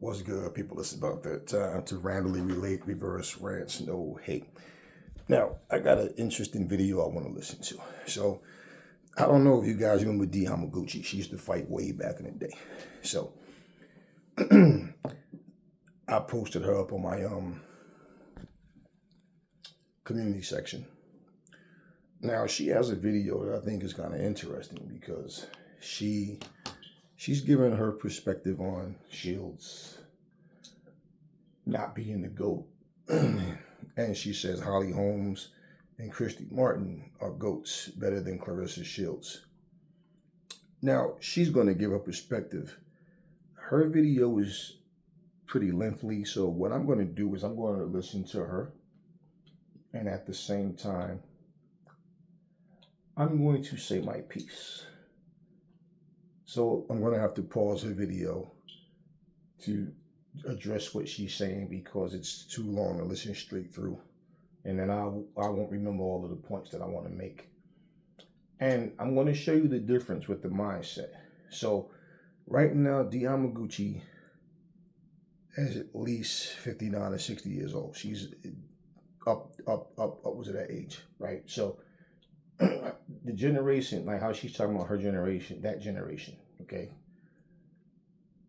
What's good, people? It's about that time to randomly relate reverse rants, no hate. Now, I got an interesting video I want to listen to. So, I don't know if you guys remember D. Hamaguchi. She used to fight way back in the day. So, I posted her up on my community section. Now, she has a video that I think is kind of interesting because she's given her perspective on Shields not being the GOAT. And she says Holmes and Christy Martin are GOATs, better than Claressa Shields. Now, she's going to give her perspective. Her video is pretty lengthy, so what I'm going to do is I'm going to listen to her, and at the same time, I'm going to say my piece. So I'm going to have to pause her video to address what she's saying because it's too long to listen straight through. And then I won't remember all of the points that I want to make. And I'm going to show you the difference with the mindset. So right now, D. Hamaguchi is at least 59 or 60 years old. She's upwards of that age, right? So the generation, like how she's talking about her generation, that generation, okay?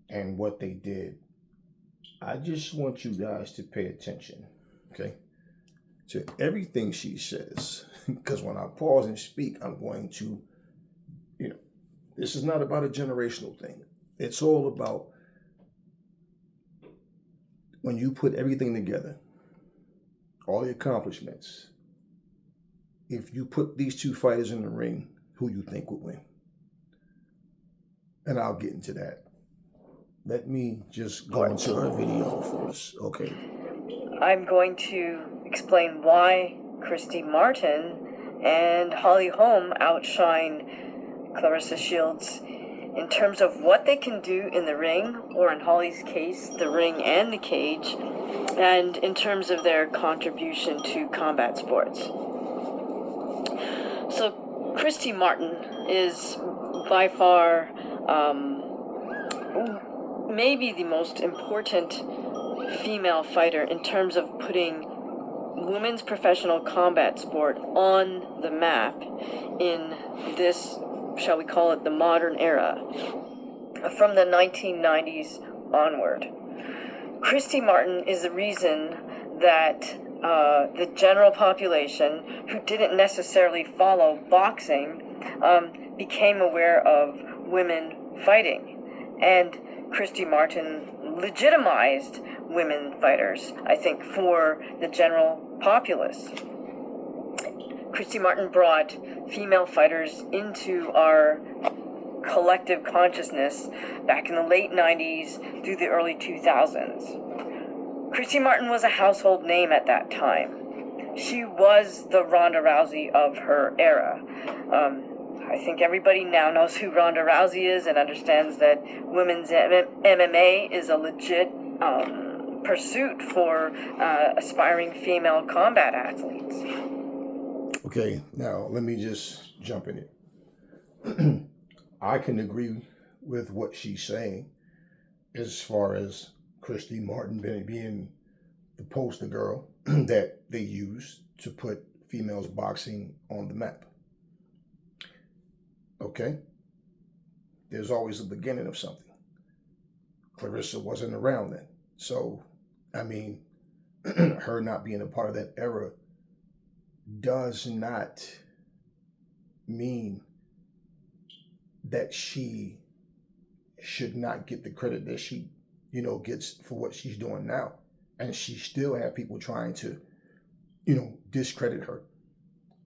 And what they did. I just want you guys to pay attention, okay, to everything she says. Because when I pause and speak, I'm going to, this is not about a generational thing. It's all about when you put everything together, all the accomplishments. If you put these two fighters in the ring, who you think would win? And I'll get into that. Let me just go into her video first, okay? I'm going to explain why Christy Martin and Holly Holm outshine Claressa Shields in terms of what they can do in the ring, or in Holly's case, the ring and the cage, and in terms of their contribution to combat sports. So Christy Martin is by far maybe the most important female fighter in terms of putting women's professional combat sport on the map in this, shall we call it, the modern era, from the 1990s onward. Christy Martin is the reason that the general population, who didn't necessarily follow boxing, became aware of women fighting. And Christy Martin legitimized women fighters, I think, for the general populace. Christy Martin brought female fighters into our collective consciousness back in the late 90s through the early 2000s. Christy Martin was a household name at that time. She was the Ronda Rousey of her era. I think everybody now knows who Ronda Rousey is and understands that women's MMA is a legit pursuit for aspiring female combat athletes. Okay, now let me just jump in it. I can agree with what she's saying as far as Christy Martin being the poster girl that they use to put females boxing on the map. Okay? There's always a beginning of something. Claressa wasn't around then. So, I mean, her not being a part of that era does not mean that she should not get the credit that she, gets for what she's doing now. And she still have people trying to, discredit her.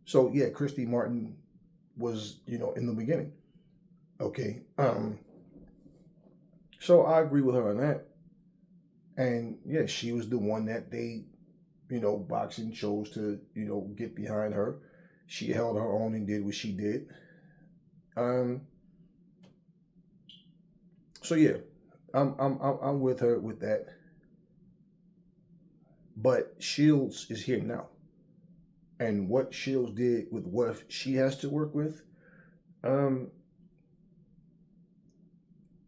So, yeah, Christy Martin was, in the beginning. Okay. So I agree with her on that. And yeah, she was the one that they, boxing chose to, get behind her. She held her own and did what she did. So yeah, I'm with her with that. But Shields is here now. And what Shields did with what she has to work with,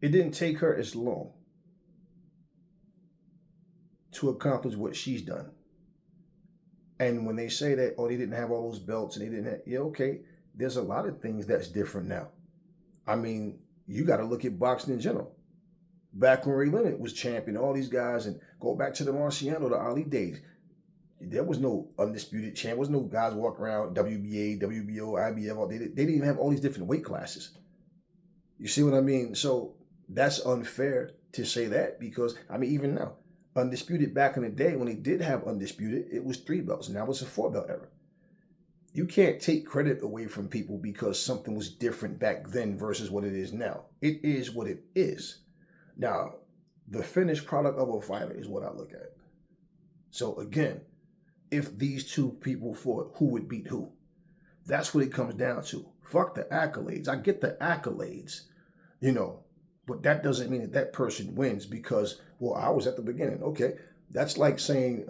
it didn't take her as long. to accomplish what she's done. And when they say that, oh, they didn't have all those belts and they didn't have, yeah, okay, there's a lot of things that's different now. I mean, you got to look at boxing in general. Back when Ray Leonard was champion, all these guys, and go back to the Marciano, the Ali days, there was no undisputed champ. There was no guys walking around WBA, WBO, IBF. They didn't even have all these different weight classes. You see what I mean? So that's unfair to say that because, I mean, even now, undisputed back in the day when they did have undisputed, it was 3 belts. Now it's a 4-belt era. You can't take credit away from people because something was different back then versus what it is now. It is what it is. Now, the finished product of a fighter is what I look at. So again, if these two people fought, who would beat who? That's what it comes down to. Fuck the accolades. I get the accolades, but that doesn't mean that that person wins because, well, I was at the beginning. Okay, that's like saying,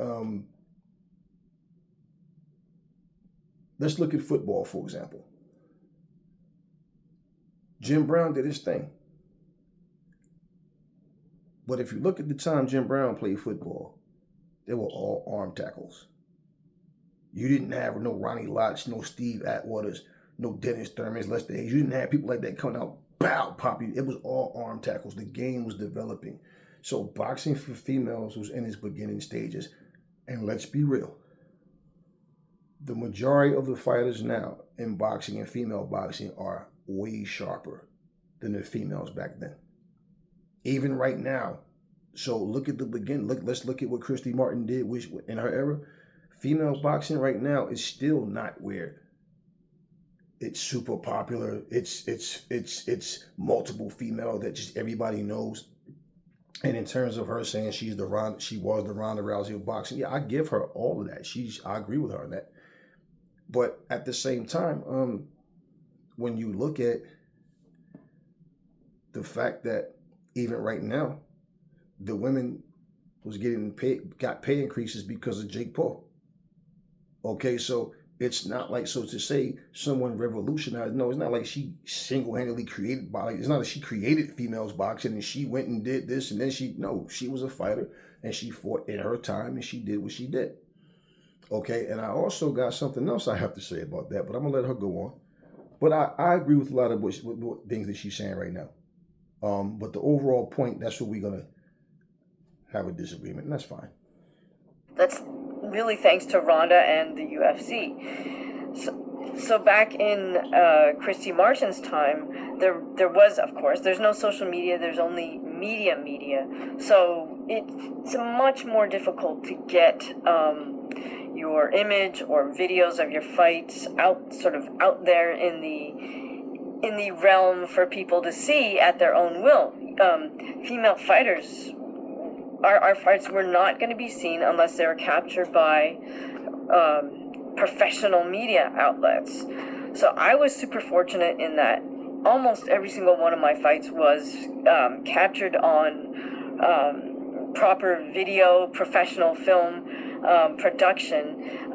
let's look at football, for example. Jim Brown did his thing. But if you look at the time Jim Brown played football, they were all arm tackles. You didn't have no Ronnie Lott, no Steve Atwaters, no Dennis Thurman, Lester Hayes. You didn't have people like that coming out, pow, pop you. It was all arm tackles. The game was developing. So boxing for females was in its beginning stages. And let's be real. The majority of the fighters now in boxing and female boxing are way sharper than the females back then. Even right now. So look at the beginning. Let's look at what Christy Martin did in her era. Female boxing right now is still not where it's super popular. It's multiple female that just everybody knows. And in terms of her saying she was the Ronda Rousey of boxing, yeah, I give her all of that. I agree with her on that. But at the same time, when you look at the fact that even right now, the women got pay increases because of Jake Paul. Okay, so it's not like, so to say someone revolutionized, no, it's not like she single-handedly created boxing. It's not like she created females boxing and she went and did this and then she was a fighter and she fought in her time and she did what she did. Okay, and I also got something else I have to say about that, but I'm going to let her go on. But I agree with a lot of what things that she's saying right now. But the overall point, that's what we're going to have a disagreement, and that's fine. That's really thanks to Ronda and the UFC. So back in Christy Martin's time, there was, of course, there's no social media, there's only media. So it's much more difficult to get your image or videos of your fights out there in the realm for people to see at their own will. Female fighters, our fights were not going to be seen unless they were captured by professional media outlets. So I was super fortunate in that almost every single one of my fights was captured on proper video, professional film production,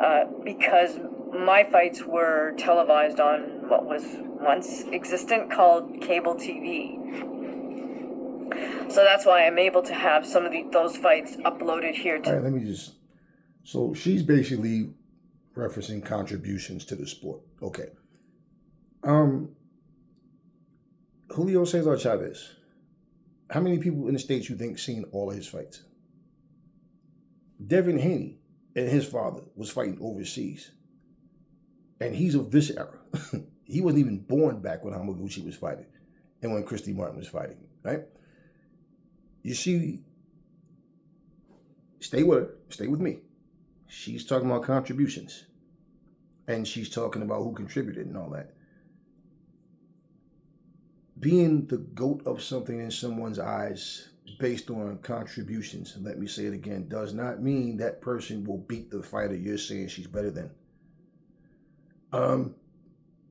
because my fights were televised on what was once existent called cable TV. So that's why I'm able to have some of those fights uploaded here too. All right, so she's basically referencing contributions to the sport. Okay. Julio Cesar Chavez. How many people in the States you think seen all of his fights? Devin Haney and his father was fighting overseas. And he's of this era. He wasn't even born back when Hamaguchi was fighting and when Christy Martin was fighting, right? You see, stay with me. She's talking about contributions. And she's talking about who contributed and all that. Being the GOAT of something in someone's eyes based on contributions, and let me say it again, does not mean that person will beat the fighter you're saying she's better than.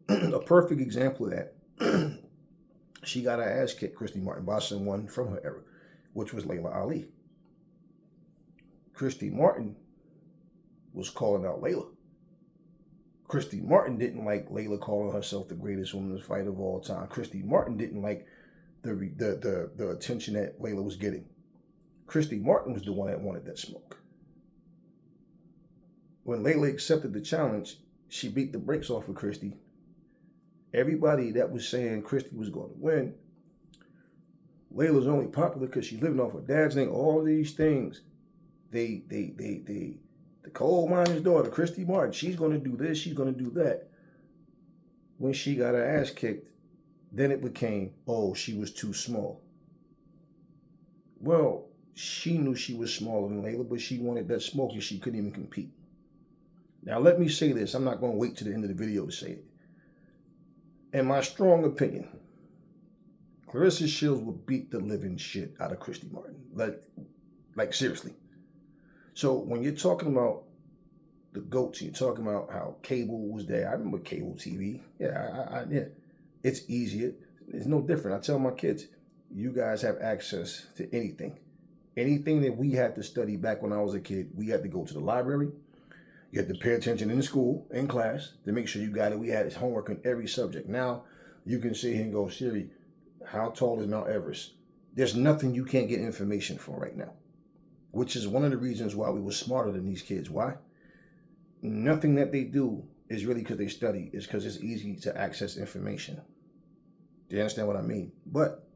A perfect example of that, she got her ass kicked, Christy Martin, by someone from her era, which was Laila Ali. Christy Martin was calling out Laila. Christy Martin didn't like Laila calling herself the greatest women's fighter of all time. Christy Martin didn't like the attention that Laila was getting. Christy Martin was the one that wanted that smoke. When Laila accepted the challenge, she beat the brakes off of Christy. Everybody that was saying Christy was going to win, Layla's only popular because she's living off her dad's name, all these things. The coal miner's daughter, Christy Martin, she's going to do this, she's going to do that. When she got her ass kicked, then it became, oh, she was too small. Well, she knew she was smaller than Laila, but she wanted that smoke and she couldn't even compete. Now, let me say this. I'm not going to wait to the end of the video to say it. In my strong opinion, Claressa Shields will beat the living shit out of Christy Martin. Like seriously. So when you're talking about the GOATs, you're talking about how cable was there. I remember cable TV. Yeah, yeah. It's easier. It's no different. I tell my kids, you guys have access to anything. Anything that we had to study back when I was a kid, we had to go to the library. You had to pay attention in school, in class, to make sure you got it. We had homework on every subject. Now, you can sit here and go, Siri, how tall is Mount Everest? There's nothing you can't get information for right now, which is one of the reasons why we were smarter than these kids. Why? Nothing that they do is really because they study. It's because it's easy to access information. Do you understand what I mean? But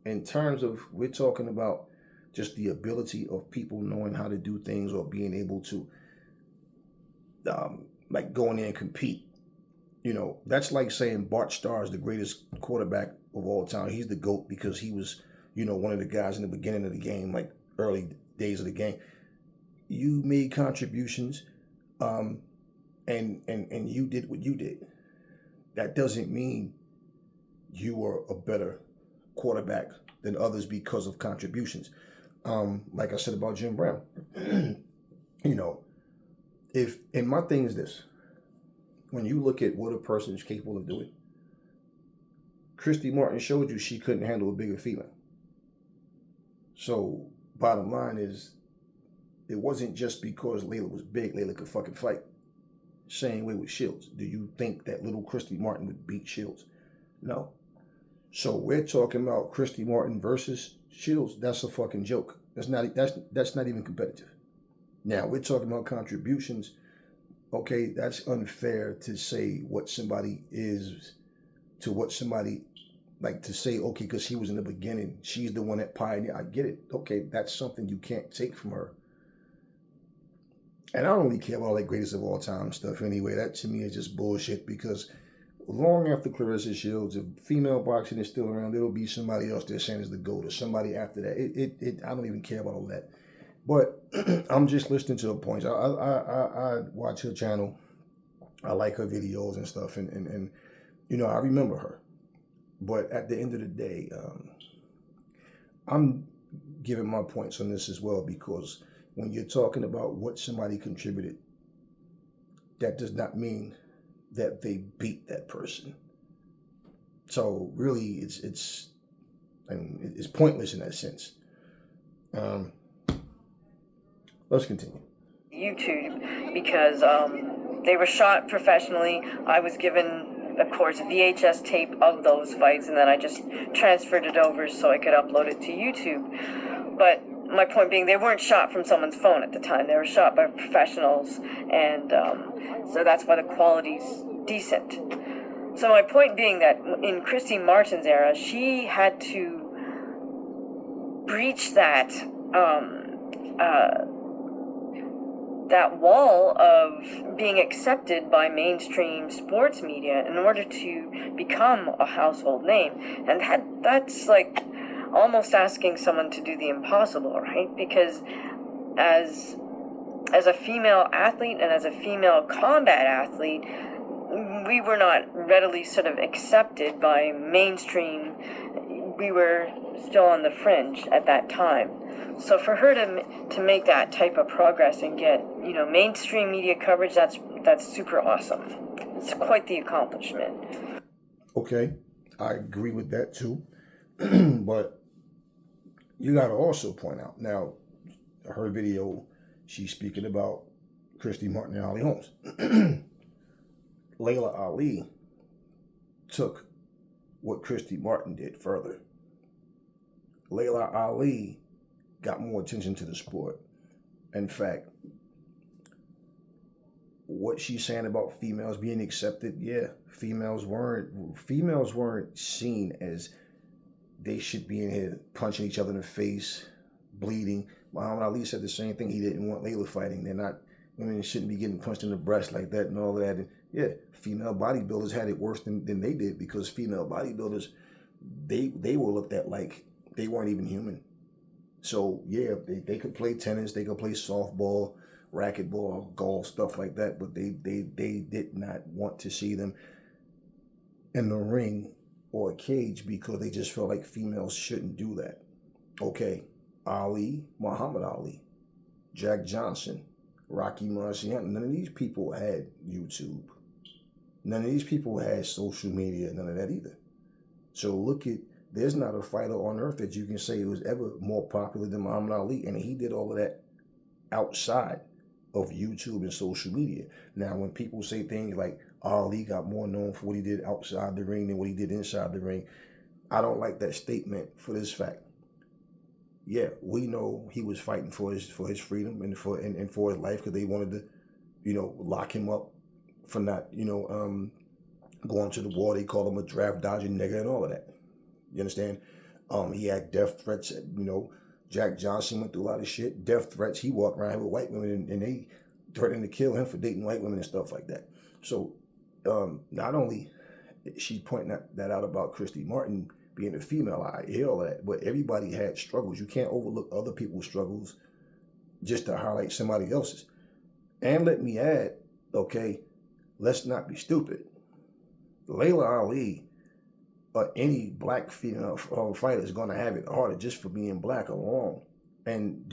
in terms of, we're talking about just the ability of people knowing how to do things or being able to like go in there and compete. You know, that's like saying Bart Starr is the greatest quarterback of all time. He's the GOAT because he was, you know, one of the guys in the beginning of the game, like early days of the game. You made contributions, and you did what you did. That doesn't mean you were a better quarterback than others because of contributions. Like I said about Jim Brown, you know, and my thing is this, when you look at what a person is capable of doing, Christy Martin showed you she couldn't handle a bigger female. So bottom line is, it wasn't just because Laila was big, Laila could fucking fight. Same way with Shields. Do you think that little Christy Martin would beat Shields? No. So we're talking about Christy Martin versus Shields. That's a fucking joke. That's not even competitive. Now, we're talking about contributions. Okay, that's unfair to say what somebody is to what somebody, like to say, okay, because she was in the beginning, she's the one that pioneered. I get it. Okay, that's something you can't take from her. And I don't really care about all that greatest of all time stuff anyway. That to me is just bullshit because long after Claressa Shields, if female boxing is still around, there'll be somebody else they're saying is the GOAT or somebody after that. I don't even care about all that. But I'm just listening to her points. I watch her channel. I like her videos and stuff. And you know, I remember her. But at the end of the day, I'm giving my points on this as well because when you're talking about what somebody contributed, that does not mean that they beat that person. So really, it's pointless in that sense. Let's continue. YouTube, because they were shot professionally. I was given, of course, a VHS tape of those fights, and then I just transferred it over so I could upload it to YouTube. But my point being, they weren't shot from someone's phone at the time. They were shot by professionals, and so that's why the quality's decent. So my point being that in Christy Martin's era, she had to breach that that wall of being accepted by mainstream sports media in order to become a household name. And that's like almost asking someone to do the impossible, right? Because as a female athlete and as a female combat athlete, we were not readily sort of accepted by mainstream. We were still on the fringe at that time. So for her to make that type of progress and get, you know, mainstream media coverage, that's super awesome. It's quite the accomplishment. Okay, I agree with that too. But you got to also point out, now, her video, she's speaking about Christy Martin and Holly Holmes. Laila Ali took what Christy Martin did further. Laila Ali got more attention to the sport. In fact, what she's saying about females being accepted, yeah, females weren't seen as they should be in here punching each other in the face, bleeding. Muhammad Ali said the same thing. He didn't want Laila fighting. Women shouldn't be getting punched in the breast like that and all that. And yeah, female bodybuilders had it worse than they did, because female bodybuilders, they were looked at like they weren't even human. So yeah, they could play tennis, they could play softball, racquetball, golf, stuff like that, but they did not want to see them in the ring or a cage, because they just felt like females shouldn't do that. Okay, Ali, Muhammad Ali, Jack Johnson, Rocky Marciano, none of these people had YouTube. None of these people had social media, none of that either. So there's not a fighter on earth that you can say was ever more popular than Muhammad Ali, and he did all of that outside of YouTube and social media. Now, when people say things like Ali got more known for what he did outside the ring than what he did inside the ring, I don't like that statement for this fact. Yeah, we know he was fighting for his freedom and for his life, because they wanted to, lock him up for not, going to the war. They called him a draft dodging nigga and all of that. You understand? He had death threats. Jack Johnson went through a lot of shit. Death threats. He walked around with white women, and they threatened to kill him for dating white women and stuff like that. So, not only she's pointing that out about Christy Martin being a female, I hear all that, but everybody had struggles. You can't overlook other people's struggles just to highlight somebody else's. And let me add, okay, let's not be stupid. Laila Ali or any black female fighter is going to have it harder just for being black alone. And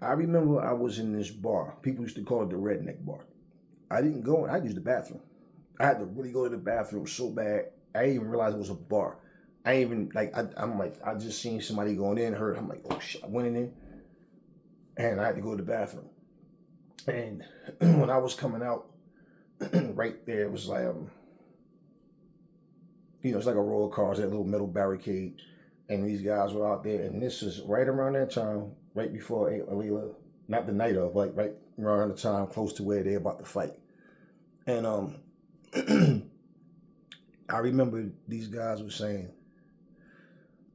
I remember I was in this bar. People used to call it the redneck bar. I didn't go in. I used the bathroom. I had to really go to the bathroom so bad. I didn't even realize it was a bar. I just seen somebody going in, I'm like, oh shit, I went in there, and I had to go to the bathroom. And when I was coming out, right there, it was like, it's like a row of cars, that little metal barricade, and these guys were out there, and this is right around that time, right before Laila, not the night of, like right around the time close to where they're about to fight. And I remember these guys were saying,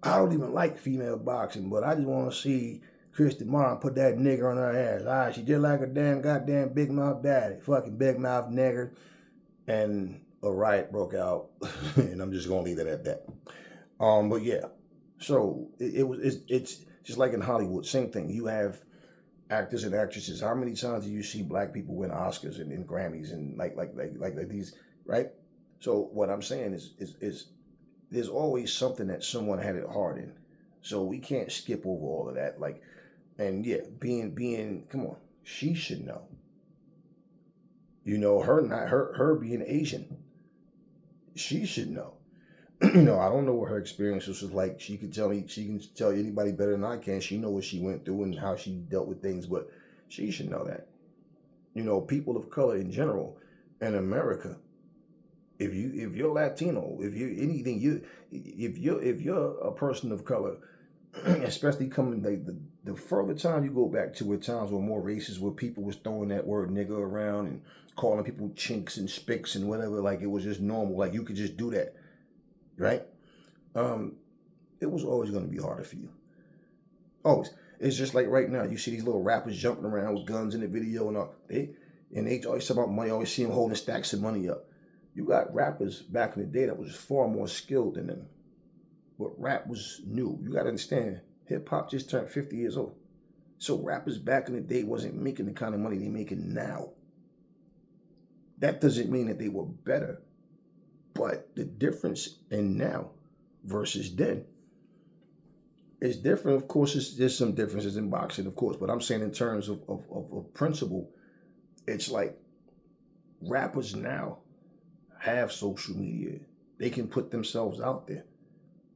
I don't even like female boxing, but I just want to see Christy Martin put that nigger on her ass. She just like a damn goddamn big mouth daddy. Fucking big mouth nigger. And a riot broke out. And I'm just going to leave it at that. But yeah. So it's just like in Hollywood. Same thing. You have actors and actresses. How many times do you see black people win Oscars and Grammys and like these, right? So what I'm saying is there's always something that someone had it hard in. So we can't skip over all of that. And yeah, being come on, she should know. Her being Asian, she should know. I don't know what her experience was like. She can tell anybody better than I can. She knows what she went through and how she dealt with things, but she should know that. People of color in general in America, if you're Latino, if you're a person of color, especially coming the further time you go back to, at times were more racist, where people was throwing that word nigga around and calling people chinks and spicks and whatever, like it was just normal, like you could just do that, right? It was always going to be harder for you. Always. It's just like right now, you see these little rappers jumping around with guns in the video and all. They always talk about money. I always see them holding stacks of money up. You got rappers back in the day that was far more skilled than them. But rap was new. You got to understand, hip-hop just turned 50 years old. So rappers back in the day wasn't making the kind of money they're making now. That doesn't mean that they were better. But the difference in now versus then is different. Of course, there's some differences in boxing, of course. But I'm saying in terms of principle, it's like rappers now have social media. They can put themselves out there.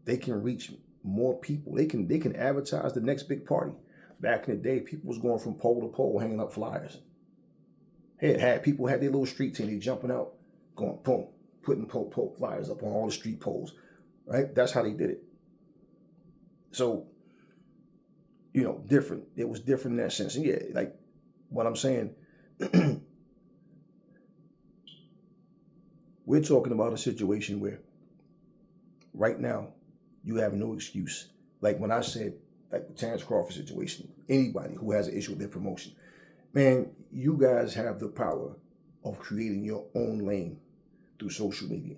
They can reach more people. They can advertise the next big party. Back in the day, people was going from pole to pole, hanging up flyers. People had their little street team. They jumping out, going boom, putting pole flyers up on all the street poles. Right? That's how they did it. So different. It was different in that sense. And yeah, like what I'm saying, we're talking about a situation where right now you have no excuse. Like when I said, like the Terrence Crawford situation, anybody who has an issue with their promotion, man, you guys have the power of creating your own lane through social media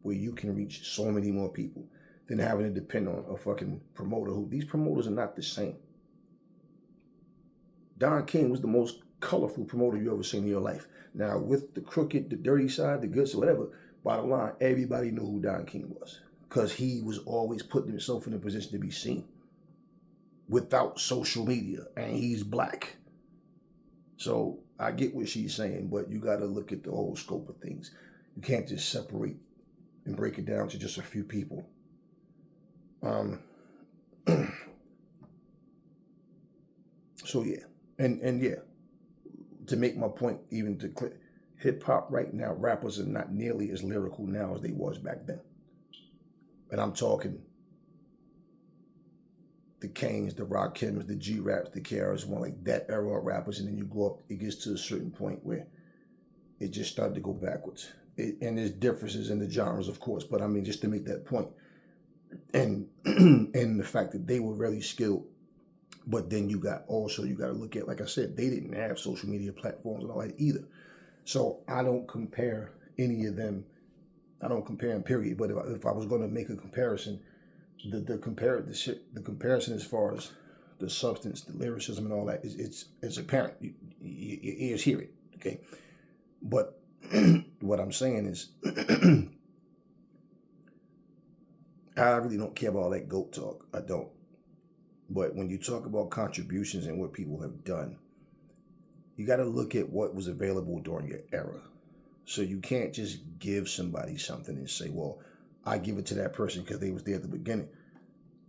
where you can reach so many more people than having to depend on a fucking promoter who, these promoters are not the same. Don King was the most colorful promoter you ever seen in your life. Now, with the crooked, the dirty side, the good, so whatever, bottom line, everybody knew who Don King was because he was always putting himself in a position to be seen without social media, and he's black. So I get what she's saying, but you got to look at the whole scope of things. You can't just separate and break it down to just a few people. So yeah, and yeah, to make my point even to clear, hip hop right now, rappers are not nearly as lyrical now as they was back then. And I'm talking the Kanes, the Rakims, the G.O.A.T.S, the KRS One, like that era of rappers, and then you go up, it gets to a certain point where it just started to go backwards. And there's differences in the genres, of course, but I mean, just to make that point, and and the fact that they were really skilled, but then you got to look at, like I said, they didn't have social media platforms and all that either. So I don't compare any of them. I don't compare them, period. But if I was going to make a comparison, the comparison as far as the substance, the lyricism, and all that, it's apparent. Your ears hear it, okay? But what I'm saying is, I really don't care about all that GOAT talk. I don't. But when you talk about contributions and what people have done, you got to look at what was available during your era. So you can't just give somebody something and say, well, I give it to that person because they was there at the beginning.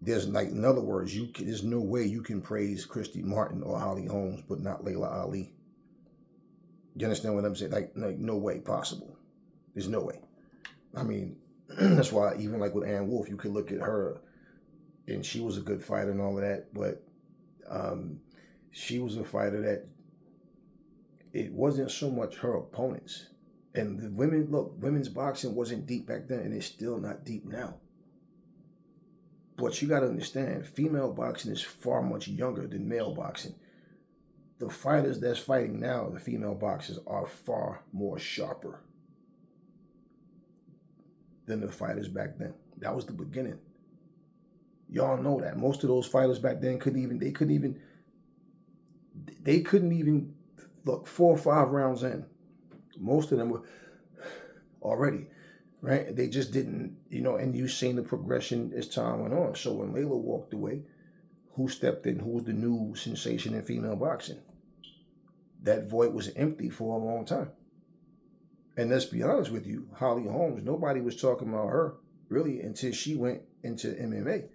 There's like, in other words, there's no way you can praise Christy Martin or Holly Holmes, but not Laila Ali. You understand what I'm saying? Like no way possible. There's no way. I mean, that's why even like with Ann Wolfe, you could look at her, and she was a good fighter and all of that, but she was a fighter that it wasn't so much her opponents. And the women's boxing wasn't deep back then, and it's still not deep now. But you got to understand, female boxing is far much younger than male boxing. The fighters that's fighting now, the female boxers, are far more sharper than the fighters back then. That was the beginning. Y'all know that. Most of those fighters back then couldn't even look 4 or 5 rounds in. Most of them were already, right? They just didn't, and you've seen the progression as time went on. So when Layla walked away, who stepped in? Who was the new sensation in female boxing? That void was empty for a long time. And let's be honest with you, Holly Holmes, nobody was talking about her really until she went into MMA.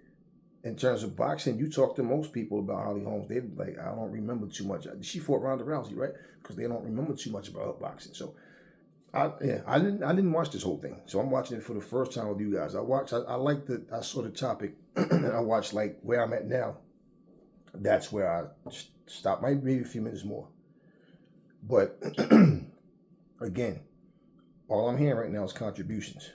In terms of boxing, you talk to most people about Holly Holmes, they're like, I don't remember too much. She fought Ronda Rousey, right? Because they don't remember too much about her boxing. So I didn't watch this whole thing. So I'm watching it for the first time with you guys. I saw the topic and I watched like where I'm at now. That's where I stopped, maybe a few minutes more. But again, all I'm hearing right now is contributions.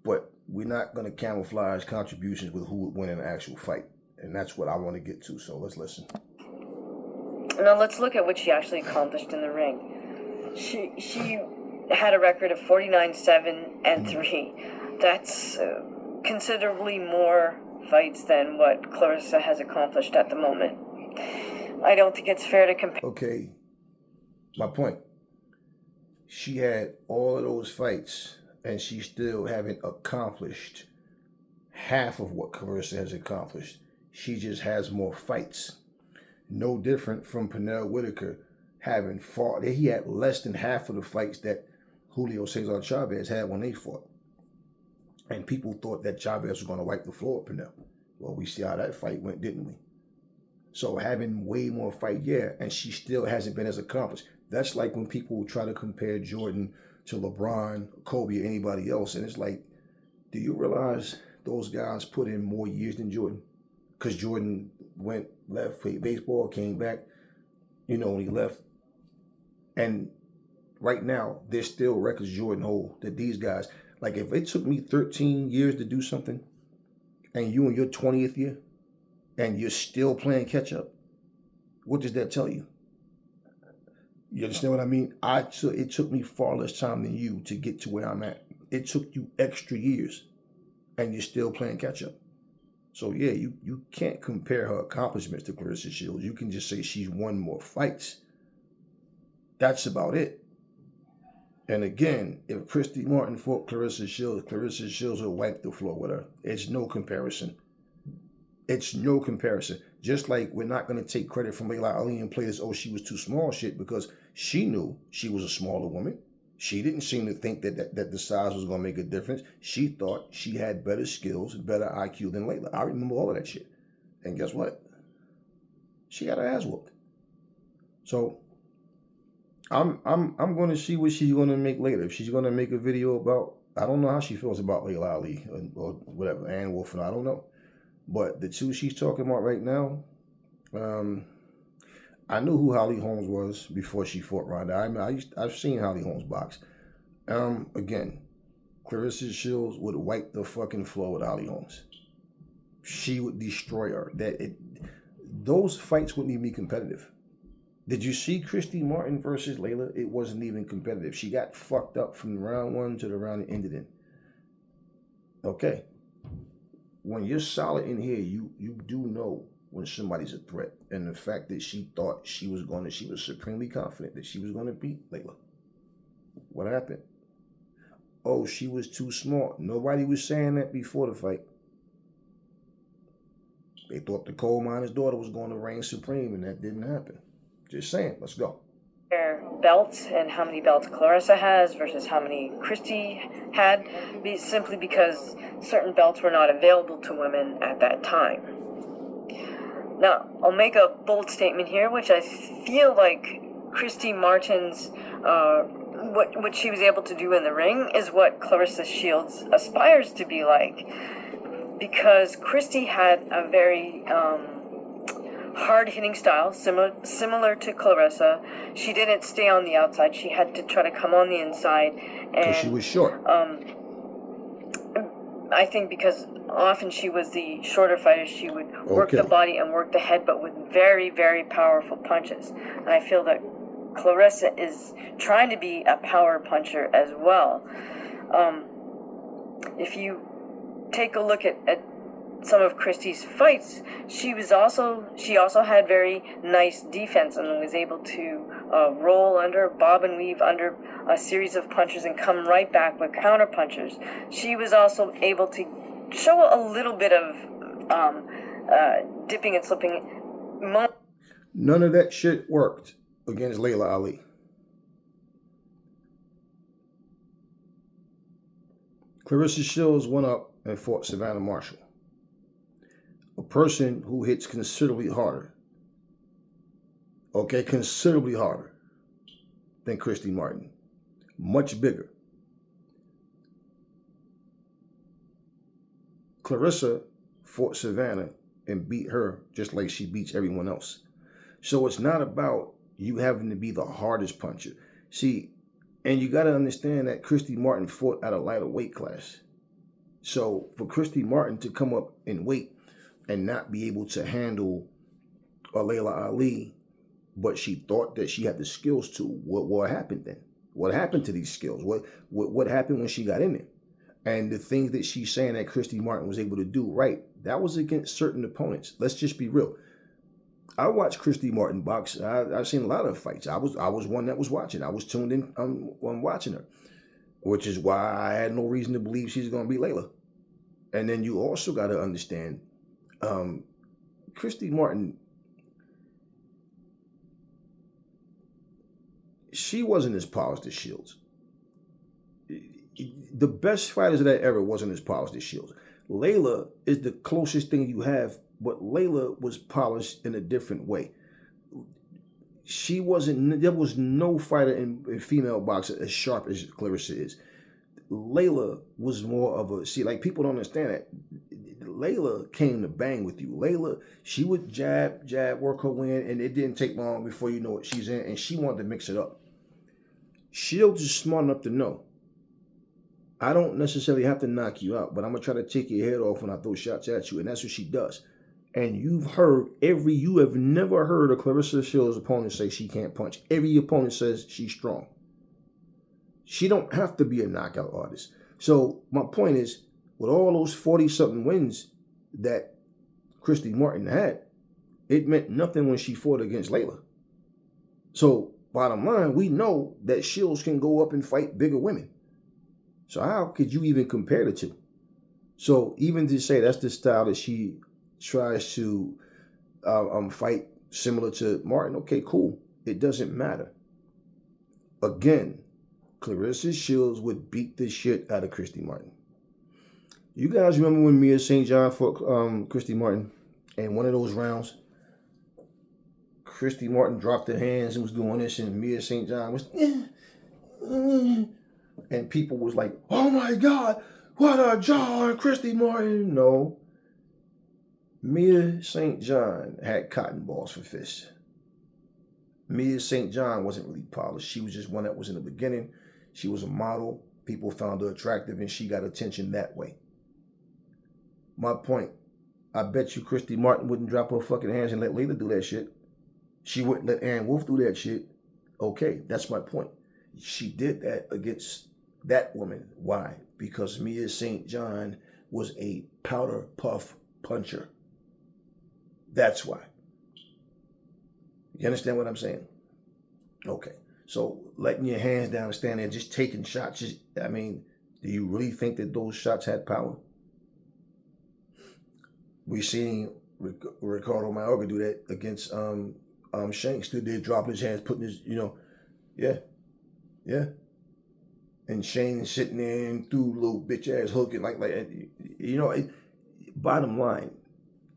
But we're not going to camouflage contributions with who would win an actual fight. And that's what I want to get to. So let's listen. Now let's look at what she actually accomplished in the ring. She had a record of 49-7-3. That's considerably more fights than what Claressa has accomplished at the moment. I don't think it's fair to compare. Okay, my point. She had all of those fights, and she still haven't accomplished half of what Claressa has accomplished. She just has more fights. No different from Pernell Whitaker having fought. He had less than half of the fights that Julio Cesar Chavez had when they fought. And people thought that Chavez was going to wipe the floor with Pernell. Well, we see how that fight went, didn't we? So having way more fight, yeah, and she still hasn't been as accomplished. That's like when people try to compare Jordan to LeBron, Kobe, or anybody else. And it's like, do you realize those guys put in more years than Jordan. Because Jordan left, played baseball, came back, when he left. And right now, there's still records Jordan hold that these guys, like if it took me 13 years to do something, and you in your 20th year, and you're still playing catch up, what does that tell you? You understand what I mean? It took me far less time than you to get to where I'm at. It took you extra years, and you're still playing catch up. So yeah, you can't compare her accomplishments to Claressa Shields. You can just say she's won more fights. That's about it. And again, if Christy Martin fought Claressa Shields will wipe the floor with her. It's no comparison. It's no comparison. Just like we're not going to take credit from Laila Ali and play this, oh, she was too small shit, because she knew she was a smaller woman. She didn't seem to think that the size was going to make a difference. She thought she had better skills, better IQ than Laila. I remember all of that shit. And guess what? She got her ass whooped. So I'm going to see what she's going to make later. If she's going to make a video about, I don't know how she feels about Laila Ali or whatever, Ann Wolf, and I don't know. But the two she's talking about right now, I knew who Holly Holmes was before she fought Ronda. I've seen Holly Holmes box. Again, Claressa Shields would wipe the fucking floor with Holly Holmes. She would destroy her. Those fights wouldn't even be competitive. Did you see Christy Martin versus Laila? It wasn't even competitive. She got fucked up from round one to the round it ended in. Okay. When you're solid in here, you do know when somebody's a threat. And the fact that she thought she was supremely confident that she was going to beat Laila. What happened? Oh, she was too smart. Nobody was saying that before the fight. They thought the coal miner's daughter was going to reign supreme, and that didn't happen. Just saying. Let's go. Their belts and how many belts Claressa has versus how many Christy had, simply because certain belts were not available to women at that time. Now, I'll make a bold statement here, which I feel like Christy Martin's, what she was able to do in the ring is what Claressa Shields aspires to be like. Because Christy had a very hard-hitting style, similar to Claressa. She didn't stay on the outside. She had to try to come on the inside. Because she was short. I think because often she was the shorter fighter, she would work the body and work the head, but with very, very powerful punches. And I feel that Claressa is trying to be a power puncher as well. If you take a look at some of Christy's fights, she also had very nice defense and was able to roll under, bob and weave under a series of punches and come right back with counter punches. She was also able to show a little bit of dipping and slipping. None of that shit worked against Laila Ali. Claressa Shields went up and fought Savannah Marshall, a person who hits considerably harder, considerably harder than Christy Martin, much bigger. Claressa fought Savannah and beat her just like she beats everyone else. So it's not about you having to be the hardest puncher. See, and you got to understand that Christy Martin fought at a lighter weight class. So for Christy Martin to come up in weight and not be able to handle Laila Ali, but she thought that she had the skills to, what happened then? What happened to these skills? What happened when she got in there? And the things that she's saying that Christy Martin was able to do, right, that was against certain opponents. Let's just be real. I watched Christy Martin box. I've seen a lot of fights. I was one that was watching. I was tuned in on watching her, which is why I had no reason to believe she's going to beat Laila. And then you also got to understand, Christy Martin, she wasn't as polished as Shields. The best fighters of that era wasn't as polished as Shields. Laila is the closest thing you have, but Laila was polished in a different way. There was no fighter in female boxing as sharp as Claressa is. Laila was more of a, see, like people don't understand that. Laila came to bang with you. Laila, she would jab, work her way in, and it didn't take long before you know it. She's in, and she wanted to mix it up. Shields is smart enough to know, I don't necessarily have to knock you out, but I'm going to try to take your head off when I throw shots at you, and that's what she does. And you have never heard a Claressa Shields opponent say she can't punch. Every opponent says she's strong. She don't have to be a knockout artist. So my point is, with all those 40-something wins that Christy Martin had, it meant nothing when she fought against Laila. So bottom line, we know that Shields can go up and fight bigger women. So how could you even compare the two? So even to say that's the style that she tries to fight similar to Martin, okay, cool. It doesn't matter. Again, Claressa Shields would beat the shit out of Christy Martin. You guys remember when Mia St. John fought Christy Martin? And one of those rounds, Christy Martin dropped her hands and was doing this, and Mia St. John was, and people was like, oh my God, what a jaw on Christy Martin. No. Mia St. John had cotton balls for fists. Mia St. John wasn't really polished. She was just one that was in the beginning. She was a model. People found her attractive, and she got attention that way. My point, I bet you Christy Martin wouldn't drop her fucking hands and let Laila do that shit. She wouldn't let Aaron Wolf do that shit. Okay, that's my point. She did that against that woman. Why? Because Mia St. John was a powder puff puncher. That's why. You understand what I'm saying? Okay. So letting your hands down and standing there just taking shots. I mean, do you really think that those shots had power? We seen Ricardo Mayorga do that against Shanks. Stood there dropping his hands, putting his, yeah. And Shane sitting there and threw little bitch ass hooking like bottom line,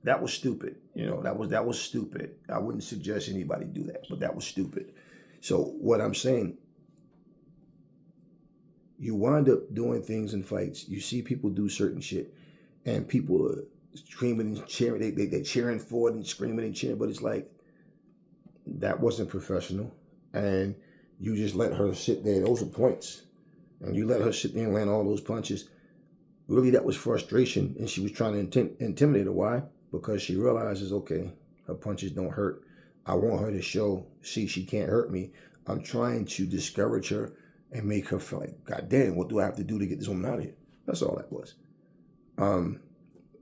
that was stupid. That was stupid. I wouldn't suggest anybody do that, but that was stupid. So what I'm saying, you wind up doing things in fights. You see people do certain shit, and people are screaming and cheering. They're cheering for it and screaming and cheering, but it's like, that wasn't professional. And you just let her sit there. Those are points. And you let her sit there and land all those punches. Really, that was frustration, and she was trying to intimidate her. Why? Because she realizes, okay, her punches don't hurt. I want her to see she can't hurt me. I'm trying to discourage her and make her feel like, God damn, what do I have to do to get this woman out of here? That's all that was.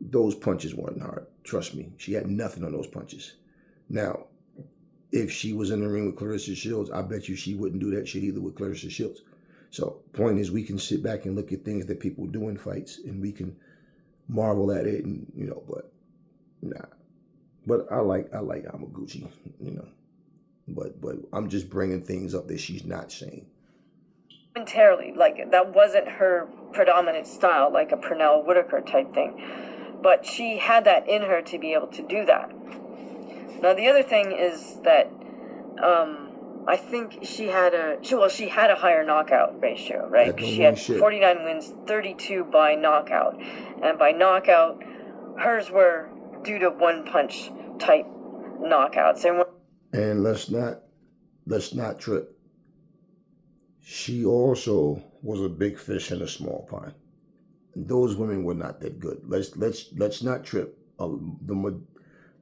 Those punches weren't hard. Trust me. She had nothing on those punches. Now, if she was in the ring with Claressa Shields, I bet you she wouldn't do that shit either with Claressa Shields. So, point is, we can sit back and look at things that people do in fights, and we can marvel at it, and but nah. But I like Yamaguchi, But I'm just bringing things up that she's not saying. Momentarily, like that wasn't her predominant style, like a Pernell Whitaker type thing. But she had that in her to be able to do that. Now the other thing is that I think she had a higher knockout ratio, right? She had 49 wins, 32 by knockout, and by knockout, hers were due to one punch type knockouts. And let's not trip. She also was a big fish in a small pond. Those women were not that good. Let's not trip.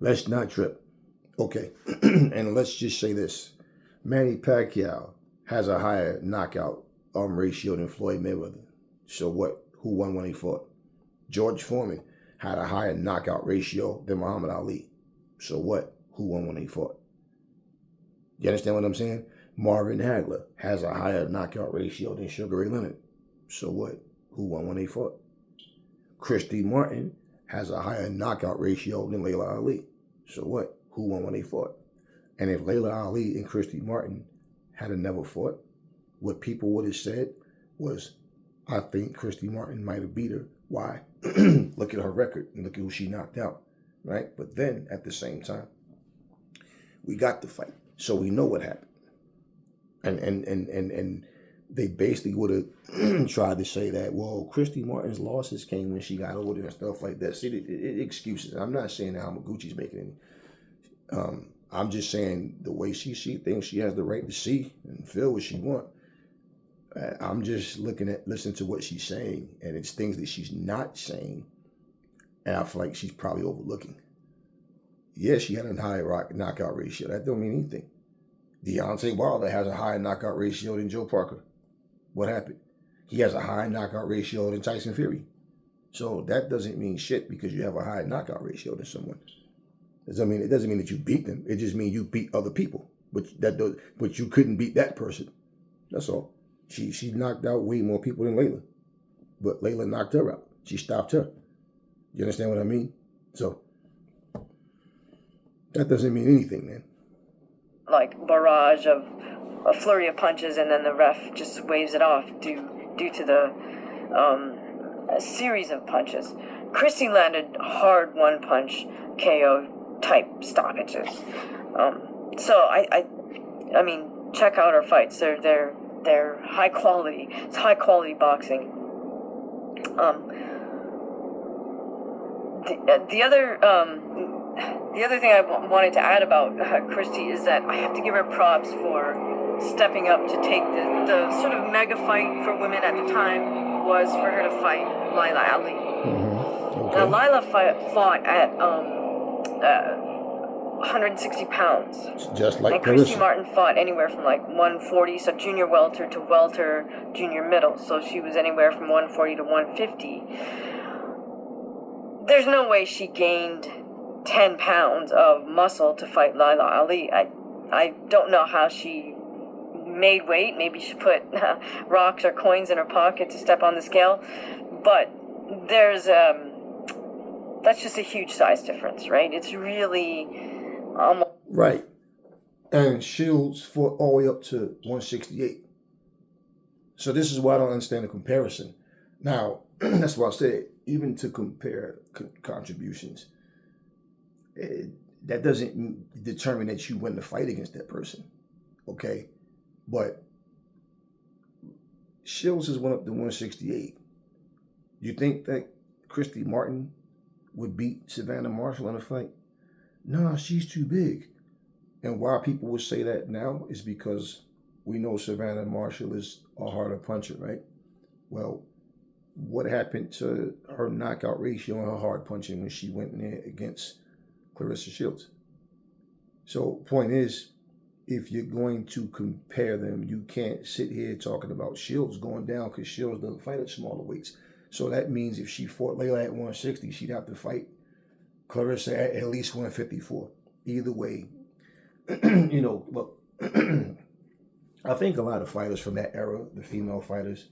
Let's not trip. Okay, and let's just say this. Manny Pacquiao has a higher knockout ratio than Floyd Mayweather. So what? Who won when he fought? George Foreman had a higher knockout ratio than Muhammad Ali. So what? Who won when he fought? You understand what I'm saying? Marvin Hagler has a higher knockout ratio than Sugar Ray Leonard. So what? Who won when they fought? Christy Martin has a higher knockout ratio than Laila Ali. So what? Who won when they fought? And if Laila Ali and Christy Martin had never fought, what people would have said was, I think Christy Martin might have beat her. Why? Look at her record and look at who she knocked out, right? But then at the same time, we got the fight, so we know what happened. And they basically would have tried to say that, well, Christy Martin's losses came when she got older and stuff like that. See, excuses. I'm not saying that Hamaguchi's making any. I'm just saying the way she sees things, she has the right to see and feel what she wants. I'm just listening to what she's saying, and it's things that she's not saying, and I feel like she's probably overlooking. Yeah, she had a high knockout ratio. That don't mean anything. Deontay Wilder has a higher knockout ratio than Joe Parker. What happened? He has a high knockout ratio than Tyson Fury. So that doesn't mean shit because you have a high knockout ratio than someone. It doesn't mean that you beat them. It just means you beat other people, but you couldn't beat that person. That's all. She knocked out way more people than Laila, but Laila knocked her out. She stopped her. You understand what I mean? So that doesn't mean anything, man. Like barrage of a flurry of punches, and then the ref just waves it off due to the a series of punches. Christy landed hard one punch KO type stoppages. So I mean, check out her fights. They're high quality. It's high quality boxing. The other thing I wanted to add about Christy is that I have to give her props for stepping up to take the sort of mega fight for women at the time was for her to fight Laila Ali. Mm-hmm. Okay. Now Laila fought at 160 pounds. Just like and Christy Claressa. Martin fought anywhere from like 140, so junior welter to welter, junior middle. So she was anywhere from 140 to 150. There's no way she gained 10 pounds of muscle to fight Laila Ali. I don't know how she made weight. Maybe she put rocks or coins in her pocket to step on the scale. But there's that's just a huge size difference, right? It's really right. And Shields fought all the way up to 168. So this is why I don't understand the comparison. Now, that's why I said, even to compare contributions, that doesn't determine that you win the fight against that person, okay? But Shields has went up to 168. You think that Christy Martin would beat Savannah Marshall in a fight? No, she's too big. And why people would say that now is because we know Savannah Marshall is a harder puncher, right? Well, what happened to her knockout ratio and her hard punching when she went in there against Claressa Shields? So point is, if you're going to compare them, you can't sit here talking about Shields going down because Shields doesn't fight at smaller weights. So that means if she fought Laila at 160, she'd have to fight Claressa at least 154. Either way, look, I think a lot of fighters from that era, the female fighters,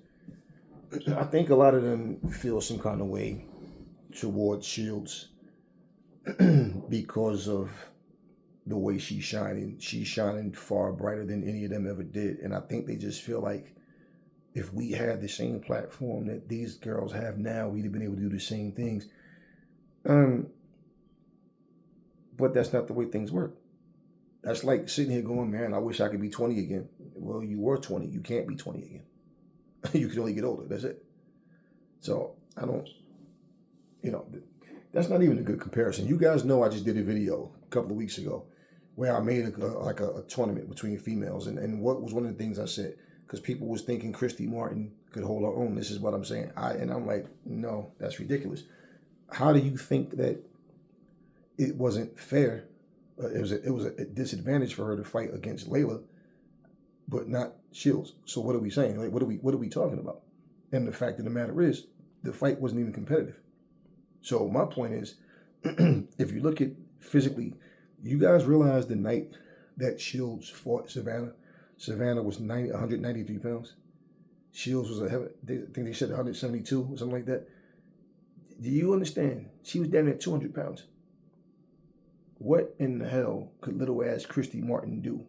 I think a lot of them feel some kind of way towards Shields because of the way she's shining. She's shining far brighter than any of them ever did. And I think they just feel like if we had the same platform that these girls have now, we'd have been able to do the same things. But that's not the way things work. That's like sitting here going, man, I wish I could be 20 again. Well, you were 20. You can't be 20 again. You can only get older. That's it. So I don't, that's not even a good comparison. You guys know I just did a video a couple of weeks ago where I made a tournament between females. And what was one of the things I said? Because people was thinking Christy Martin could hold her own. This is what I'm saying. I'm like, no, that's ridiculous. How do you think that it wasn't fair? It was a disadvantage for her to fight against Laila, but not Shields. So what are we saying? Like, what are we talking about? And the fact of the matter is, the fight wasn't even competitive. So my point is, if you look at physically, you guys realize the night that Shields fought Savannah was 193 pounds. Shields was I think they said 172 or something like that. Do you understand? She was down at 200 pounds. What in the hell could little ass Christy Martin do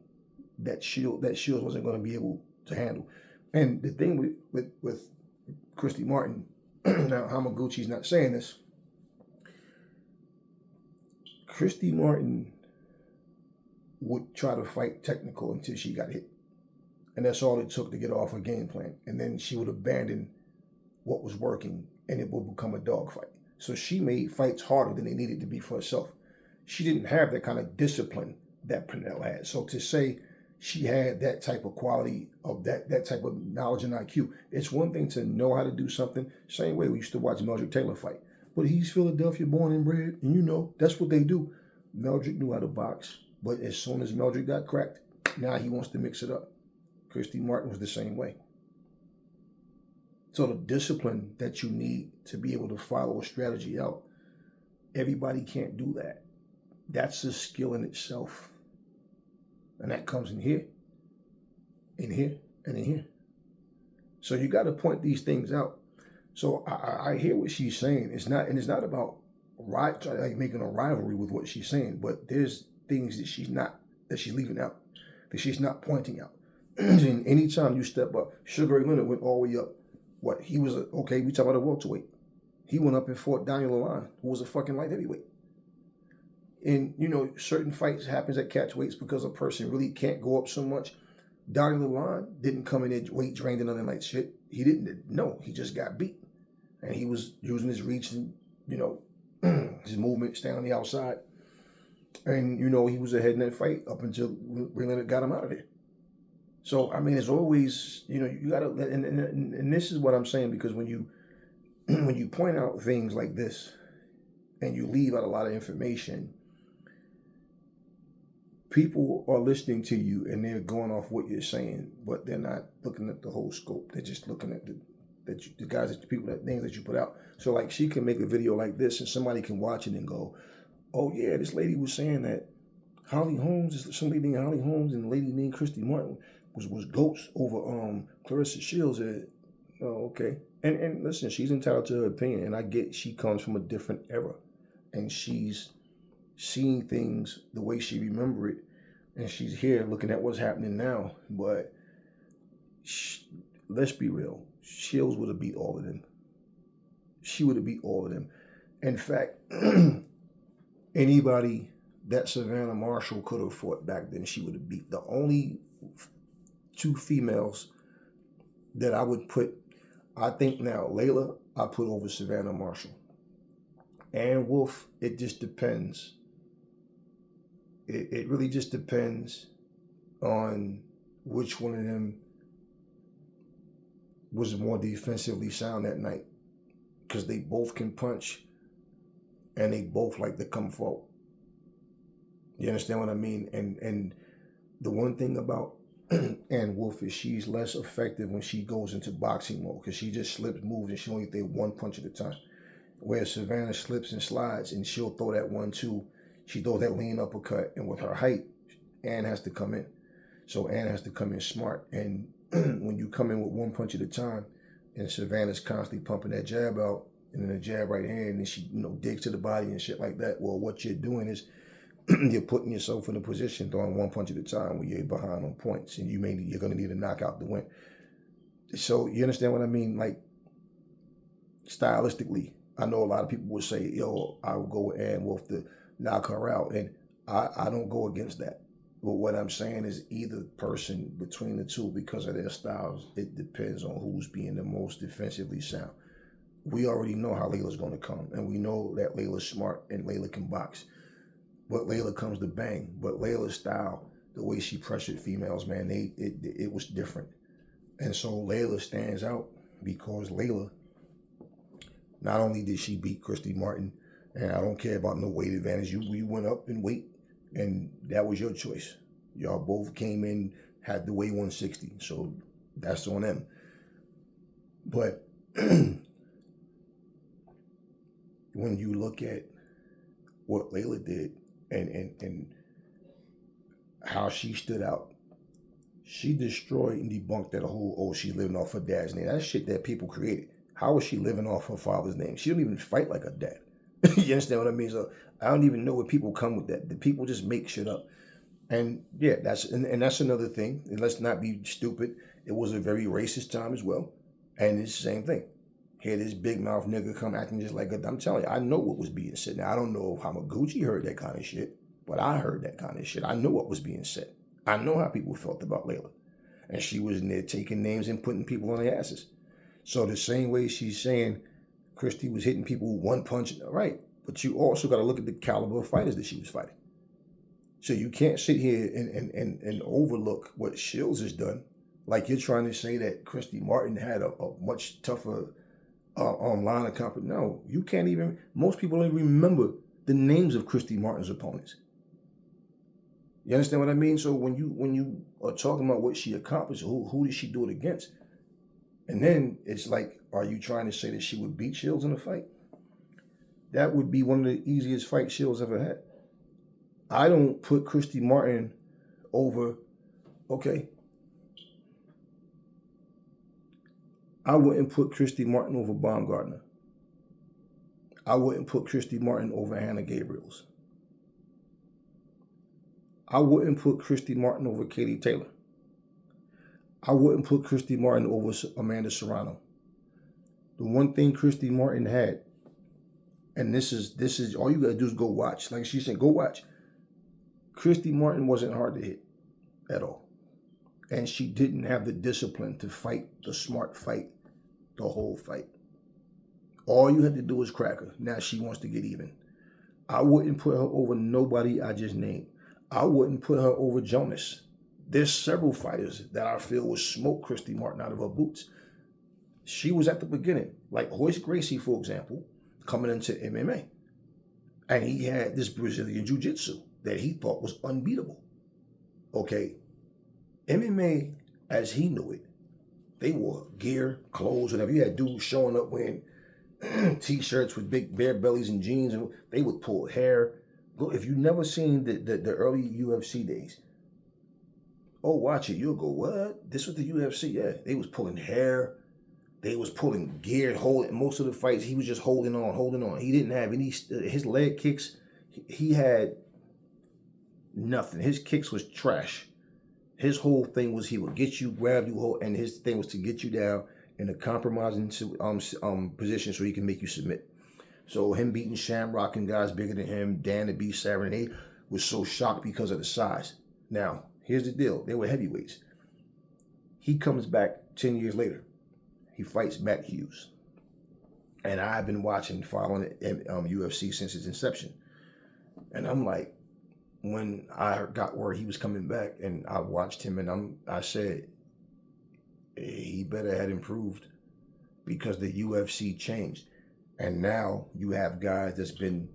that Shields wasn't going to be able to handle? And the thing with Christy Martin, now Hamaguchi's not saying this. Christy Martin would try to fight technical until she got hit. And that's all it took to get off her game plan. And then she would abandon what was working and it would become a dogfight. So she made fights harder than they needed to be for herself. She didn't have that kind of discipline that Pernell had. So to say she had that type of quality of that type of knowledge and IQ, it's one thing to know how to do something. Same way we used to watch Meldrick Taylor fight. But he's Philadelphia born and bred, and you know, that's what they do. Meldrick knew how to box, but as soon as Meldrick got cracked, now he wants to mix it up. Christy Martin was the same way. So the discipline that you need to be able to follow a strategy out, everybody can't do that. That's a skill in itself. And that comes in here, and in here. So you got to point these things out. So I hear what she's saying. It's not about making a rivalry with what she's saying, but there's things that she's leaving out, that she's not pointing out. And anytime you step up, Sugar Ray Leonard went all the way up. What? He was okay, we talk about a welterweight. He went up and fought Daniel Ali, who was a fucking light heavyweight. And, you know, certain fights happens at catch weights because a person really can't go up so much. Daniel Ali didn't come in there weight drained and nothing like shit. He didn't. No, he just got beat. And he was using his reach and, you know, his movement, staying on the outside. And, you know, he was ahead in that fight up until Ray Leonard got him out of there. So, I mean, it's always, you know, you got to, and this is what I'm saying, because when you point out things like this and you leave out a lot of information, people are listening to you and they're going off what you're saying, but they're not looking at the whole scope. They're just looking at the names that you put out. So like she can make a video like this and somebody can watch it and go, oh yeah, this lady was saying that Holly Holmes, some lady named Holly Holmes and a lady named Christy Martin was GOATs over Claressa Shields. Oh, okay. And listen, she's entitled to her opinion, and I get she comes from a different era, and she's seeing things the way she remember it, and she's here looking at what's happening now. But let's be real, Shields would have beat all of them. She would have beat all of them. In fact, anybody that Savannah Marshall could have fought back then, she would have beat. The only two females that I would put, I think now, Laila, I put over Savannah Marshall. Ann Wolfe, it just depends. It really just depends on which one of them was more defensively sound that night. Because they both can punch and they both like to come forward. You understand what I mean? And the one thing about Ann Wolfe is she's less effective when she goes into boxing mode, because she just slips, moves, and she only throws one punch at a time. Whereas Savannah slips and slides, and she'll throw that 1-2. She throws that lean uppercut, and with her height, Ann has to come in. So Ann has to come in smart. And when you come in with one punch at a time, and Savannah's constantly pumping that jab out, and then the jab right hand, and she, you know, digs to the body and shit like that. Well, what you're doing is you're putting yourself in a position throwing one punch at a time where you're behind on points, and you're going to need a knockout to win. So you understand what I mean? Like, stylistically, I know a lot of people would say, yo, I would go with Ann Wolfe to knock her out, and I don't go against that. But what I'm saying is either person between the two, because of their styles, it depends on who's being the most defensively sound. We already know how Laila's going to come, and we know that Laila's smart and Laila can box. But Laila comes to bang. But Laila's style, the way she pressured females, man, it was different. And so Laila stands out because Laila, not only did she beat Christy Martin, and I don't care about no weight advantage. You went up in weight, and that was your choice. Y'all both came in, had to weigh 160, so that's on them. But when you look at what Laila did and how she stood out, she destroyed and debunked that whole, oh, she's living off her dad's name. That's shit that people created. How is she living off her father's name? She don't even fight like her dad. You understand what I mean? So I don't even know where people come with that. The people just make shit up. And yeah, that's another thing. And let's not be stupid. It was a very racist time as well. And it's the same thing. Here this big mouth nigga come acting just like I'm telling you, I know what was being said. Now I don't know if Hamaguchi heard that kind of shit, but I heard that kind of shit. I know what was being said. I know how people felt about Laila. And she was in there taking names and putting people on their asses. So the same way she's saying Christy was hitting people with one punch, right? But you also got to look at the caliber of fighters that she was fighting. So you can't sit here and overlook what Shields has done. Like you're trying to say that Christy Martin had a much tougher line of competition. No, you can't even, most people don't even remember the names of Christy Martin's opponents. You understand what I mean? So when you are talking about what she accomplished, who did she do it against? And then it's like, are you trying to say that she would beat Shields in a fight? That would be one of the easiest fights Shields ever had. I don't put Christy Martin over, okay. I wouldn't put Christy Martin over Baumgartner. I wouldn't put Christy Martin over Hannah Gabriels. I wouldn't put Christy Martin over Katie Taylor. I wouldn't put Christy Martin over Amanda Serrano. The one thing Christy Martin had, and this is all you gotta do is go watch. Like she said, go watch. Christy Martin wasn't hard to hit at all. And she didn't have the discipline to fight the smart fight, the whole fight. All you had to do was crack her. Now she wants to get even. I wouldn't put her over nobody I just named. I wouldn't put her over Jonas. There's several fighters that I feel would smoke Christy Martin out of her boots. She was at the beginning. Like Royce Gracie, for example, coming into MMA. And he had this Brazilian Jiu-Jitsu that he thought was unbeatable. Okay, MMA, as he knew it, they wore gear, clothes, whatever. You had dudes showing up wearing t-shirts with big bare bellies and jeans, and they would pull hair. If you've never seen the early UFC days, oh, watch it. You'll go, what? This was the UFC? Yeah, they was pulling hair. They was pulling gear, holding most of the fights. He was just holding on. He didn't have any, his leg kicks, he had nothing. His kicks was trash. His whole thing was he would get you, grab you, and his thing was to get you down in a compromising position so he can make you submit. So him beating Shamrock and guys bigger than him, Dan to beat Saturn, they was so shocked because of the size. Now, here's the deal. They were heavyweights. He comes back 10 years later. He fights Matt Hughes. And I've been following UFC since its inception. And I'm like, when I got word he was coming back and I watched him and I said, he better had improved because the UFC changed. And now you have guys that's been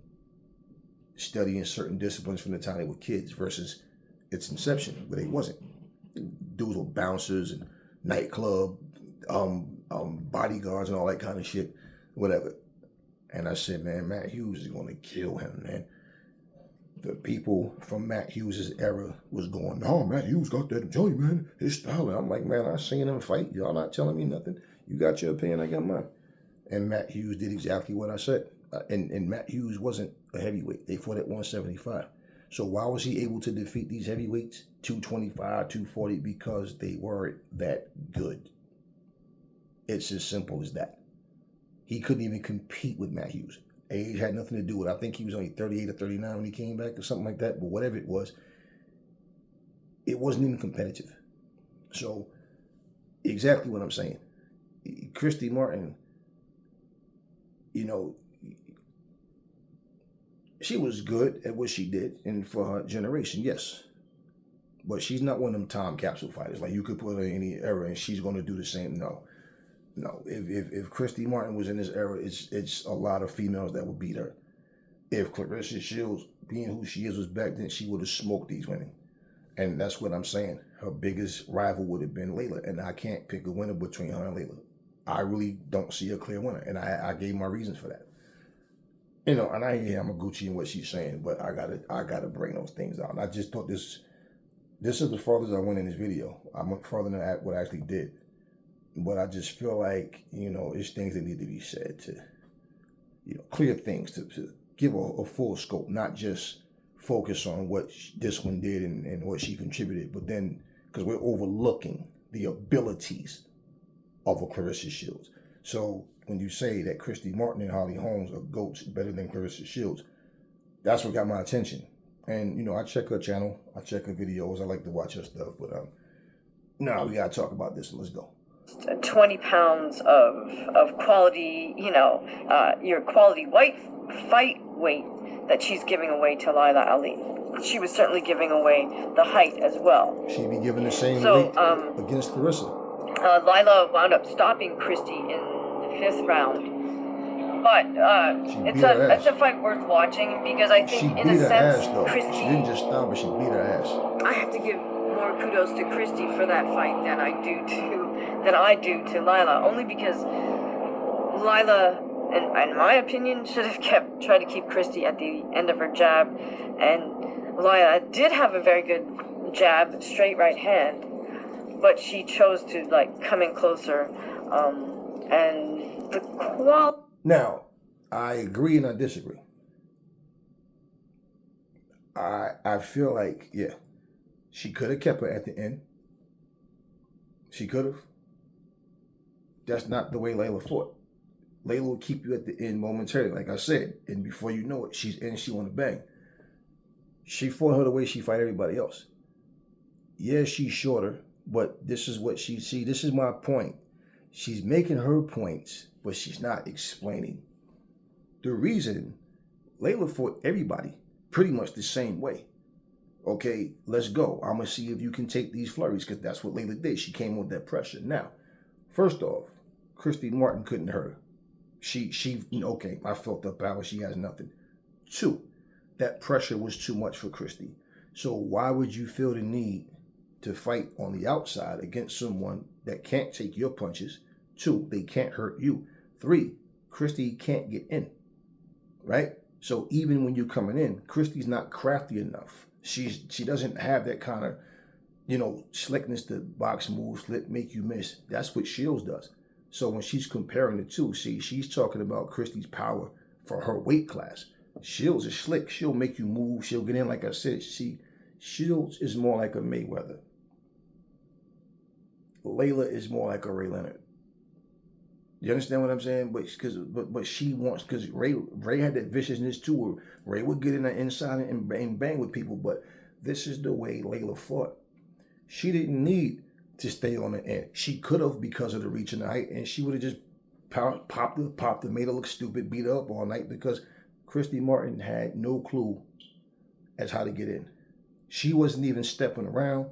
studying certain disciplines from the time they were kids versus its inception, where they wasn't. Dudes were bouncers and nightclub, bodyguards and all that kind of shit, whatever. And I said, man, Matt Hughes is going to kill him, man. The people from Matt Hughes' era was going, no, Matt Hughes got that, I'm telling you, man, his style. And I'm like, man, I seen him fight. Y'all not telling me nothing. You got your opinion, I got mine. And Matt Hughes did exactly what I said. And Matt Hughes wasn't a heavyweight. They fought at 175. So why was he able to defeat these heavyweights, 225, 240? Because they weren't that good. It's as simple as that. He couldn't even compete with Matt Hughes. Age had nothing to do with it. I think he was only 38 or 39 when he came back or something like that. But whatever it wasn't even competitive. So exactly what I'm saying. Christy Martin, you know, she was good at what she did, and for her generation, yes. But she's not one of them time capsule fighters. Like you could put her in any era and she's going to do the same. No. If Christy Martin was in this era, it's a lot of females that would beat her. If Claressa Shields, being who she is, was back then, she would have smoked these women. And that's what I'm saying. Her biggest rival would have been Laila, and I can't pick a winner between her and Laila. I really don't see a clear winner, and I gave my reasons for that. You know, and I hear Yamaguchi and what she's saying, but I gotta bring those things out. And I just thought this is the farthest I went in this video. I went further than what I actually did. But I just feel like, you know, it's things that need to be said to, you know, clear things, to give a full scope, not just focus on what this one did and what she contributed, but then, because we're overlooking the abilities of a Claressa Shields. So when you say that Christy Martin and Holly Holmes are GOATs better than Claressa Shields, that's what got my attention. And, you know, I check her channel, I check her videos, I like to watch her stuff, but No, we gotta talk about this. Let's go. 20 pounds of quality, your quality white fight weight that she's giving away to Laila Ali. She was certainly giving away the height as well. She'd be given the same weight against Claressa. Laila wound up stopping Christy in the 5th round. But it's a fight worth watching because I think in a sense Christy, she didn't just stop her, she beat her ass. I have to give more kudos to Christy for that fight than I do to Laila, only because Laila, in my opinion, should have tried to keep Christy at the end of her jab, and Laila did have a very good jab, straight right hand, but she chose to come in closer, and the quality. Now, I agree and I disagree. I feel like, yeah, she could have kept her at the end. She could have. That's not the way Laila fought. Laila will keep you at the end momentarily, like I said, and before you know it, she's in, she want to bang. She fought her the way she fight everybody else. Yeah, she's shorter, but this is what she see. This is my point. She's making her points, but she's not explaining. The reason Laila fought everybody pretty much the same way. Okay, let's go. I'm going to see if you can take these flurries, because that's what Laila did. She came with that pressure. Now, first off, Christy Martin couldn't hurt her. Okay, I felt the power. She has nothing. 2, that pressure was too much for Christy. So why would you feel the need to fight on the outside against someone that can't take your punches? 2, they can't hurt you. 3, Christy can't get in, right? So even when you're coming in, Christy's not crafty enough. She doesn't have that kind of, slickness to box moves, make you miss. That's what Shields does. So when she's comparing the two, she's talking about Christy's power for her weight class. Shields is slick. She'll make you move. She'll get in, like I said. Shields is more like a Mayweather. Laila is more like a Ray Leonard. You understand what I'm saying? But she wants, because Ray had that viciousness too, where Ray would get in the inside and bang with people. But this is the way Laila fought. She didn't need to stay on the end. She could have, because of the reach and the height, and she would have just popped her, made her look stupid, beat her up all night, because Christy Martin had no clue as how to get in. She wasn't even stepping around.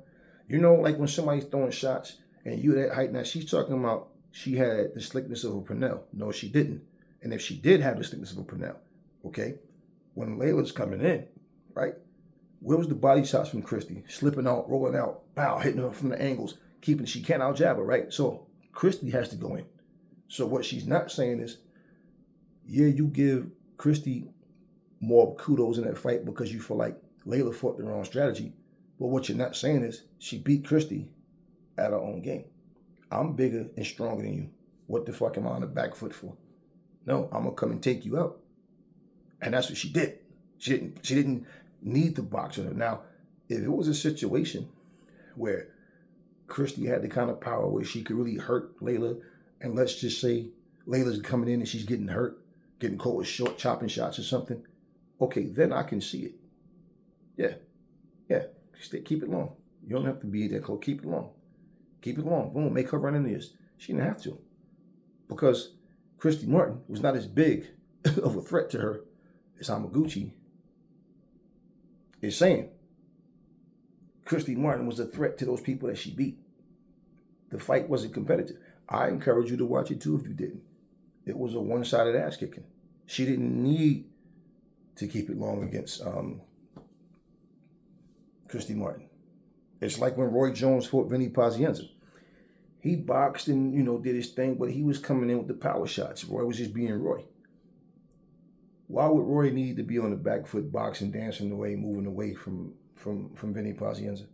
Like when somebody's throwing shots and you that height. Now she's talking about she had the slickness of a Purnell. No, she didn't. And if she did have the slickness of a Purnell, okay, when Laila's coming in, right, where was the body shots from Christy? Slipping out, rolling out, pow, hitting her from the angles, she can't out jab her, right? So Christy has to go in. So what she's not saying is, yeah, you give Christy more kudos in that fight because you feel like Laila fought the wrong strategy. But what you're not saying is she beat Christy at her own game. I'm bigger and stronger than you. What the fuck am I on the back foot for? No, I'm gonna come and take you out. And that's what she did. She didn't need to box with her. Now, if it was a situation where Christy had the kind of power where she could really hurt Laila, and let's just say Laila's coming in and she's getting hurt, getting caught with short chopping shots or something, okay, then I can see it. Yeah, keep it long. You don't have to be that close. Keep it long. Keep it long. Boom, make her run into this. She didn't have to, because Christy Martin was not as big of a threat to her as Hamaguchi is saying. Christy Martin was a threat to those people that she beat. The fight wasn't competitive. I encourage you to watch it too if you didn't. It was a one-sided ass kicking. She didn't need to keep it long against Christy Martin. It's like when Roy Jones fought Vinny Pazienza. He boxed and, did his thing, but he was coming in with the power shots. Roy was just being Roy. Why would Roy need to be on the back foot boxing, dancing away, moving away from Vinny Pazienza?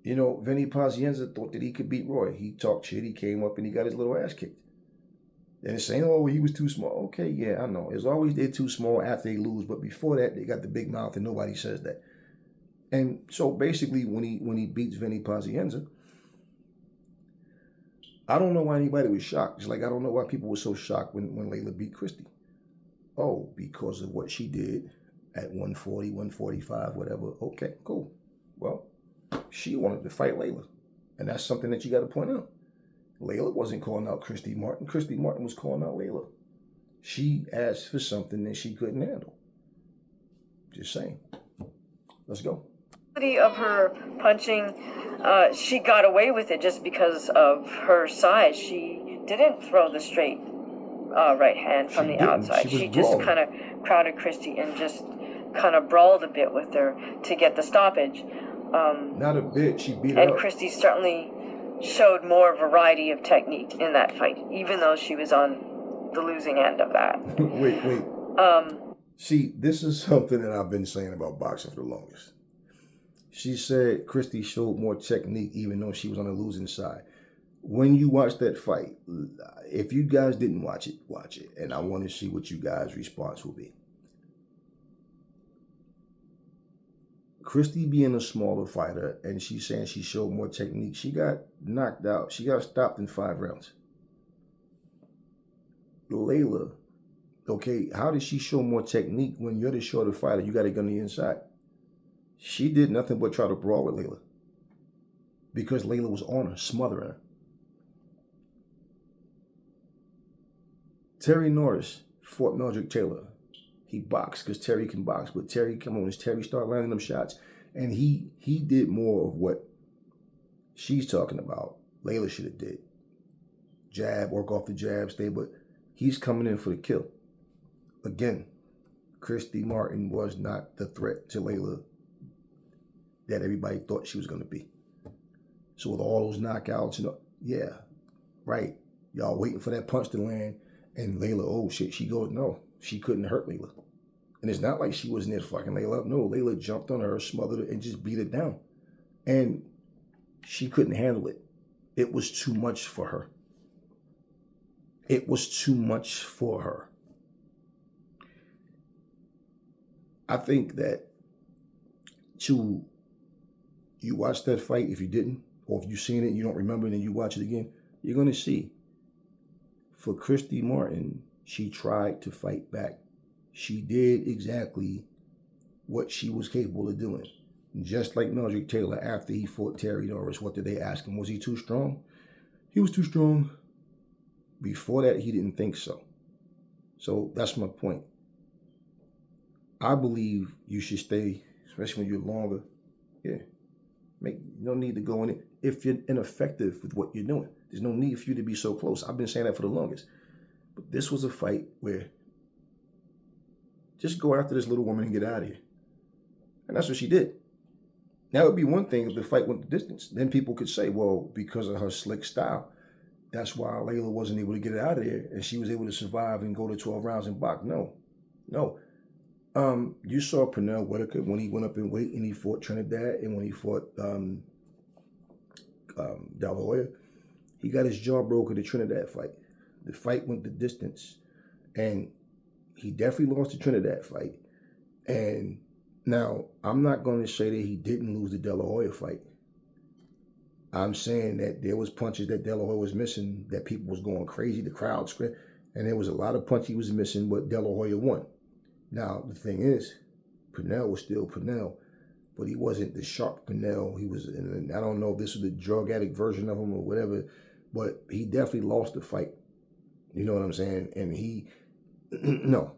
Vinny Pazienza thought that he could beat Roy. He talked shit, he came up and he got his little ass kicked. And it's saying, oh, he was too small. Okay, yeah, I know. It's always they're too small after they lose, but before that, they got the big mouth and nobody says that. And so basically, when he beats Vinny Pazienza, I don't know why anybody was shocked. It's like I don't know why people were so shocked when Laila beat Christy. Oh, because of what she did at 140, 145, whatever. Okay, cool. Well, she wanted to fight Laila. And that's something that you got to point out. Laila wasn't calling out Christy Martin. Christy Martin was calling out Laila. She asked for something that she couldn't handle. Just saying. Let's go. Of her punching, she got away with it just because of her size. She didn't throw the straight right hand from the outside. She just kind of crowded Christy and just kind of brawled a bit with her to get the stoppage. Not a bit. She beat her and up. Christy certainly showed more variety of technique in that fight, even though she was on the losing end of that. Wait. See, this is something that I've been saying about boxing for the longest. She said Christy showed more technique even though she was on the losing side. When you watch that fight, if you guys didn't watch it, watch it. And I want to see what you guys' response will be. Christy being a smaller fighter, and she's saying she showed more technique. She got knocked out. She got stopped in 5 rounds. Laila, okay, how did she show more technique when you're the shorter fighter? You got a gun on the inside. She did nothing but try to brawl with Laila because Laila was on her, smothering her. Terry Norris fought Meldrick Taylor. He boxed because Terry can box, but Terry, come on, as Terry started landing them shots, and he did more of what she's talking about. Laila should have did. Jab, work off the jab, stay, but he's coming in for the kill. Again, Christy Martin was not the threat to Laila that everybody thought she was going to be. So with all those knockouts, yeah, right. Y'all waiting for that punch to land, and Laila, oh shit, she goes, no, she couldn't hurt Laila. And it's not like she was in there fucking Laila up. No, Laila jumped on her, smothered her, and just beat it down. And she couldn't handle it. It was too much for her. It was too much for her. I think that you watch that fight, if you didn't, or if you've seen it and you don't remember it and you watch it again, you're going to see. For Christy Martin, she tried to fight back. She did exactly what she was capable of doing. Just like Meldrick Taylor, after he fought Terry Norris, what did they ask him? Was he too strong? He was too strong. Before that, he didn't think so. So that's my point. I believe you should stay, especially when you're longer. Yeah. No need to go in it. If you're ineffective with what you're doing, there's no need for you to be so close. I've been saying that for the longest. But this was a fight where just go after this little woman and get out of here. And that's what she did. Now, it would be one thing if the fight went the distance. Then people could say, well, because of her slick style, that's why Laila wasn't able to get it out of there and she was able to survive and go to 12 rounds and box. No. You saw Pernell Whitaker when he went up in weight and he fought Trinidad, and when he fought De La Hoya, he got his jaw broken in the Trinidad fight. The fight went the distance, and he definitely lost the Trinidad fight. And now, I'm not going to say that he didn't lose the De La Hoya fight. I'm saying that there was punches that De La Hoya was missing, that people was going crazy, the crowd screamed, and there was a lot of punches he was missing, but De La Hoya won. Now, the thing is, Pernell was still Pernell, but he wasn't the sharp Pernell. He was, and I don't know if this was the drug addict version of him or whatever, but he definitely lost the fight. You know what I'm saying? And he, no,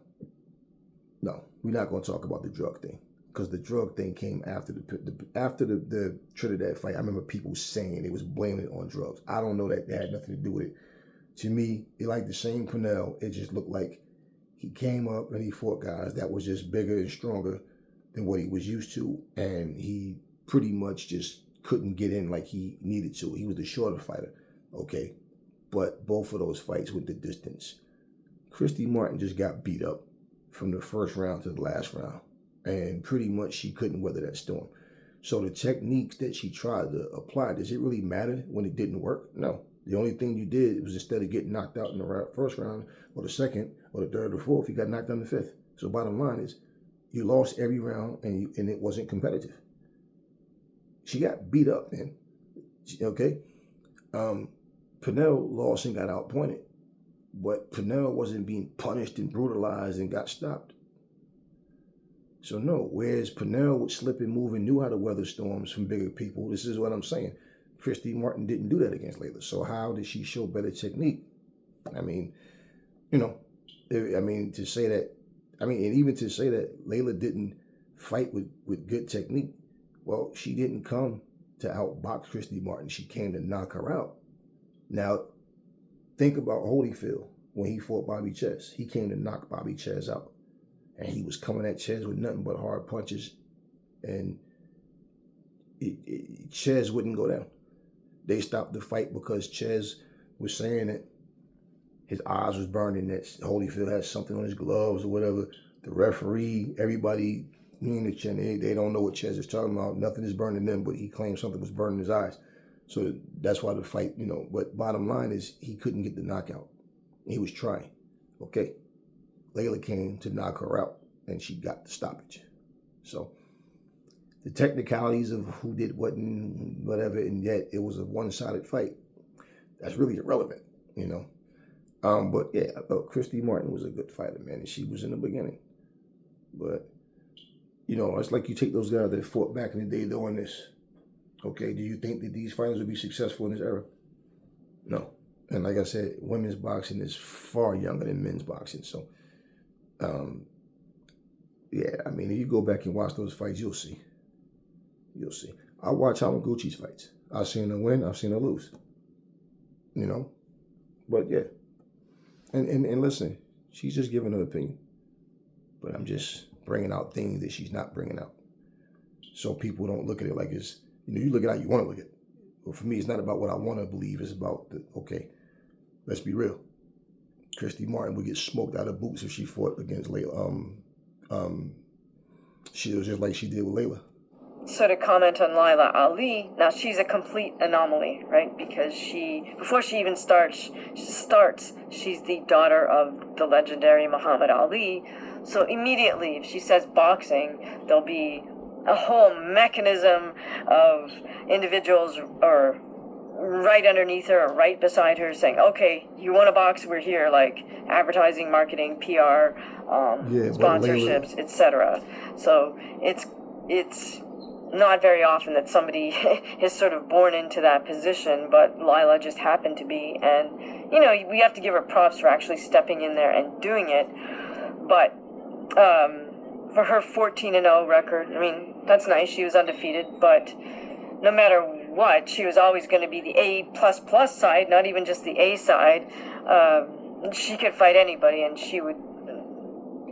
we're not going to talk about the drug thing, because the drug thing came after the Trinidad fight. I remember people saying they was blaming it on drugs. I don't know that had nothing to do with it. To me, it like the same Pernell. It just looked like he came up and he fought guys that was just bigger and stronger than what he was used to, and he pretty much just couldn't get in like he needed to. He was the shorter fighter, okay? But both of those fights went the distance. Christy Martin just got beat up from the first round to the last round, and pretty much she couldn't weather that storm. So the techniques that she tried to apply, does it really matter when it didn't work? No. The only thing you did was, instead of getting knocked out in the first round or the second or the third or fourth, you got knocked out in the fifth. So bottom line is, you lost every round and it wasn't competitive. She got beat up, man. Okay? Pernell lost and got outpointed, but Pernell wasn't being punished and brutalized and got stopped. So no, whereas Pernell would slip and move and knew how to weather storms from bigger people, this is what I'm saying. Christy Martin didn't do that against Laila. So how did she show better technique? I mean, you know, to say that, and even to say that Laila didn't fight with good technique, well, she didn't come to outbox Christy Martin. She came to knock her out. Now, think about Holyfield when he fought Bobby G.O.A.T.S. He came to knock Bobby G.O.A.T.S out. And he was coming at G.O.A.T.S with nothing but hard punches. And G.O.A.T.S wouldn't go down. They stopped the fight because G.O.A.T.S was saying that his eyes was burning, that Holyfield had something on his gloves or whatever. The referee, everybody, they don't know what G.O.A.T.S is talking about. Nothing is burning them, but he claimed something was burning his eyes. So that's why the fight, but bottom line is he couldn't get the knockout. He was trying. Okay. Laila came to knock her out, and she got the stoppage. So the technicalities of who did what and whatever, and yet it was a one-sided fight. That's really irrelevant, But yeah, I thought Christy Martin was a good fighter, man, and she was in the beginning. But, it's like you take those guys that fought back in the day doing this. Okay, do you think that these fighters would be successful in this era? No. And like I said, women's boxing is far younger than men's boxing. So, if you go back and watch those fights, you'll see. You'll see. I watch Hamaguchi's fights. I've seen her win. I've seen her lose. But yeah. And listen, she's just giving her opinion. But I'm just bringing out things that she's not bringing out. So people don't look at it like it's, you look at how you want to look at it. But for me, it's not about what I want to believe. It's about, let's be real. Christy Martin would get smoked out of boots if she fought against Laila. She was just like she did with Laila. So to comment on Laila Ali, now she's a complete anomaly, right? Because before she even starts, she's the daughter of the legendary Muhammad Ali. So immediately, if she says boxing, there'll be a whole mechanism of individuals or right underneath her or right beside her saying, okay, you want to box, we're here, like advertising, marketing, PR, sponsorships, etc. So it's not very often that somebody is sort of born into that position, but Laila just happened to be, and we have to give her props for actually stepping in there and doing it. But for her 14-0 record, that's nice. She was undefeated, but no matter what, she was always going to be the A++ side, not even just the A side. She could fight anybody, and she would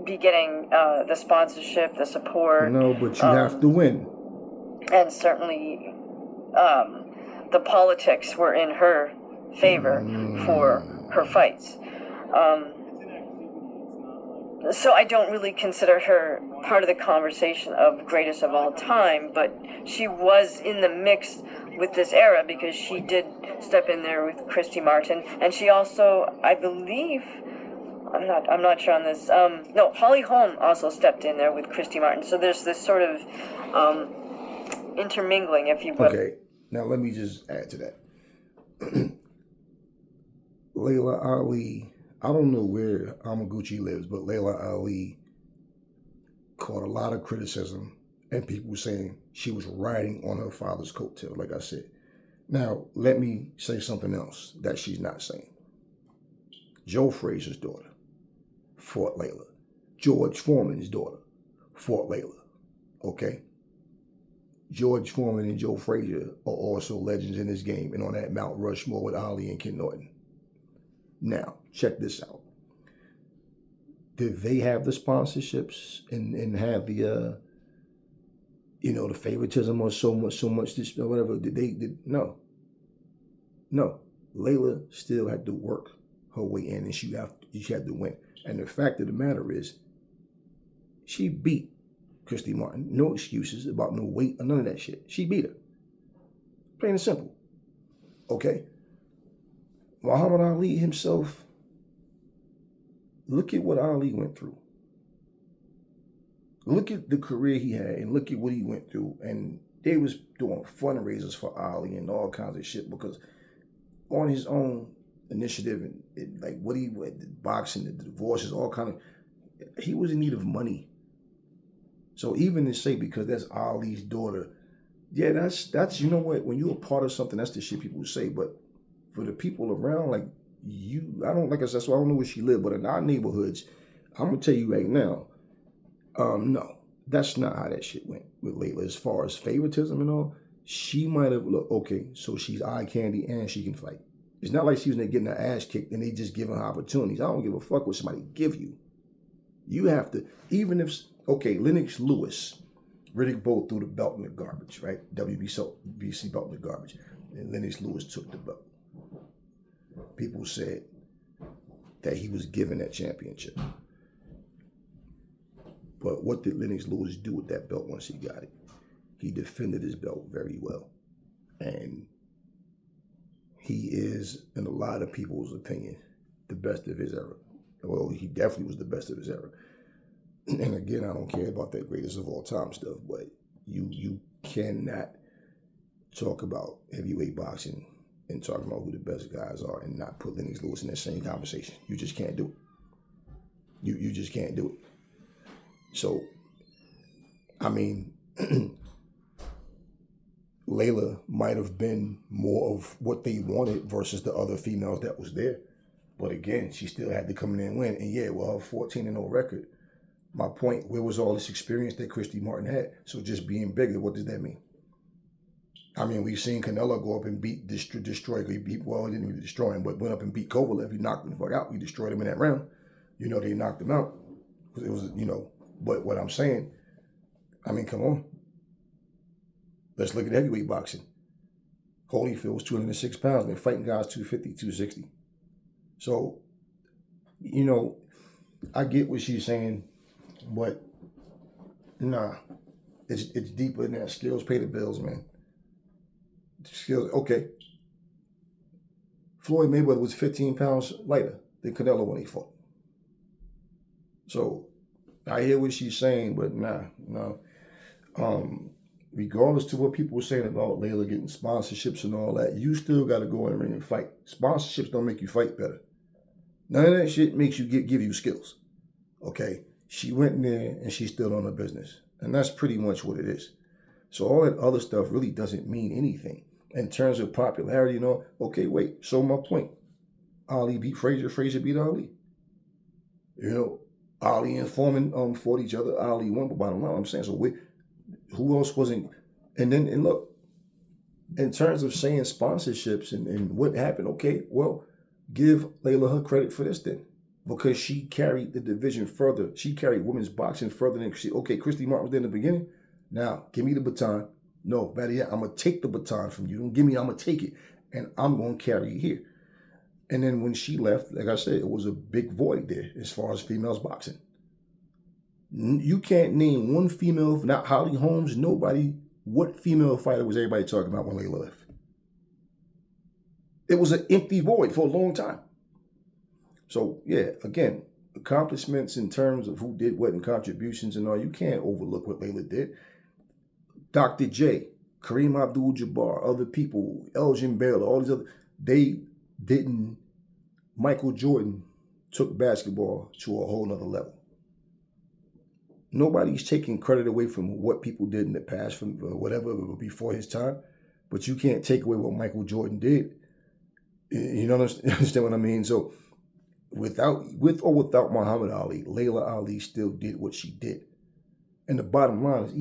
be getting the sponsorship, the support. No, but you have to win. And certainly the politics were in her favor for her fights. So I don't really consider her part of the conversation of greatest of all time, but she was in the mix with this era because she did step in there with Christy Martin, and she also, I believe, I'm not sure on this. No, Holly Holm also stepped in there with Christy Martin. So there's this sort of intermingling, if you will. Okay, now let me just add to that. Laila Ali, I don't know where Hamaguchi lives, but Laila Ali caught a lot of criticism and people saying she was riding on her father's coattail, like I said. Now, let me say something else that she's not saying. Joe Frazier's daughter fought Laila. George Foreman's daughter fought Laila. Okay? George Foreman and Joe Frazier are also legends in this game and on that Mount Rushmore with Ali and Ken Norton. Now, check this out. Did they have the sponsorships and have the the favoritism or so much this or whatever? No. Laila still had to work her way in, and she had to win. And the fact of the matter is, she beat Christy Martin. No excuses about no weight or none of that shit. She beat her. Plain and simple. Okay? Muhammad Ali himself, look at what Ali went through. Look at the career he had and look at what he went through. And they was doing fundraisers for Ali and all kinds of shit because on his own initiative and like what he went, boxing, the divorces, all kind of, he was in need of money. So even to say because that's Ali's daughter, Yeah, that's you know what, when you're a part of something, that's the shit people say. But for the people around, like you, I don't like I said, so I don't know where she lived, but in our neighborhoods, I'm gonna tell you right now, no, that's not how that shit went with Layla. As far as favoritism and all, she might have looked okay, so she's eye candy and she can fight. It's not like she was there getting her ass kicked and they just giving her opportunities. I don't give a fuck what somebody give you. You have to, even if okay, Lennox Lewis. Riddick Bowe threw the belt in the garbage, right? WBC belt in the garbage. And Lennox Lewis took the belt. People said that he was given that championship. But what did Lennox Lewis do with that belt once he got it? He defended his belt very well. And he is, in a lot of people's opinion, the best of his era. Well, he definitely was the best of his era. And again, I don't care about that greatest of all time stuff, but you cannot talk about heavyweight boxing and talk about who the best guys are and not put Lennox Lewis in that same conversation. You just can't do it. You just can't do it. So, I mean, Layla might have been more of what they wanted versus the other females that was there. But again, she still had to come in and win. And yeah, well, her 14-0 record. My point, where was all this experience that Christy Martin had? So just being bigger, what does that mean? I mean, we've seen Canelo go up and destroy. He didn't really destroy him, but went up and beat Kovalev. He knocked him the fuck out. We destroyed him in that round. You know, they knocked him out. It was, you know, but what I'm saying, I mean, come on. Let's look at heavyweight boxing. Holyfield was 206 pounds. They're fighting guys 250, 260. So, you know, I get what she's saying. But nah, it's deeper than that. Skills pay the bills, man. Skills, okay. Floyd Mayweather was 15 pounds lighter than Canelo when he fought. So I hear what she's saying, but no. Regardless to what people were saying about Layla getting sponsorships and all that, you still got to go in the ring and fight. Sponsorships don't make you fight better. None of that shit makes you give you skills. Okay. She went in there and she stood on her business. And that's pretty much what it is. So all that other stuff really doesn't mean anything. In terms of popularity, you know, okay, wait, show my point. Ali beat Frazier, Frazier beat Ali. You know, Ali and Foreman fought each other. Ali won, but bottom line, I'm saying, so who else wasn't? And look, in terms of saying sponsorships and what happened, okay, well, give Layla her credit for this then. Because she carried the division further. She carried women's boxing further than Christy Martin was there in the beginning. Now, give me the baton. No, better yet, I'm going to take the baton from you. Don't give me, I'm going to take it. And I'm going to carry it here. And then when she left, like I said, it was a big void there as far as females boxing. You can't name one female, not Holly Holmes, nobody. What female fighter was everybody talking about when Layla left? It was an empty void for a long time. So, yeah, again, accomplishments in terms of who did what and contributions and all, you can't overlook what Layla did. Dr. J, Kareem Abdul-Jabbar, other people, Elgin Baylor, all these other, they didn't, Michael Jordan took basketball to a whole nother level. Nobody's taking credit away from what people did in the past, from whatever before his time, but you can't take away what Michael Jordan did. You know, understand what I mean? So, with or without Muhammad Ali, Laila Ali still did what she did. And the bottom line is,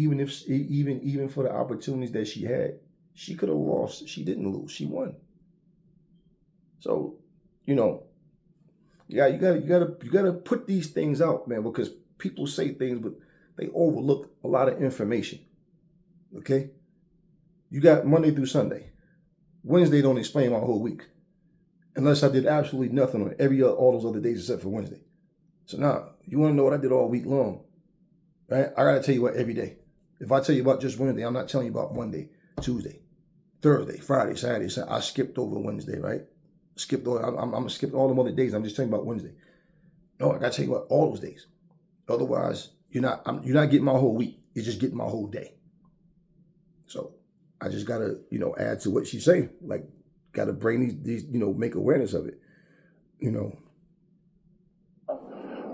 even for the opportunities that she had, she could have lost. She didn't lose. She won. So, you know, yeah, you gotta put these things out, man, because people say things, but they overlook a lot of information. Okay? You got Monday through Sunday. Wednesday don't explain my whole week. Unless I did absolutely nothing on all those other days except for Wednesday. So now, you want to know what I did all week long, right? I got to tell you what every day. If I tell you about just Wednesday, I'm not telling you about Monday, Tuesday, Thursday, Friday, Saturday. I skipped over Wednesday, right? I'm going to skip all them other days. I'm just telling you about Wednesday. No, I got to tell you about all those days. Otherwise, you're not getting my whole week. You're just getting my whole day. So I just got to, add to what she's saying. Like, got to bring these, make awareness of it,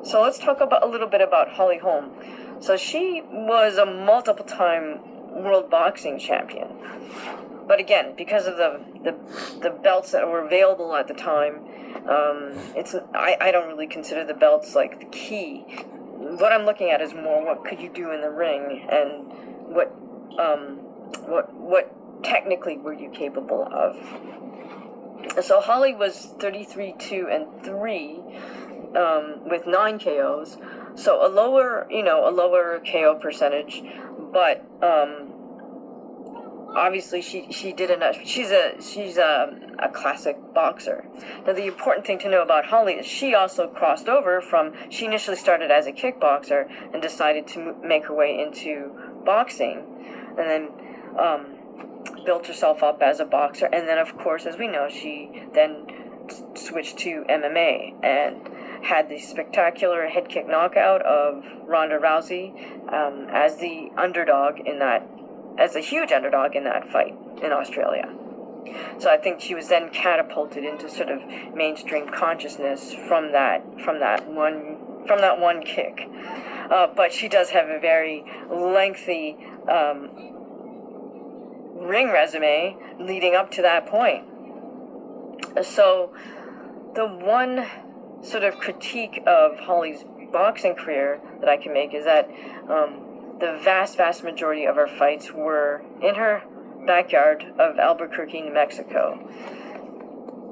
So let's talk a little bit about Holly Holm. So she was a multiple time world boxing champion. But again, because of the belts that were available at the time, I don't really consider the belts like the key. What I'm looking at is more what could you do in the ring, and what technically were you capable of. So Holly was 33-2-3 with 9 KOs, so a lower KO percentage, but obviously she did enough. She's a classic boxer. Now the important thing to know about Holly is she also crossed over she initially started as a kickboxer and decided to make her way into boxing, and then built herself up as a boxer, and then of course, as we know, she then switched to MMA and had the spectacular head kick knockout of Ronda Rousey as the huge underdog in that fight in Australia. So I think she was then catapulted into sort of mainstream consciousness from that one kick. But she does have a very lengthy ring resume leading up to that point. So the one sort of critique of Holly's boxing career that I can make is that the vast majority of her fights were in her backyard of Albuquerque, New Mexico.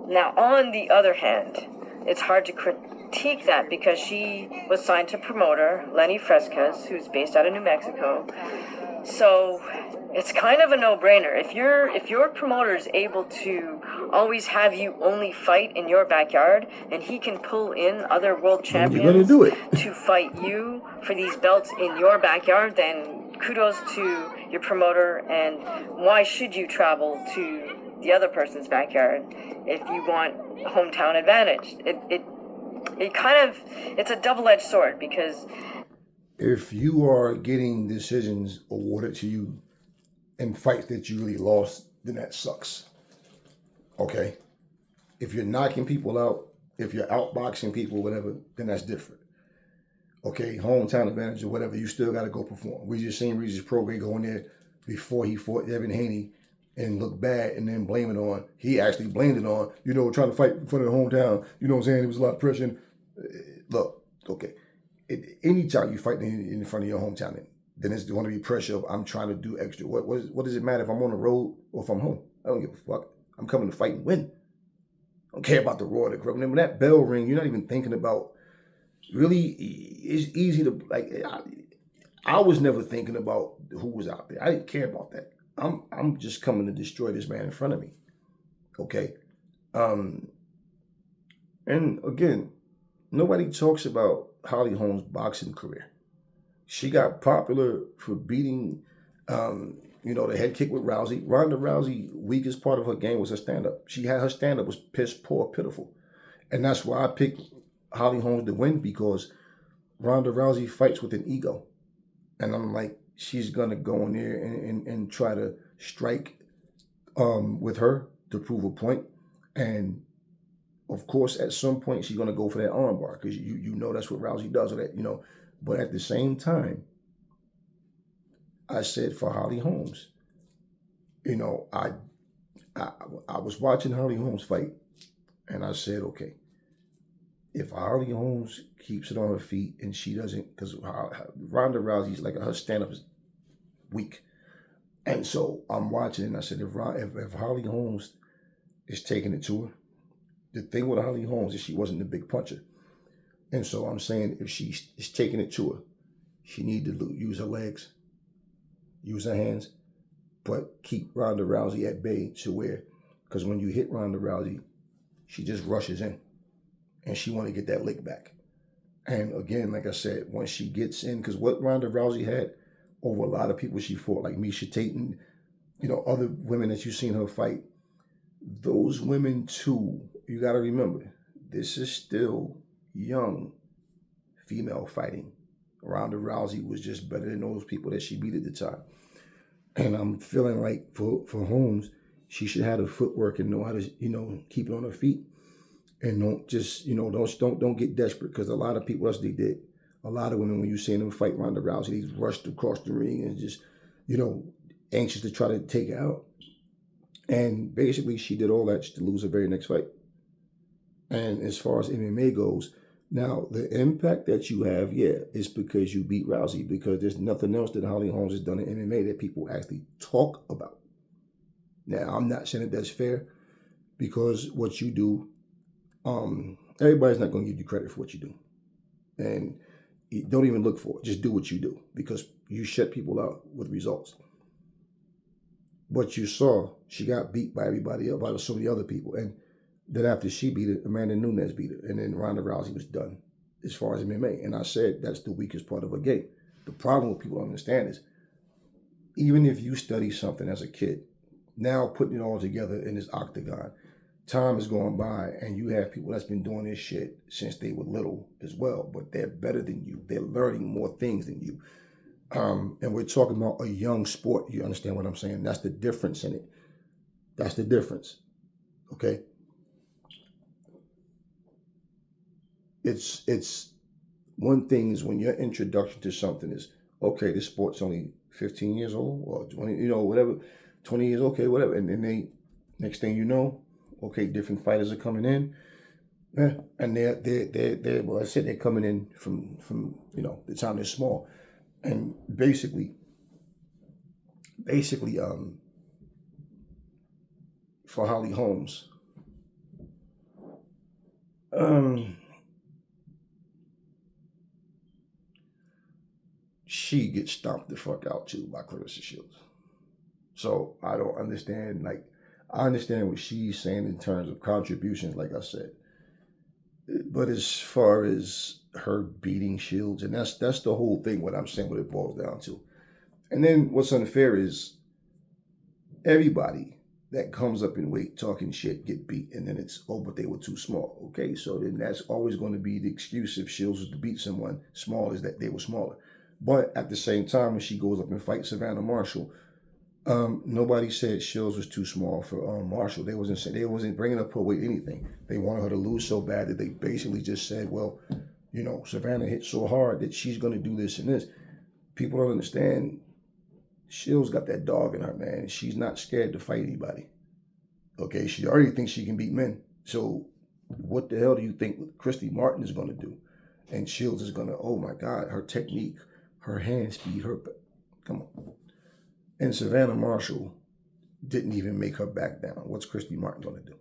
Now, on the other hand, it's hard to critique that because she was signed to promoter Lenny Fresquez, who's based out of New Mexico. So it's kind of a no-brainer. If your promoter is able to always have you only fight in your backyard, and he can pull in other world champions to fight you for these belts in your backyard, then kudos to your promoter. And why should you travel to the other person's backyard if you want hometown advantage? It's a double-edged sword, because if you are getting decisions awarded to you in fights that you really lost, then that sucks. Okay? If you're knocking people out, if you're outboxing people, whatever, then that's different. Okay? Hometown advantage or whatever, you still got to go perform. We just seen Regis Prograis go in there before he fought Evan Haney and look bad and then blame it on, he actually blamed it on, trying to fight in front of the hometown. You know what I'm saying? There was a lot of pressure. Look, okay. Anytime you fight in front of your hometown, then it's going to be pressure of I'm trying to do extra. What does it matter if I'm on the road or if I'm home? I don't give a fuck. I'm coming to fight and win. I don't care about the roar, the crowd. When that bell ring, you're not even thinking about, really, it's easy to, I was never thinking about who was out there. I didn't care about that. I'm just coming to destroy this man in front of me. Okay? And again, nobody talks about Holly Holmes' boxing career. She got popular for beating, the head kick with Rousey. Ronda Rousey, weakest part of her game was her stand-up. Her stand-up was piss poor, pitiful. And that's why I picked Holly Holmes to win, because Ronda Rousey fights with an ego. And I'm like, she's going to go in there and try to strike with her to prove a point. And of course, at some point, she's going to go for that armbar, because you know that's what Rousey does. Or that, But at the same I said for Holly Holmes, I was watching Holly Holmes fight, and I said, okay, if Holly Holmes keeps it on her feet and she doesn't, because Ronda Rousey's her stand-up is weak. And so I'm watching, and I said, if Holly Holmes is taking it to her, the thing with Holly Holmes is she wasn't the big puncher. And so I'm saying if she is taking it to her, she need to use her legs, use her hands, but keep Ronda Rousey at bay to where, because when you hit Ronda Rousey, she just rushes in and she want to get that lick back. And again, like I said, once she gets in, because what Ronda Rousey had over a lot of people she fought, like Miesha Tate and, other women that you've seen her fight, those women too, you got to remember, this is still young female fighting. Ronda Rousey was just better than those people that she beat at the time. And I'm feeling like for Holmes, she should have the footwork and know how to, keep it on her feet. And don't just, don't get desperate, because a lot of people, that's what they did. A lot of women, when you see them fight Ronda Rousey, they rushed across the ring and just, anxious to try to take her out. And basically, she did all that just to lose her very next fight. And as far as MMA goes, now the impact that you have, yeah, is because you beat Rousey, because there's nothing else that Holly Holmes has done in MMA that people actually talk about. Now, I'm not saying that that's fair, because what you do, everybody's not going to give you credit for what you do. And don't even look for it. Just do what you do, because you shut people out with results. But you saw she got beat by everybody else, by so many other people. And then after she beat it, Amanda Nunes beat her. And then Ronda Rousey was done as far as MMA. And I said that's the weakest part of a game. The problem with people don't understand is, even if you study something as a kid, now putting it all together in this octagon, time is going by and you have people that's been doing this shit since they were little as well, but they're better than you. They're learning more things than you. And we're talking about a young sport. You understand what I'm saying? That's the difference in it. That's the difference. Okay? It's one thing is when your introduction to something is, okay, this sport's only 15 years old or 20, whatever, 20 years, okay, whatever. And then they, next thing you know, okay, different fighters are coming in. Yeah, and they're well, I said they're coming in from the time they're small. And basically, for Holly Holmes, she gets stomped the fuck out too by Claressa Shields. So I don't understand. Like, I understand what she's saying in terms of contributions, like I said. But as far as her beating Shields, and that's the whole thing, what I'm saying, what it boils down to. And then what's unfair is everybody that comes up in weight talking shit get beat, and then it's, oh, but they were too small. Okay, so then that's always going to be the excuse if Shields was to beat someone small, is that they were smaller. But at the same time, when she goes up and fights Savannah Marshall, nobody said Shields was too small for Marshall. They wasn't bringing up her weight anything. They wanted her to lose so bad that they basically just said, well, Savannah hit so hard that she's going to do this and this. People don't understand. Shields got that dog in her, man. She's not scared to fight anybody. Okay, she already thinks she can beat men. So what the hell do you think Christy Martin is going to do? And Shields is going to, oh my God, her technique, her hand speed, come on. And Savannah Marshall didn't even make her back down. What's Christy Martin going to do?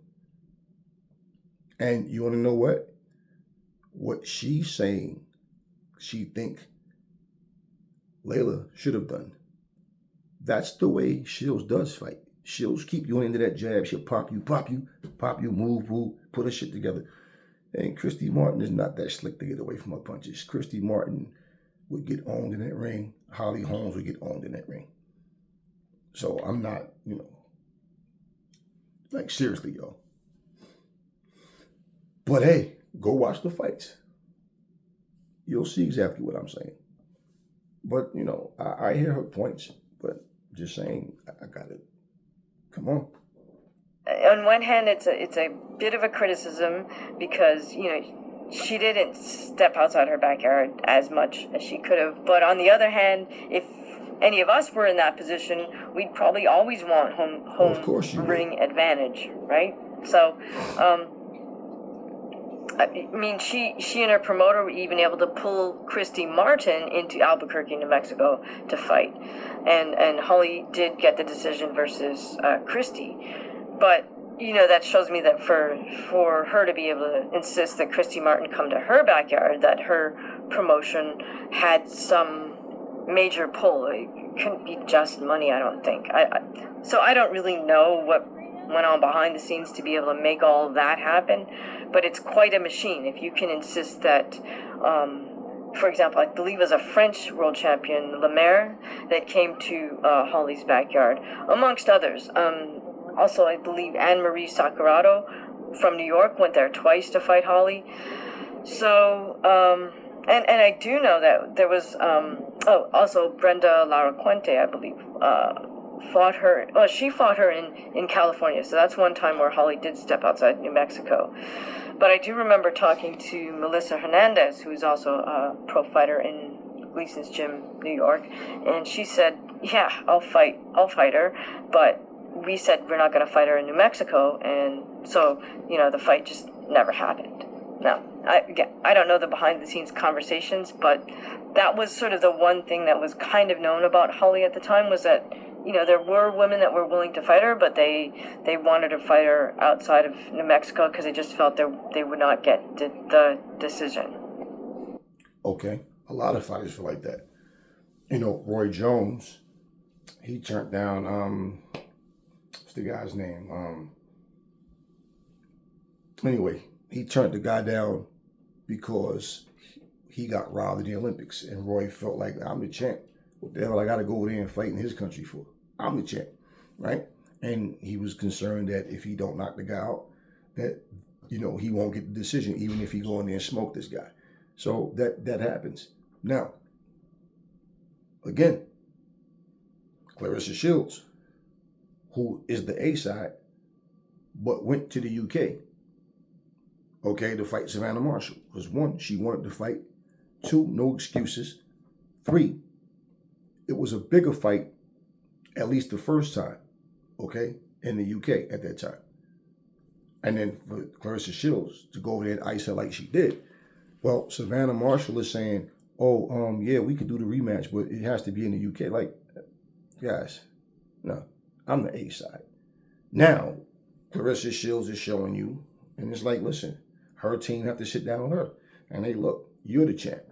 And you want to know what? What she's saying, she think Laila should have done. That's the way Shields does fight. Shields keep you into that jab. She'll pop you, move, put her shit together. And Christy Martin is not that slick to get away from her punches. Christy Martin would get owned in that ring. Holly Holmes would get owned in that ring. So I'm not, like, seriously, y'all. But hey, go watch the fights. You'll see exactly what I'm saying. But, I hear her points, but just saying, I got it. Come on. On one hand, it's a bit of a criticism because, she didn't step outside her backyard as much as she could have. But on the other hand, if any of us were in that position, we'd probably always want home ring advantage, right? So, she and her promoter were even able to pull Christy Martin into Albuquerque, New Mexico to fight. And Holly did get the decision versus Christy. But, that shows me that for her to be able to insist that Christy Martin come to her backyard, that her promotion had some major pull. It couldn't be just money, I don't think. So I don't really know what went on behind the scenes to be able to make all of that happen, but it's quite a machine. If you can insist that, for example, I believe it was a French world champion, Lemaire, that came to Holly's backyard, amongst others. Also, I believe Anne-Marie Saccarato from New York went there twice to fight Holly. So, and I do know that there was, also Brenda Laracuente, I believe, fought her. Well, she fought her in California, so that's one time where Holly did step outside New Mexico. But I do remember talking to Melissa Hernandez, who's also a pro fighter in Gleason's Gym, New York, and she said, yeah, I'll fight her, but we said we're not going to fight her in New Mexico, and so, the fight just never happened. No, I don't know the behind-the-scenes conversations, but that was sort of the one thing that was kind of known about Holly at the time, was that, there were women that were willing to fight her, but they wanted to fight her outside of New Mexico because they just felt they would not get the decision. Okay, a lot of fighters feel like that. Roy Jones, he turned down, what's the guy's name? Anyway, he turned the guy down because he got robbed in the Olympics, and Roy felt like, I'm the champ. What the hell I got to go over there and fight in his country for? I'm the champ, right? And he was concerned that if he don't knock the guy out, that, he won't get the decision, even if he go in there and smoke this guy. So that happens. Now, again, Claressa Shields, who is the A side, but went to the UK, okay, to fight Savannah Marshall. Because 1, she wanted to fight. 2, no excuses. 3, it was a bigger fight, at least the first time, okay, in the UK at that time. And then for Claressa Shields to go over there and ice her like she did. Well, Savannah Marshall is saying, yeah, we could do the rematch, but it has to be in the UK. Like, guys, no, I'm the A side. Now, Claressa Shields is showing you, and it's like, listen, her team have to sit down with her. And hey, look, you're the champ.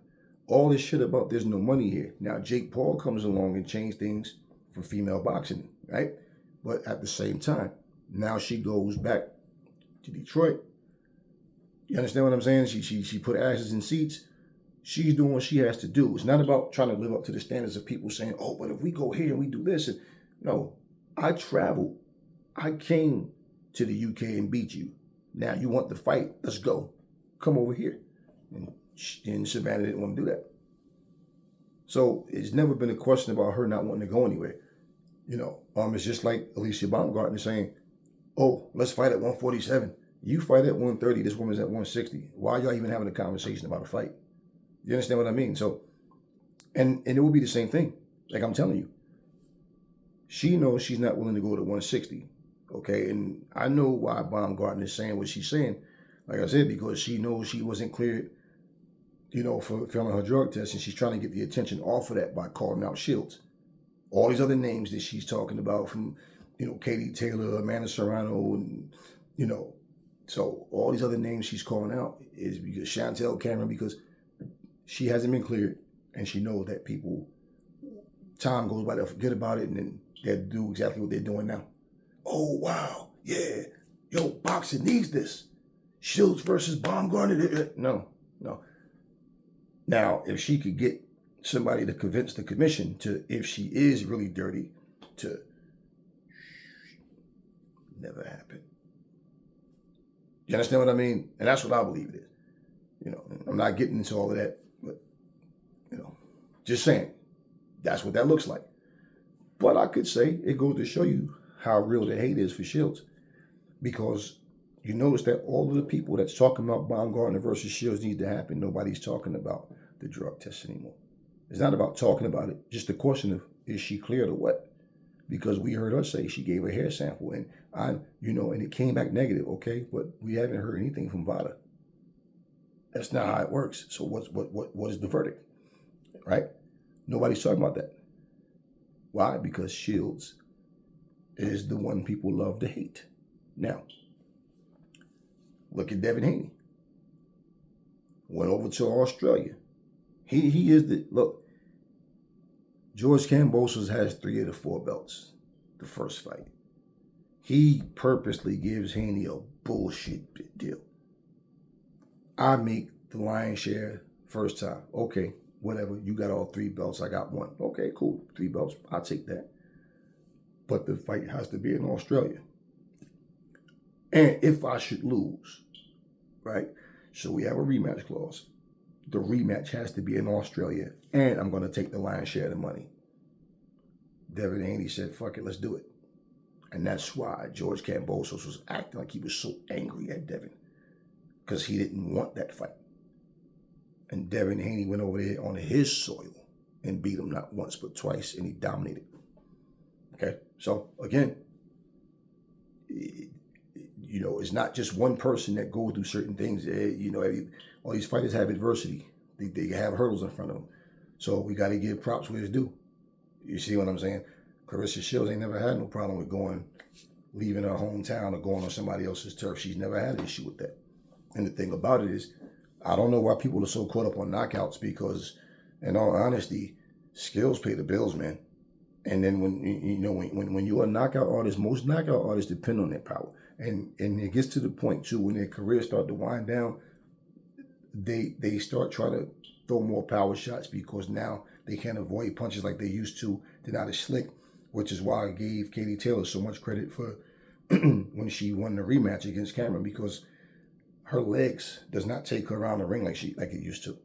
All this shit about there's no money here. Now, Jake Paul comes along and changed things for female boxing, right? But at the same time, now she goes back to Detroit. You understand what I'm saying? She put asses in seats. She's doing what she has to do. It's not about trying to live up to the standards of people saying, oh, but if we go here and we do this. No, I traveled. I came to the UK and beat you. Now you want the fight? Let's go. Come over here. And Savannah didn't want to do that. So it's never been a question about her not wanting to go anywhere. It's just like Alicia Baumgartner saying, oh, let's fight at 147. You fight at 130, this woman's at 160. Why are y'all even having a conversation about a fight? You understand what I mean? So, and it will be the same thing. Like I'm telling you, she knows she's not willing to go to 160. Okay, and I know why Baumgartner is saying what she's saying. Like I said, because she knows she wasn't cleared, for failing her drug test, and she's trying to get the attention off of that by calling out Shields. All these other names that she's talking about from, Katie Taylor, Amanda Serrano, and, so all these other names she's calling out is because Chantel Cameron, because she hasn't been cleared, and she knows that time goes by, they'll forget about it, and then they'll do exactly what they're doing now. Oh, wow, yeah, boxing needs this. Shields versus Baumgartner. No. Now, if she could get somebody to convince the commission to, if she is really dirty, to never happen. You understand what I mean? And that's what I believe it is. I'm not getting into all of that, but, just saying, that's what that looks like. But I could say it goes to show you how real the hate is for Shields. Because you notice that all of the people that's talking about Baumgartner versus Shields needs to happen, nobody's talking about the drug test anymore. It's not about talking about it, just the question of, is she cleared or what? Because we heard her say she gave a hair sample, and and it came back negative, okay? But we haven't heard anything from VADA. That's not how it works. So what is the verdict, right? Nobody's talking about that. Why? Because Shields is the one people love to hate. Now, look at Devin Haney. Went over to Australia. He is look, George Kambosos has 3 of the 4 belts, the first fight. He purposely gives Haney a bullshit deal. I make the lion's share first time. Okay, whatever. You got all 3 belts. I got 1. Okay, cool. 3 belts. I'll take that. But the fight has to be in Australia. And if I should lose, right? So we have a rematch clause. The rematch has to be in Australia, and I'm going to take the lion's share of the money. Devin Haney said, fuck it, let's do it. And that's why George Kambosos was acting like he was so angry at Devin, because he didn't want that fight. And Devin Haney went over there on his soil and beat him not once but twice, and he dominated. Okay, so again, you know, it's not just one person that goes through certain things. You know, all these fighters have adversity. They have hurdles in front of them. So we got to give props where it's due. You see what I'm saying? Claressa Shields ain't never had no problem with leaving her hometown or going on somebody else's turf. She's never had an issue with that. And the thing about it is, I don't know why people are so caught up on knockouts, because, in all honesty, skills pay the bills, man. And then when you're a knockout artist, most knockout artists depend on their power. And it gets to the point too, when their careers start to wind down, they start trying to throw more power shots, because now they can't avoid punches like they used to. They're not as slick, which is why I gave Katie Taylor so much credit for when she won the rematch against Cameron, because her legs does not take her around the ring like it used to.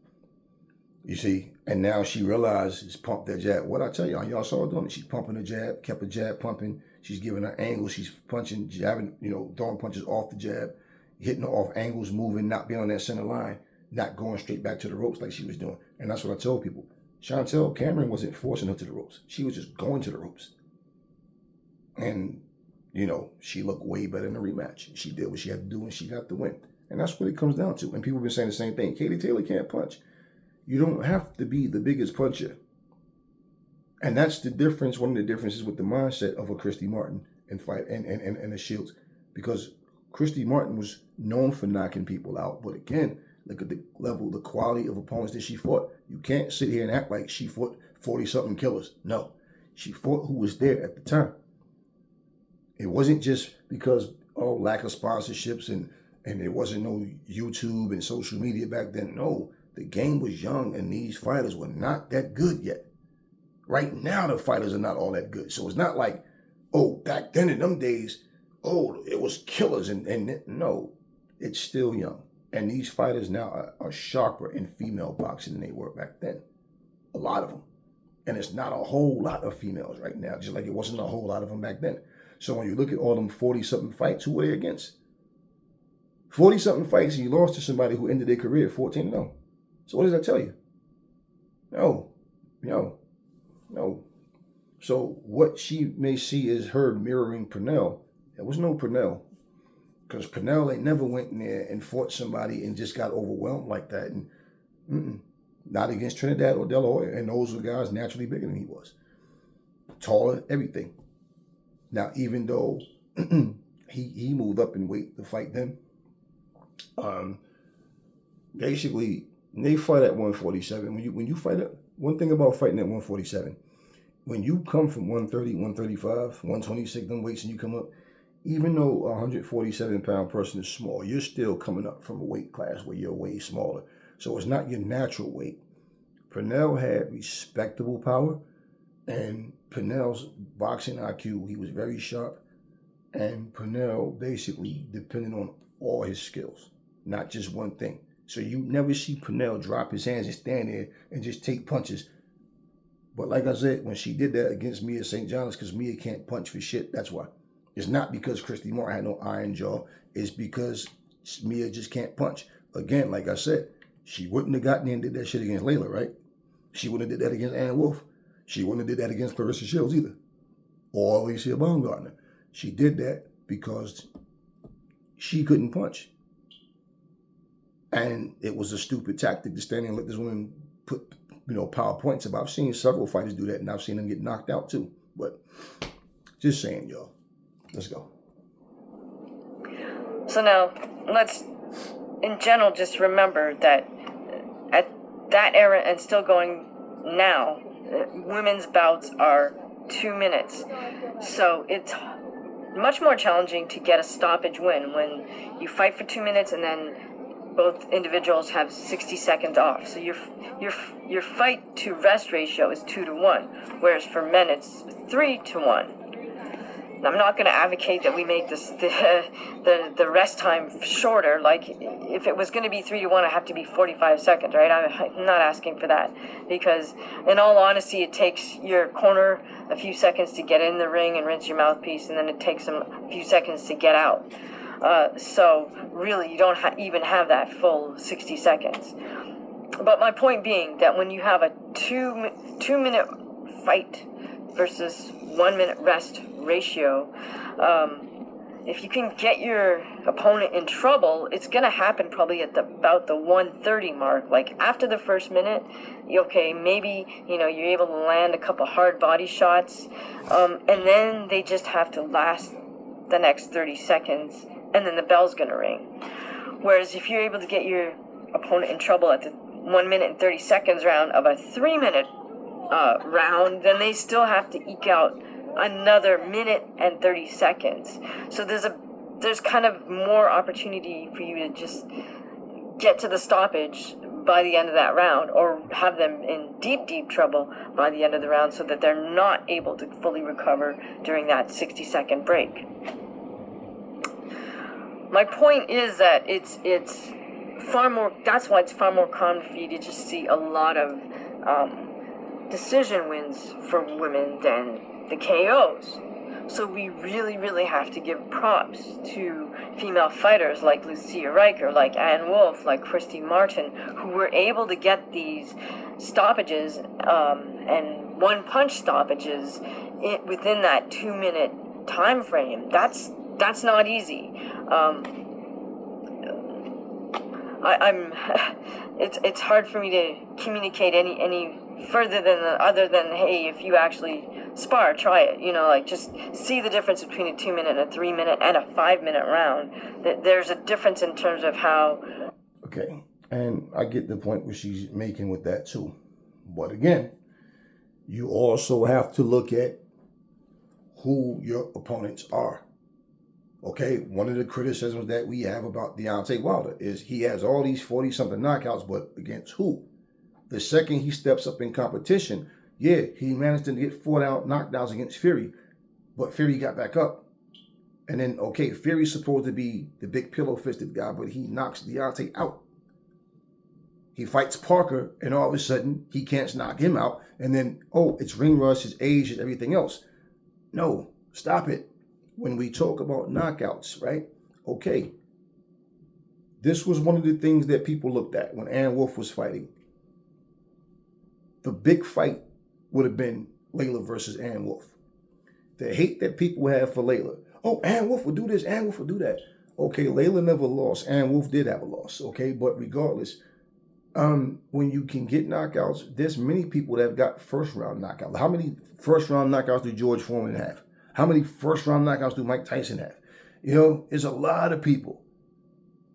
You see, and now she realizes pump that jab. What I tell y'all saw her doing it. She's pumping the jab, kept the jab pumping. She's giving her angles. She's punching, jabbing, throwing punches off the jab, hitting her off angles, moving, not being on that center line, not going straight back to the ropes like she was doing. And that's what I told people. Chantel Cameron wasn't forcing her to the ropes. She was just going to the ropes. And, she looked way better in the rematch. She did what she had to do, and she got the win. And that's what it comes down to. And people have been saying the same thing. Katie Taylor can't punch. You don't have to be the biggest puncher. And that's the difference, one of the differences with the mindset of a Christy Martin and a Shields. Because Christy Martin was known for knocking people out. But again, look at the level, the quality of opponents that she fought. You can't sit here and act like she fought 40-something killers. No. She fought who was there at the time. It wasn't just because, lack of sponsorships and there wasn't no YouTube and social media back then. No. The game was young, and these fighters were not that good yet. Right now, the fighters are not all that good. So it's not like, back then in them days, it was killers. And no, it's still young. And these fighters now are sharper in female boxing than they were back then. A lot of them. And it's not a whole lot of females right now, just like it wasn't a whole lot of them back then. So when you look at all them 40-something fights, who were they against? 40-something fights, and you lost to somebody who ended their career 14-0. So what does that tell you? No. So what she may see as her mirroring Pernell, there was no Pernell. Because Pernell ain't never went in there and fought somebody and just got overwhelmed like that. And not against Trinidad or De La Hoya. And those were guys naturally bigger than he was. Taller, everything. Now, even though he moved up in weight to fight them, basically, they fight at 147. When you fight at, one thing about fighting at 147, when you come from 130, 135, 126, them weights, and you come up, even though a 147-pound person is small, you're still coming up from a weight class where you're way smaller. So it's not your natural weight. Pernell had respectable power, and Pernell's boxing IQ, he was very sharp, and Pernell basically depended on all his skills, not just one thing. So you never see Pernell drop his hands and stand there and just take punches. But like I said, when she did that against Mia St. John, it's because Mia can't punch for shit. That's why. It's not because Christy Martin had no iron jaw. It's because Mia just can't punch. Again, like I said, she wouldn't have gotten in and did that shit against Laila, right? She wouldn't have did that against Ann Wolfe. She wouldn't have did that against Claressa Shields either. Or Alicia Baumgartner. She did that because she couldn't punch. And it was a stupid tactic to stand there and let this woman put, PowerPoints up. I've seen several fighters do that, and I've seen them get knocked out too. But just saying, y'all. Let's go. So now, let's, in general, just remember that at that era and still going now, women's bouts are 2 minutes. So it's much more challenging to get a stoppage win when you fight for 2 minutes and then both individuals have 60 seconds off. So your fight to rest ratio is 2-to-1, whereas for men it's 3-to-1. I'm not going to advocate that we make this the rest time shorter. Like, if it was going to be 3-to-1, I have to be 45 seconds, right? I'm not asking for that, because in all honesty, it takes your corner a few seconds to get in the ring and rinse your mouthpiece, and then it takes them a few seconds to get out. So really, you don't even have that full 60 seconds. But my point being that when you have a 2 minute fight versus 1 minute rest ratio, if you can get your opponent in trouble, it's going to happen probably at about the 1:30 mark. Like after the first minute, okay, maybe, you're able to land a couple hard body shots, and then they just have to last the next 30 seconds, and then the bell's going to ring. Whereas if you're able to get your opponent in trouble at the 1 minute and 30 seconds round of a 3 minute round, then they still have to eke out another minute and 30 seconds. So there's kind of more opportunity for you to just get to the stoppage by the end of that round, or have them in deep trouble by the end of the round, so that they're not able to fully recover during that 60-second break. My point is that it's far more, that's why it's far more common for you to just see a lot of decision wins for women than the KOs. So we really have to give props to female fighters like Lucia Riker, like Ann Wolfe, like Christy Martin, who were able to get these stoppages and one-punch stoppages within that 2-minute time frame. That's not easy. It's hard for me to communicate any further other than, hey, if you actually spar, try it. Just see the difference between a 2-minute and a 3-minute and a 5-minute round. There's a difference in terms of how. Okay, and I get the point where she's making with that too. But again, you also have to look at who your opponents are. Okay, one of the criticisms that we have about Deontay Wilder is he has all these 40-something knockouts, but against who? The second he steps up in competition, yeah, he managed to get 4 knockdowns against Fury, but Fury got back up. And then, okay, Fury's supposed to be the big pillow-fisted guy, but he knocks Deontay out. He fights Parker, and all of a sudden, he can't knock him out. And then, it's ring rust, his age, and everything else. No, stop it. When we talk about knockouts, right? Okay, this was one of the things that people looked at when Ann Wolfe was fighting. The big fight would have been Laila versus Ann Wolfe. The hate that people have for Laila. Oh, Ann Wolfe would do this, Ann Wolfe would do that. Okay, Laila never lost. Ann Wolfe did have a loss, okay? But regardless, when you can get knockouts, there's many people that have got first-round knockouts. How many first-round knockouts did George Foreman have? How many first-round knockouts do Mike Tyson have? There's a lot of people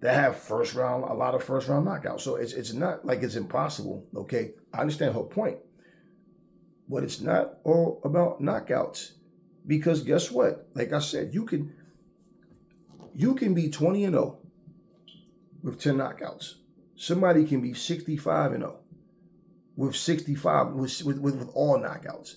that have a lot of first-round knockouts. So it's not like it's impossible, okay? I understand her point. But it's not all about knockouts. Because guess what? Like I said, you can be 20-0 with 10 knockouts. Somebody can be 65-0 with 65 with all knockouts.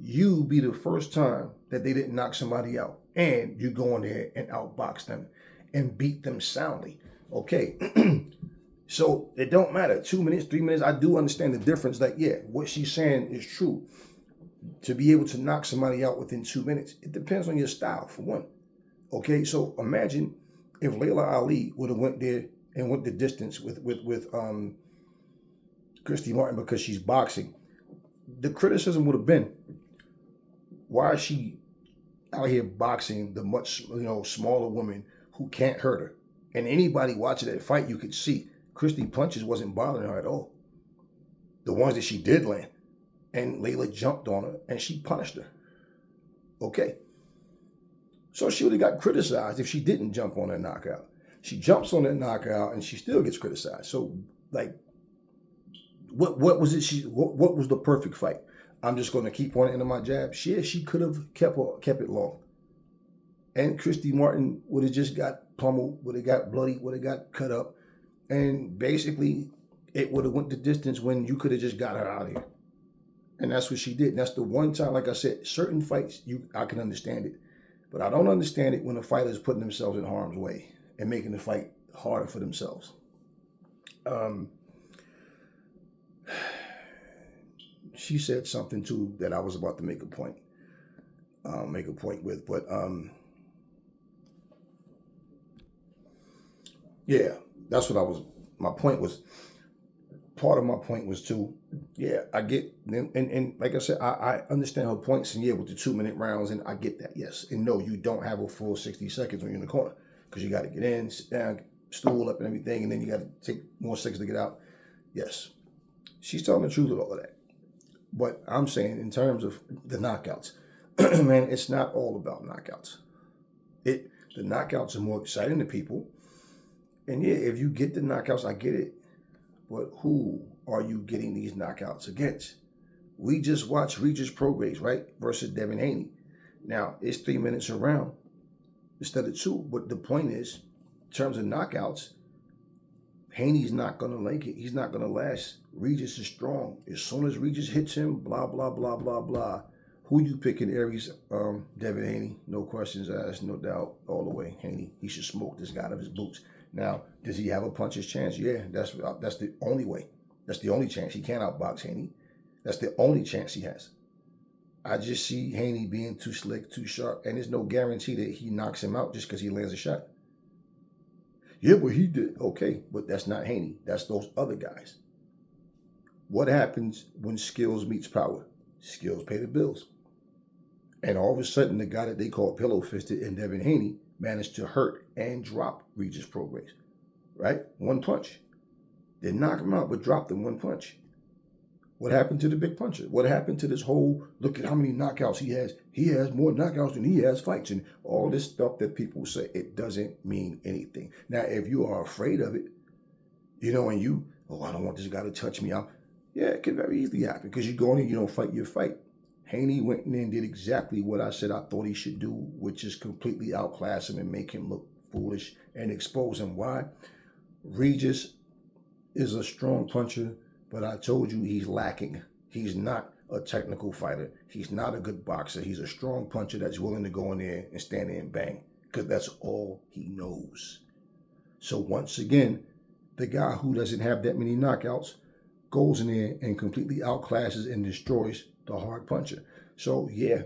You be the first time that they didn't knock somebody out, and you go in there and outbox them and beat them soundly. Okay, so it don't matter. 2 minutes, 3 minutes. I do understand the difference. Like, yeah, what she's saying is true. To be able to knock somebody out within 2 minutes, it depends on your style, for one. Okay, so imagine if Laila Ali would have went there and went the distance with Christy Martin because she's boxing. The criticism would have been, why is she out here boxing the much smaller woman who can't hurt her? And anybody watching that fight, you could see Christy punches wasn't bothering her at all. The ones that she did land. And Laila jumped on her and she punished her. Okay. So she would have got criticized if she didn't jump on that knockout. She jumps on that knockout and she still gets criticized. So, like, what was it? What was the perfect fight? I'm just going to keep on into my jab. She could have kept it long. And Christy Martin would have just got pummeled, would have got bloody, would have got cut up. And basically, it would have went the distance when you could have just got her out of here. And that's what she did. And that's the one time, like I said, certain fights, I can understand it. But I don't understand it when a fighter is putting themselves in harm's way and making the fight harder for themselves. She said something too that I was about to make a point with, but yeah, that's what my point was. part of my point was too, yeah, I get, and like I said, I understand her points, and yeah, with the 2-minute rounds, and I get that, yes. And no, you don't have a full 60 seconds when you're in the corner, because you got to get in, sit down, stool up and everything, and then you got to take more seconds to get out. Yes, she's telling the truth with all of that. But I'm saying in terms of the knockouts, man, it's not all about knockouts. The knockouts are more exciting to people. And yeah, if you get the knockouts, I get it. But who are you getting these knockouts against? We just watched Regis Prograis, right? Versus Devin Haney. Now, it's 3 minutes a round instead of 2. But the point is, in terms of knockouts, Haney's not going to like it. He's not going to last. Regis is strong. As soon as Regis hits him, blah, blah, blah, blah, blah. Who you picking, Aries? Devin Haney. No questions asked, no doubt, all the way. Haney, he should smoke this guy out of his boots. Now, does he have a puncher's chance? Yeah, that's the only way. That's the only chance. He can't outbox Haney. That's the only chance he has. I just see Haney being too slick, too sharp, and there's no guarantee that he knocks him out just because he lands a shot. Yeah, but he did. Okay, but that's not Haney. That's those other guys. What happens when skills meets power? Skills pay the bills. And all of a sudden, the guy that they call pillow-fisted and Devin Haney managed to hurt and drop Regis Prograis, right? One punch. Didn't knock him out, but dropped him one punch. What happened to the big puncher? What happened to this whole, look at how many knockouts he has. He has more knockouts than he has fights. And all this stuff that people say, it doesn't mean anything. Now, if you are afraid of it, and I don't want this guy to touch me out. Yeah, it can very easily happen because you go in and you don't fight your fight. Haney went in there and did exactly what I said I thought he should do, which is completely outclass him and make him look foolish and expose him. Why? Regis is a strong puncher, but I told you he's lacking. He's not a technical fighter. He's not a good boxer. He's a strong puncher that's willing to go in there and stand there and bang because that's all he knows. So once again, the guy who doesn't have that many knockouts goes in there and completely outclasses and destroys the hard puncher. So yeah,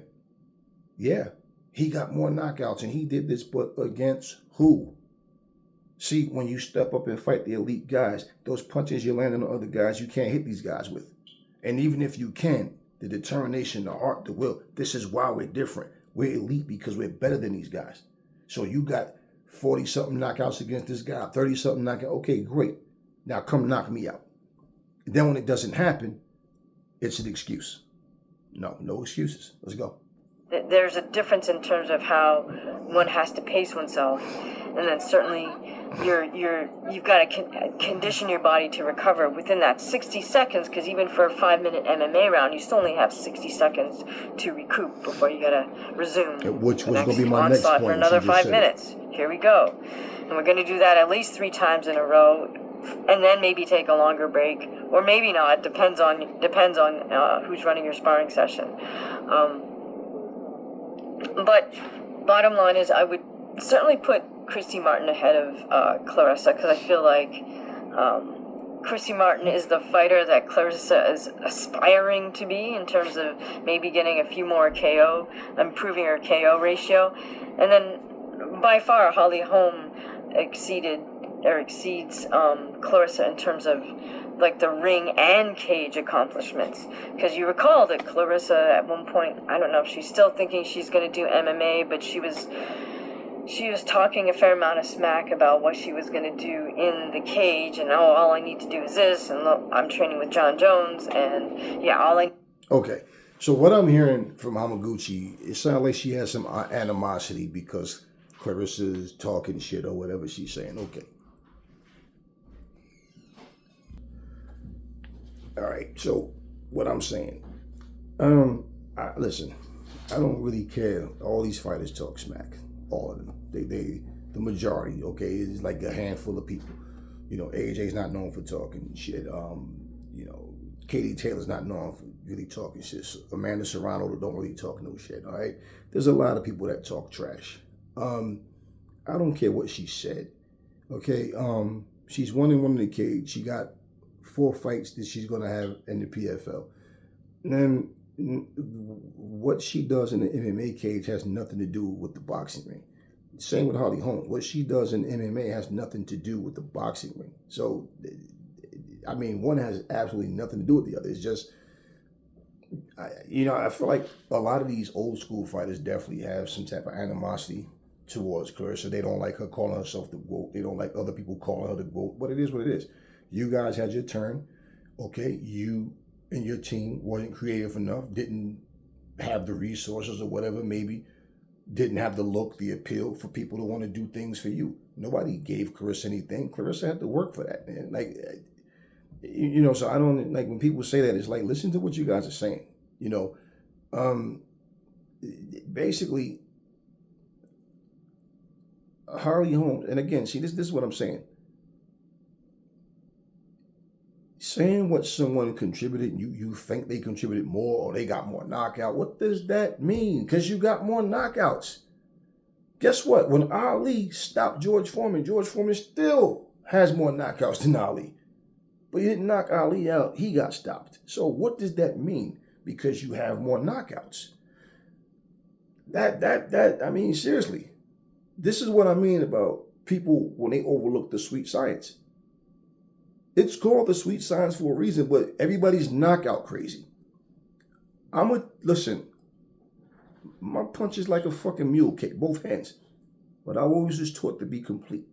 he got more knockouts and he did this, but against who? See, when you step up and fight the elite guys, those punches you're landing on other guys, you can't hit these guys with. And even if you can, the determination, the heart, the will, this is why we're different. We're elite because we're better than these guys. So you got 40-something knockouts against this guy, 30-something knockouts. Okay, great. Now come knock me out. And then when it doesn't happen, it's an excuse. No excuses. Let's go. There's a difference in terms of how one has to pace oneself, and then certainly you've got to condition your body to recover within that 60 seconds. Because even for a 5-minute MMA round, you still only have 60 seconds to recoup before you got to resume. Which was going to be my next point. For another 5 minutes. Here we go, and we're going to do that at least 3 times in a row. And then maybe take a longer break, or maybe not. Depends on who's running your sparring session. But bottom line is, I would certainly put Christy Martin ahead of Claressa, because I feel like Christy Martin is the fighter that Claressa is aspiring to be in terms of maybe getting a few more KO, improving her KO ratio, and then by far Holly Holm exceeds Claressa in terms of like the ring and cage accomplishments. Because you recall that Claressa at one point, I don't know if she's still thinking she's going to do MMA, but she was talking a fair amount of smack about what she was going to do in the cage, and all I need to do is this, and look, I'm training with John Jones, and yeah, Okay, so what I'm hearing from Hamaguchi, it sounds like she has some animosity because Claressa's talking shit or whatever she's saying. Okay. All right, so what I'm saying, listen, I don't really care. All these fighters talk smack, all of them. They the majority, okay? It's like a handful of people. AJ's not known for talking shit. Katie Taylor's not known for really talking shit. Amanda Serrano don't really talk no shit, all right? There's a lot of people that talk trash. I don't care what she said, okay? She's 1-1 in the cage. She got 4 fights that she's going to have in the PFL. And then what she does in the MMA cage has nothing to do with the boxing ring. Same with Holly Holmes. What she does in MMA has nothing to do with the boxing ring. So I mean, one has absolutely nothing to do with the other. It's just, I feel like a lot of these old school fighters definitely have some type of animosity towards Claressa. They don't like her calling herself the GOAT. They don't like other people calling her the GOAT. But it is what it is. You guys had your turn. Okay, you and your team wasn't creative enough, didn't have the resources or whatever, maybe didn't have the look, the appeal for people to want to do things for you. Nobody gave Claressa anything. Claressa had to work for that, man. Like, so I don't like when people say that. It's like, listen to what you guys are saying. Basically, Harley Holmes, and again, see, this is what I'm saying. Saying what someone contributed, you think they contributed more or they got more knockout. What does that mean? Because you got more knockouts. Guess what? When Ali stopped George Foreman still has more knockouts than Ali. But he didn't knock Ali out. He got stopped. So what does that mean? Because you have more knockouts. I mean, seriously. This is what I mean about people when they overlook the sweet science. It's called the sweet science for a reason, but everybody's knockout crazy. Listen, my punch is like a fucking mule kick, both hands. But I always was taught to be complete.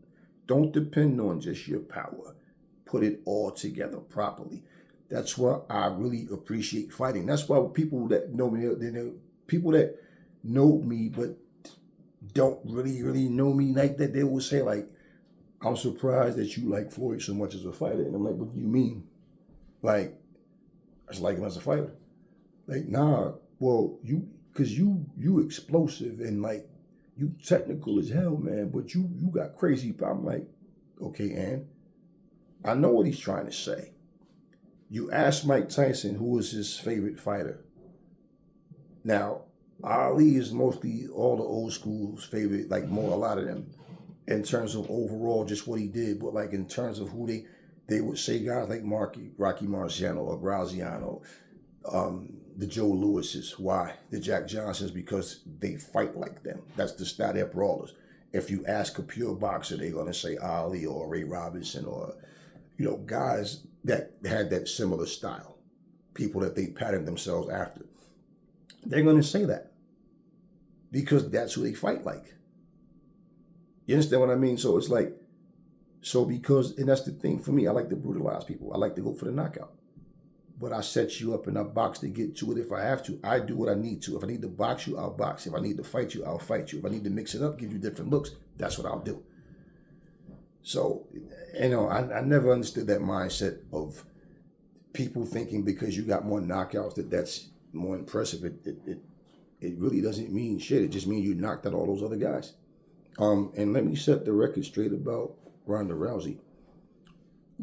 Don't depend on just your power. Put it all together properly. That's why I really appreciate fighting. That's why people that know me, people that know me but don't really know me like that, they will say like, I'm surprised that you like Floyd so much as a fighter. And I'm like, what do you mean? Like, I just like him as a fighter. Like, nah, well, because you explosive and like, you technical as hell, man, but you got crazy. I'm like, okay, and I know what he's trying to say. You asked Mike Tyson who was his favorite fighter. Now, Ali is mostly all the old school's favorite, like a lot of them. In terms of overall, just what he did, but like in terms of who they would say guys like Rocky Marciano or Graziano, the Joe Lewises. Why? The Jack Johnsons, because they fight like them. That's the style. They're brawlers. If you ask a pure boxer, they're gonna say Ali or Ray Robinson or guys that had that similar style, people that they patterned themselves after. They're gonna say that because that's who they fight like. You understand what I mean? So it's like, and that's the thing for me. I like to brutalize people. I like to go for the knockout. But I set you up and I box to get to it if I have to. I do what I need to. If I need to box you, I'll box. If I need to fight you, I'll fight you. If I need to mix it up, give you different looks, that's what I'll do. So, I never understood that mindset of people thinking because you got more knockouts that's more impressive. It really doesn't mean shit. It just means you knocked out all those other guys. And let me set the record straight about Ronda Rousey.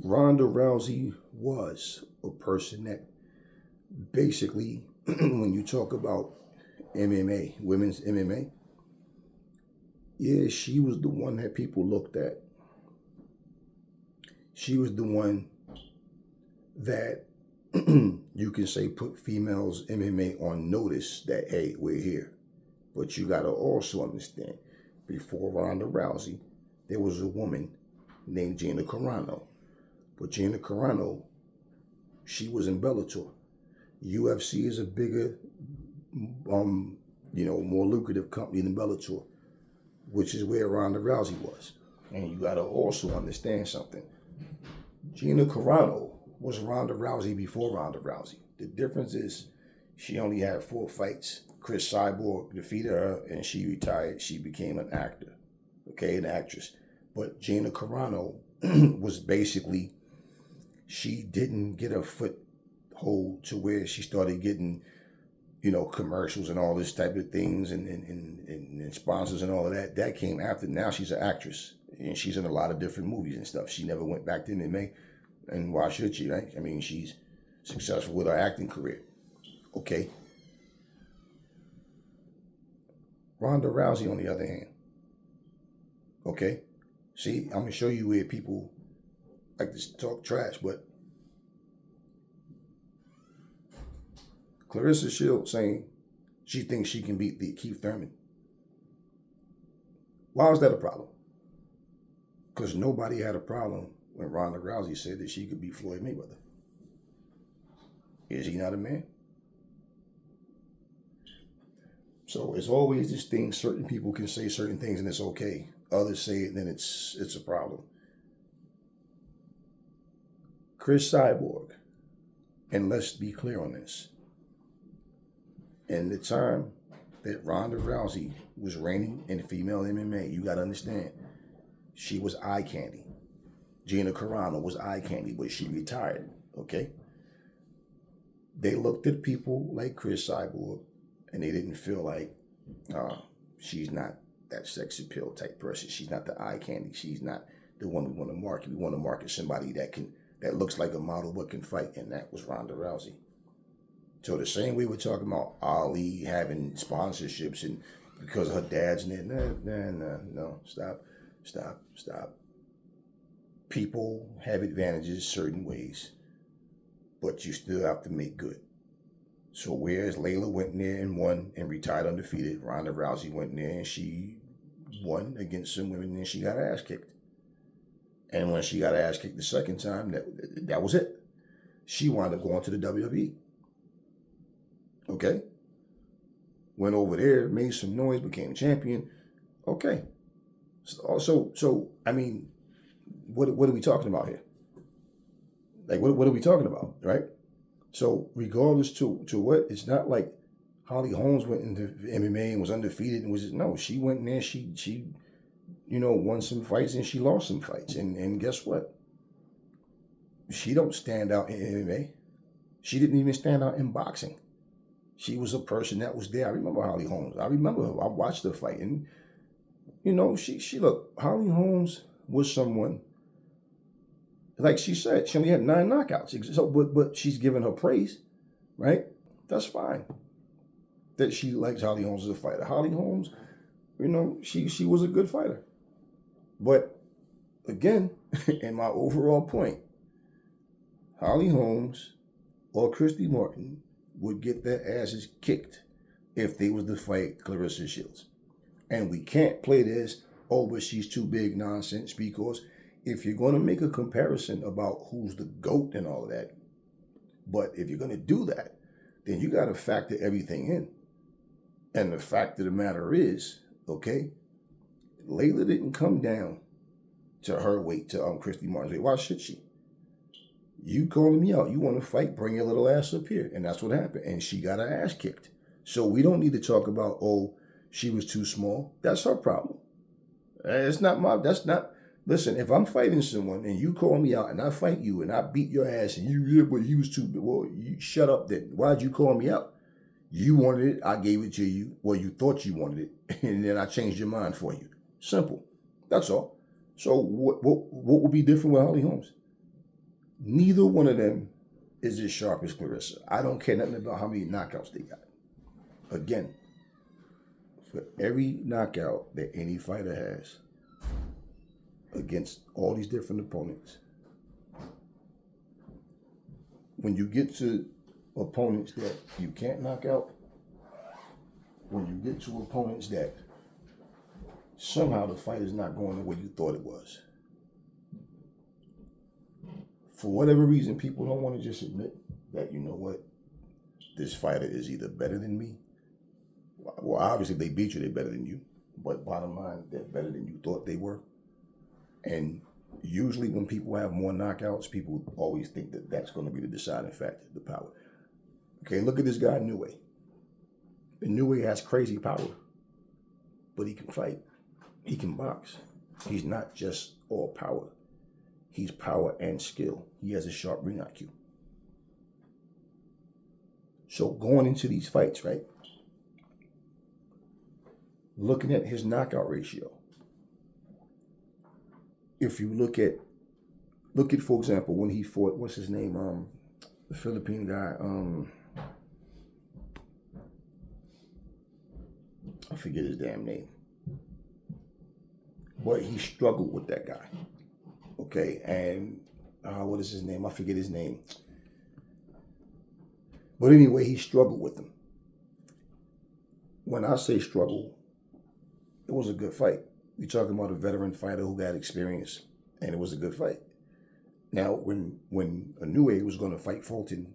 Ronda Rousey was a person that basically, when you talk about MMA, women's MMA, yeah, she was the one that people looked at. She was the one that you can say put females MMA on notice that, hey, we're here. But you got to also understand, before Ronda Rousey, there was a woman named Gina Carano. But Gina Carano, she was in Bellator. UFC is a bigger, more lucrative company than Bellator, which is where Ronda Rousey was. And you got to also understand something. Gina Carano was Ronda Rousey before Ronda Rousey. The difference is she only had 4 fights. Chris Cyborg defeated her and she retired. She became an actor, an actress. But Gina Carano was basically, she didn't get a foothold to where she started getting, commercials and all this type of things and sponsors and all of that. That came after. Now she's an actress and she's in a lot of different movies and stuff. She never went back to MMA. And why should she, right? I mean, she's successful with her acting career. Okay. Ronda Rousey, on the other hand, okay? See, I'm going to show you where people like to talk trash, but Claressa Shields saying she thinks she can beat the Keith Thurman. Why is that a problem? Because nobody had a problem when Ronda Rousey said that she could beat Floyd Mayweather. Is he not a man? So it's always this thing, certain people can say certain things and it's okay. Others say it, then it's a problem. Chris Cyborg, and let's be clear on this. In the time that Ronda Rousey was reigning in female MMA, you got to understand, she was eye candy. Gina Carano was eye candy, but she retired, okay? They looked at people like Chris Cyborg, and they didn't feel like, she's not that sex appeal type person. She's not the eye candy. She's not the one we want to market. We want to market somebody that looks like a model but can fight, and that was Ronda Rousey. So the same way we're talking about Ali having sponsorships and because her dad's in it, no, stop. People have advantages certain ways, but you still have to make good. So whereas Layla went in there and won and retired undefeated, Ronda Rousey went in there and she won against some women and she got her ass kicked. And when she got her ass kicked the second time, that was it. She wound up going to the WWE. Okay? Went over there, made some noise, became champion. Okay. So I mean, what are we talking about here? Like, what are we talking about, right? So regardless to what, it's not like Holly Holmes went into MMA and was undefeated and no, she went in there, she won some fights and she lost some fights. And guess what? She don't stand out in MMA. She didn't even stand out in boxing. She was a person that was there. I remember Holly Holmes. I remember her. I watched her fight. And, she look, Holly Holmes was someone, like she said, she only had 9 knockouts. So, but she's giving her praise, right? That's fine. That she likes Holly Holmes as a fighter. Holly Holmes, she was a good fighter. But again, in my overall point, Holly Holmes or Christy Martin would get their asses kicked if they was to fight Claressa Shields. And we can't play this, but she's too big nonsense, because if you're going to make a comparison about who's the GOAT and all of that, but if you're going to do that, then you got to factor everything in. And the fact of the matter is, okay, Layla didn't come down to her weight, to Christy Martin's weight. Why should she? You calling me out. You want to fight, bring your little ass up here. And that's what happened. And she got her ass kicked. So we don't need to talk about, she was too small. That's her problem. Listen, if I'm fighting someone and you call me out and I fight you and I beat your ass and but he was too big. Well, you shut up then. Why'd you call me out? You wanted it. I gave it to you. Well, you thought you wanted it. And then I changed your mind for you. Simple. That's all. So what would be different with Holly Holmes? Neither one of them is as sharp as Claressa. I don't care nothing about how many knockouts they got. Again, for every knockout that any fighter has against all these different opponents, when you get to opponents that you can't knock out, when you get to opponents that somehow the fight is not going the way you thought it was, for whatever reason, people don't want to just admit that, this fighter is either better than me. Well, obviously they beat you, they're better than you. But bottom line, they're better than you thought they were. And usually when people have more knockouts, people always think that that's going to be the deciding factor, the power. Okay, look at this guy, Niue. Niue has crazy power, but he can fight. He can box. He's not just all power. He's power and skill. He has a sharp ring IQ. So going into these fights, right? Looking at his knockout ratio. If you look at, for example, when he fought, what's his name? The Philippine guy, I forget his damn name. But he struggled with that guy. Okay, and what is his name? I forget his name. But anyway, he struggled with him. When I say struggle, it was a good fight. We're talking about a veteran fighter who got experience, and it was a good fight. Now, when Inoue was going to fight Fulton,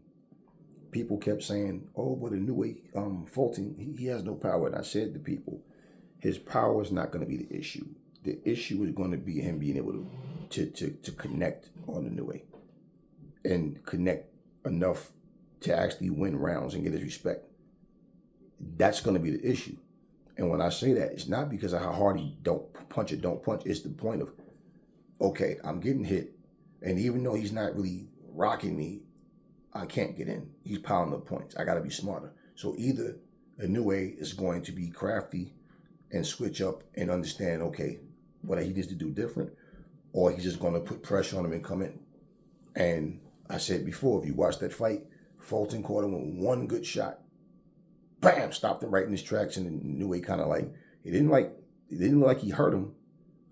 people kept saying, "Oh, but Inoue, Fulton, he has no power." And I said to people, his power is not going to be the issue. The issue is going to be him being able to connect on Inoue and connect enough to actually win rounds and get his respect. That's going to be the issue. And when I say that, it's not because of how hard he don't punch. It's the point of, okay, I'm getting hit, and even though he's not really rocking me, I can't get in. He's piling up points. I got to be smarter. So either Inoue is going to be crafty and switch up and understand, okay, what he needs to do different, or he's just going to put pressure on him and come in. And I said before, if you watch that fight, Fulton caught him with one good shot. Bam! Stopped him right in his tracks, and Inoue kind of like, it didn't look like he hurt him,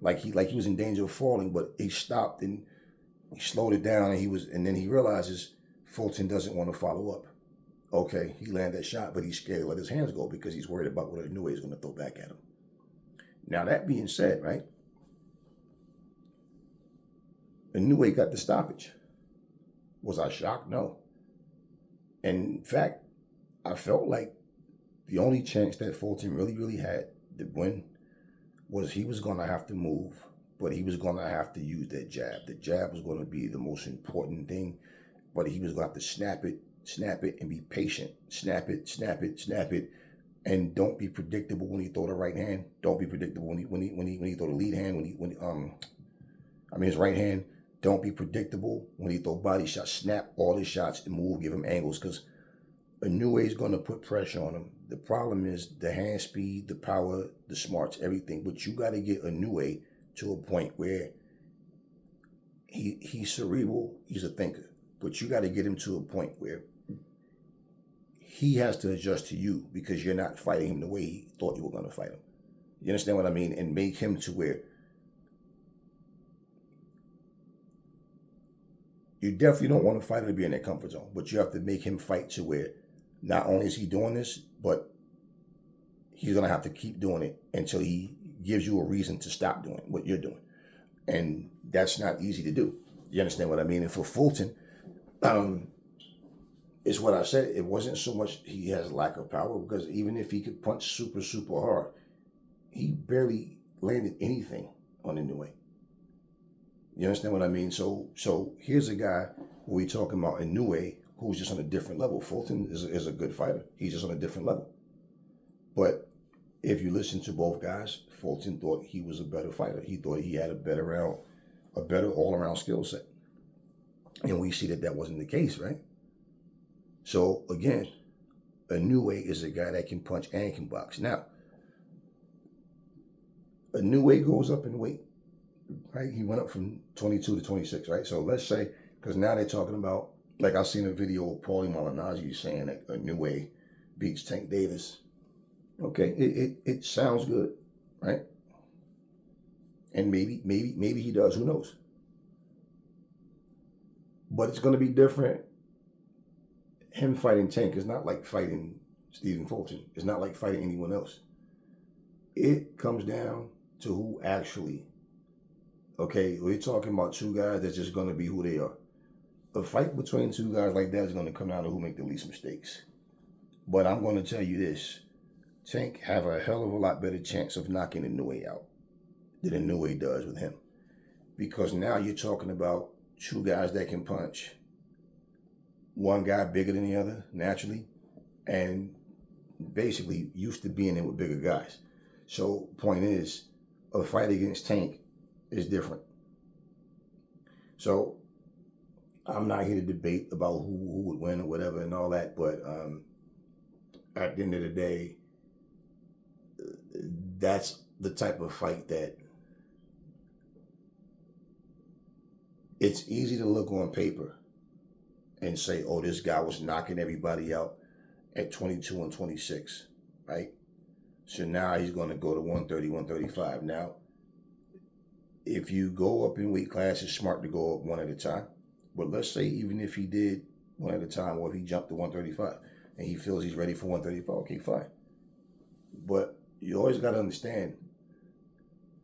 like he was in danger of falling, but he stopped and he slowed it down, and then he realizes Fulton doesn't want to follow up. Okay, he landed that shot, but he's scared to let his hands go because he's worried about what Inoue is going to throw back at him. Now, that being said, right, Inoue got the stoppage. Was I shocked? No. And in fact, I felt like the only chance that Fulton really had to win was he was going to have to move, but he was going to have to use that jab. The jab was going to be the most important thing, but he was going to have to snap it, and be patient. Snap it, and don't be predictable when he throw the right hand. Don't be predictable when he throw the lead hand. His right hand. Don't be predictable when he throw body shots. Snap all his shots and move. Give him angles, because Inoue is going to put pressure on him. The problem is the hand speed, the power, the smarts, everything. But you got to get Inoue to a point where he's cerebral. He's a thinker. But you got to get him to a point where he has to adjust to you, because you're not fighting him the way he thought you were going to fight him. You understand what I mean? And make him to where you definitely don't want a fighter to be in that comfort zone, but you have to make him fight to where not only is he doing this, but he's going to have to keep doing it until he gives you a reason to stop doing what you're doing. And that's not easy to do. You understand what I mean? And for Fulton, it's what I said. It wasn't so much he has lack of power, because even if he could punch super hard, he barely landed anything on Inoue. You understand what I mean? So here's a guy who we talking about, Inoue, who's just on a different level. Fulton is a good fighter. He's just on a different level. But if you listen to both guys, Fulton thought he was a better fighter. He thought he had a better all-around skill set. And we see that wasn't the case, right? So again, Inoue is a guy that can punch and can box. Now, Inoue goes up in weight, right? He went up from 22 to 26, right? So let's say, because now they're talking about, like I seen a video of Paulie Malignaggi saying that Inoue beats Tank Davis. Okay, it sounds good, right? And maybe he does. Who knows? But it's going to be different. Him fighting Tank is not like fighting Stephen Fulton. It's not like fighting anyone else. It comes down to who actually. Okay, we're talking about two guys that's just going to be who they are. A fight between two guys like that is going to come down to who make the least mistakes. But I'm going to tell you this. Tank have a hell of a lot better chance of knocking Inoue out than Inoue does with him. Because now you're talking about two guys that can punch. One guy bigger than the other, naturally, and basically used to being in with bigger guys. So point is, a fight against Tank is different. So I'm not here to debate about who would win or whatever and all that, but at the end of the day, that's the type of fight that it's easy to look on paper and say, oh, this guy was knocking everybody out at 22 and 26, right? So now he's going to go to 130, 135. Now, if you go up in weight class, it's smart to go up one at a time. But let's say even if he did one at a time, or if he jumped to 135 and he feels he's ready for 135, okay, fine. But you always got to understand,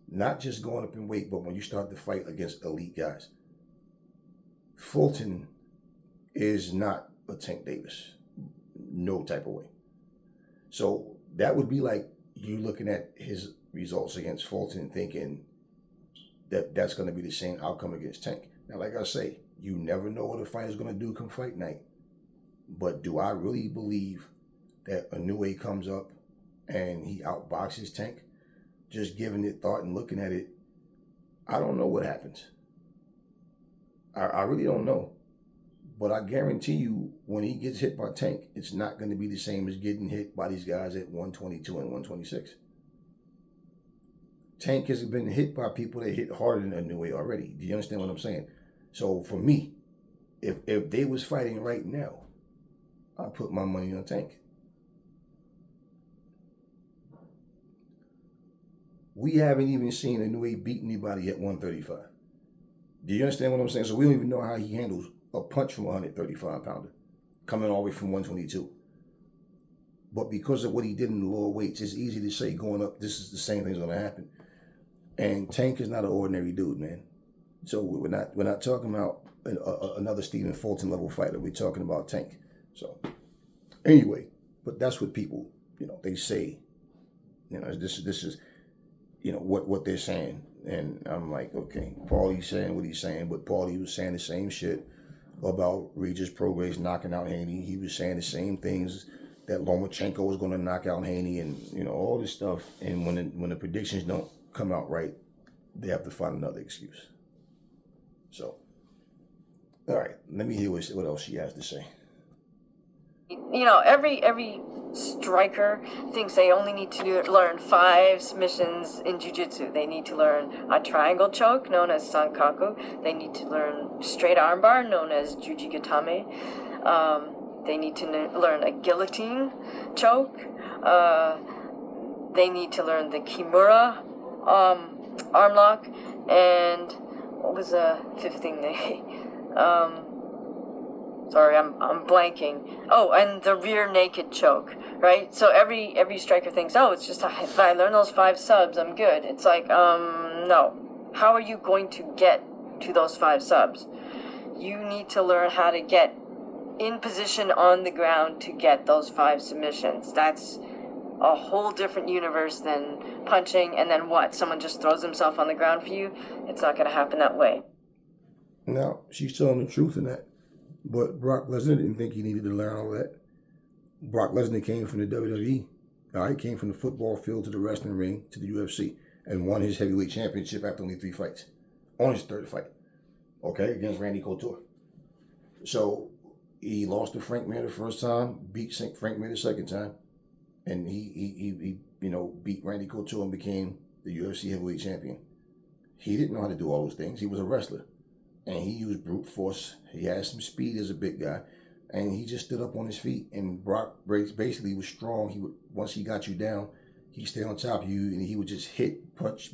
not just going up in weight, but when you start to fight against elite guys, Fulton is not a Tank Davis. No type of way. So that would be like you looking at his results against Fulton thinking that that's going to be the same outcome against Tank. Now, like I say, you never know what a fighter's going to do come fight night. But do I really believe that Inoue comes up and he outboxes Tank? Just giving it thought and looking at it, I don't know what happens. I really don't know. But I guarantee you, when he gets hit by Tank, it's not going to be the same as getting hit by these guys at 122 and 126. Tank has been hit by people that hit harder than Inoue already. Do you understand what I'm saying? So for me, if they was fighting right now, I put my money on Tank. We haven't even seen Inoue beat anybody at 135. Do you understand what I'm saying? So we don't even know how he handles a punch from a 135-pounder coming all the way from 122. But because of what he did in the lower weights, it's easy to say going up, this is the same thing's going to happen. And Tank is not an ordinary dude, man. So we're not talking about another Stephen Fulton level fighter. We're talking about Tank. So anyway, but that's what people, they say. This is what they're saying. And I'm like, okay, Paulie's saying what he's saying, but Paulie was saying the same shit about Regis Prograis knocking out Haney. He was saying the same things that Lomachenko was going to knock out Haney and all this stuff. And when the predictions don't come out right, they have to find another excuse. So, all right, let me hear what else she has to say. Every striker thinks they only need to learn 5 submissions in jiu-jitsu. They need to learn a triangle choke, known as sankaku. They need to learn straight armbar, known as jujigatame. They need to learn a guillotine choke. They need to learn the kimura arm lock. And what was the 5th thing they... Sorry, I'm blanking. Oh, and the rear naked choke, right? So every striker thinks, oh, it's just if I learn those 5 subs, I'm good. It's like, no. How are you going to get to those 5 subs? You need to learn how to get in position on the ground to get those 5 submissions. That's a whole different universe than punching and then what? Someone just throws himself on the ground for you? It's not going to happen that way. No, she's telling the truth in that. But Brock Lesnar didn't think he needed to learn all that. Brock Lesnar came from the WWE. He came from the football field to the wrestling ring to the UFC and won his heavyweight championship after only 3 fights. On his 3rd fight. Okay, against Randy Couture. So he lost to Frank Mir the first time, beat Frank Mir the second time, and he beat Randy Couture and became the UFC heavyweight champion. He didn't know how to do all those things. He was a wrestler. And he used brute force. He had some speed as a big guy. And he just stood up on his feet. And Brock basically was strong. Once he got you down, he stayed on top of you. And he would just hit, punch,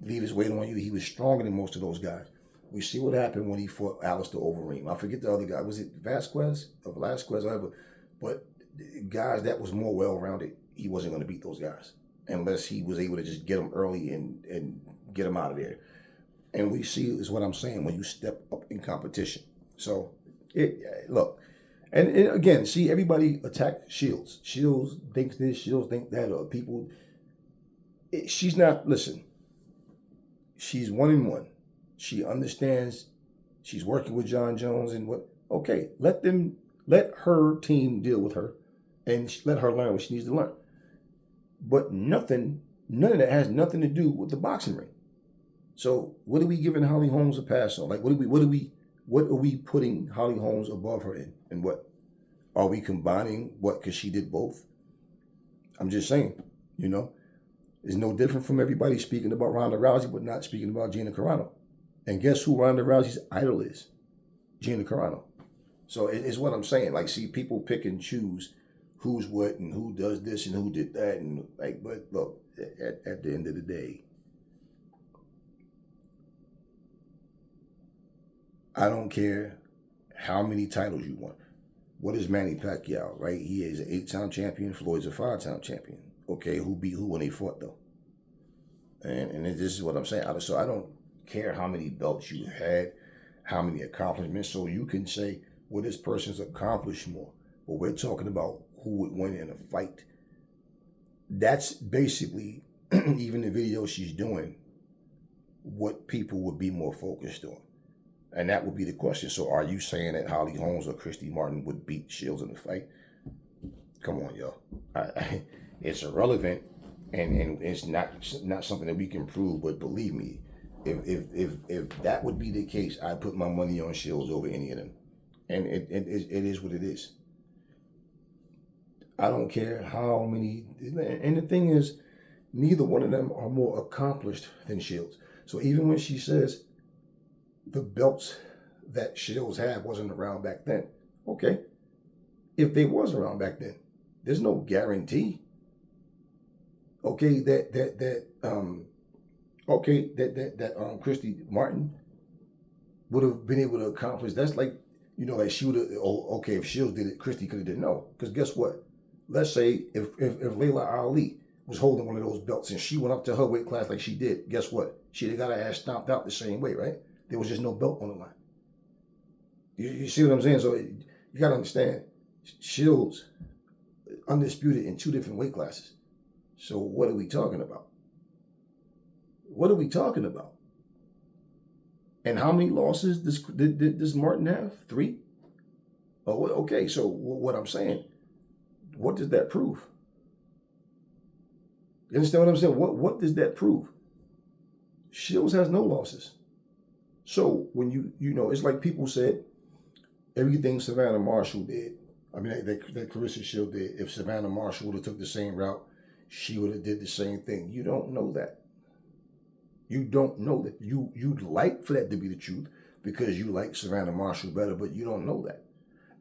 leave his weight on you. He was stronger than most of those guys. We see what happened when he fought Alistair Overeem. I forget the other guy. Was it Vasquez? Or Velasquez? Whatever. But guys that was more well-rounded, he wasn't going to beat those guys. Unless he was able to just get them early and get them out of there. And we see is what I'm saying when you step up in competition. So, look, and again, see, everybody attack Shields. Shields thinks this, Shields think that, or people. She's not, listen, she's 1-1. She understands she's working with John Jones and what, okay, let her team deal with her and let her learn what she needs to learn. But none of that has nothing to do with the boxing ring. So what are we giving Holly Holmes a pass on? Like what are we putting Holly Holmes above her in? And what? Are we combining what? Because she did both. I'm just saying, it's no different from everybody speaking about Ronda Rousey, but not speaking about Gina Carano. And guess who Ronda Rousey's idol is? Gina Carano. So it's what I'm saying. Like, see, people pick and choose who's what and who does this and who did that. And but look, at the end of the day, I don't care how many titles you want. What is Manny Pacquiao, right? He is an 8-time champion. Floyd's a 5-time champion. Okay, who beat who when they fought, though? And this is what I'm saying. So I don't care how many belts you had, how many accomplishments. So you can say, well, this person's accomplished more. But we're talking about who would win in a fight. That's basically, even the video she's doing, what people would be more focused on. And that would be the question. So are you saying that Holly Holmes or Christy Martin would beat Shields in a fight? Come on, y'all. It's irrelevant, and it's not something that we can prove. But believe me, if that would be the case, I'd put my money on Shields over any of them. And it is what it is. I don't care how many. And the thing is, neither one of them are more accomplished than Shields. So even when she says the belts that Shields had wasn't around back then, okay. If they was around back then, there's no guarantee. Okay, that Christy Martin would have been able to accomplish. That's like, like she would have. Oh, okay, if Shields did it, Christy could have did it. No, because guess what? Let's say if Laila Ali was holding one of those belts and she went up to her weight class like she did, guess what? She'd have got her ass stomped out the same way, right? There was just no belt on the line. You see what I'm saying? So you got to understand, Shields undisputed in 2 different weight classes. So what are we talking about? What are we talking about? And how many losses does Martin have? 3? Oh, okay. So what I'm saying, what does that prove? You understand what I'm saying? What does that prove? Shields has no losses. So when it's like people said, everything Savannah Marshall did, I mean, that Claressa Shields did, if Savannah Marshall would have took the same route, she would have did the same thing. You don't know that. You don't know that. You'd like for that to be the truth because you like Savannah Marshall better, but you don't know that.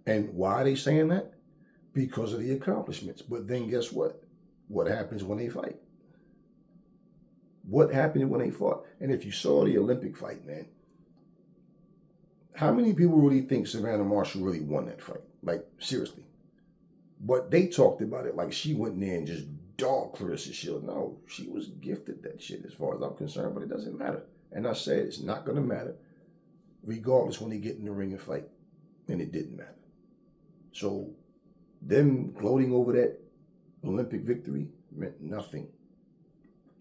And why are they saying that? Because of the accomplishments. But then guess what? What happens when they fight? What happened when they fought? And if you saw the Olympic fight, man, how many people really think Savannah Marshall really won that fight? Like, seriously. But they talked about it like she went in there and just dogged Claressa Shields. No, she was gifted that shit as far as I'm concerned, but it doesn't matter. And I said it's not going to matter regardless when they get in the ring and fight. And it didn't matter. So them gloating over that Olympic victory meant nothing.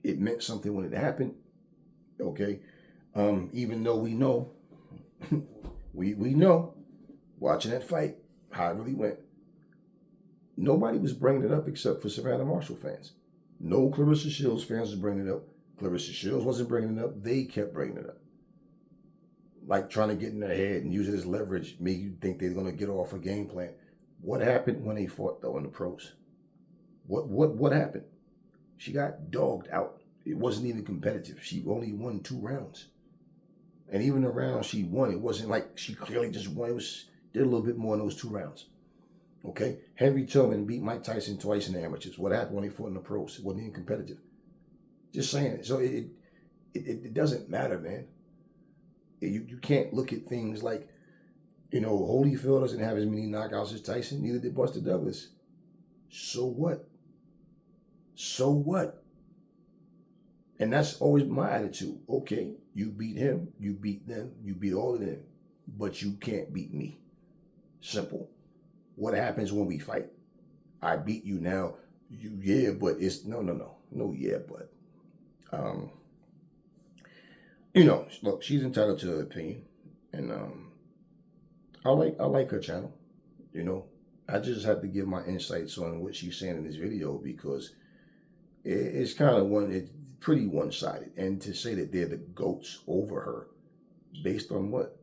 It meant something when it happened, okay? Even though we know, we know, watching that fight, how it really went. Nobody was bringing it up except for Savannah Marshall fans. No Claressa Shields fans was bringing it up. Claressa Shields wasn't bringing it up. They kept bringing it up. Like trying to get in their head and use it as leverage, make you think they're going to get off a game plan. What happened when they fought, though, in the pros? What happened? She got dogged out. It wasn't even competitive. She only won 2 rounds. And even the round she won, it wasn't like she clearly just won. It was did a little bit more in those 2 rounds. Okay? Henry Tillman beat Mike Tyson twice in the amateurs. What happened when they fought in the pros? It wasn't even competitive. Just saying it. So it doesn't matter, man. You can't look at things like, Holyfield doesn't have as many knockouts as Tyson. Neither did Buster Douglas. So what? So what? And that's always my attitude. Okay, you beat him, you beat them, you beat all of them, but you can't beat me. Simple. What happens when we fight? I beat you now. But it's no, yeah, but. Look, she's entitled to her opinion, and I like her channel. I just have to give my insights on what she's saying in this video because it's kind of it's pretty one-sided. And to say that they're the GOATs over her, based on what?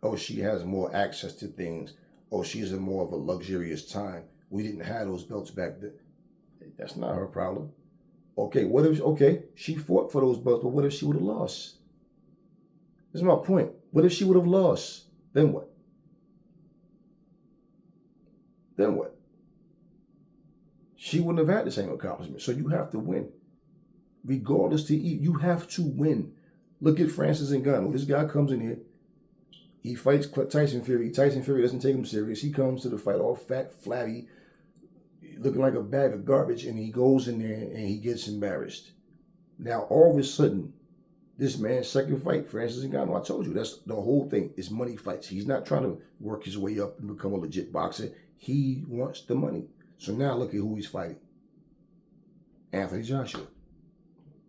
Oh, she has more access to things. Oh, she's in more of a luxurious time. We didn't have those belts back then. That's not her problem. Okay, she fought for those belts, but what if she would have lost? This is my point. What if she would have lost? Then what? Then what? She wouldn't have had the same accomplishment. So you have to win. Regardless you have to win. Look at Francis Ngannou. This guy comes in here. He fights Tyson Fury. Tyson Fury doesn't take him serious. He comes to the fight all fat, flabby, looking like a bag of garbage, and he goes in there and he gets embarrassed. Now, all of a sudden, This man's second fight, Francis Ngannou, I told you, that's the whole thing. It's money fights. He's not trying to work his way up and become a legit boxer. He wants the money. So now look at who he's fighting. Anthony Joshua.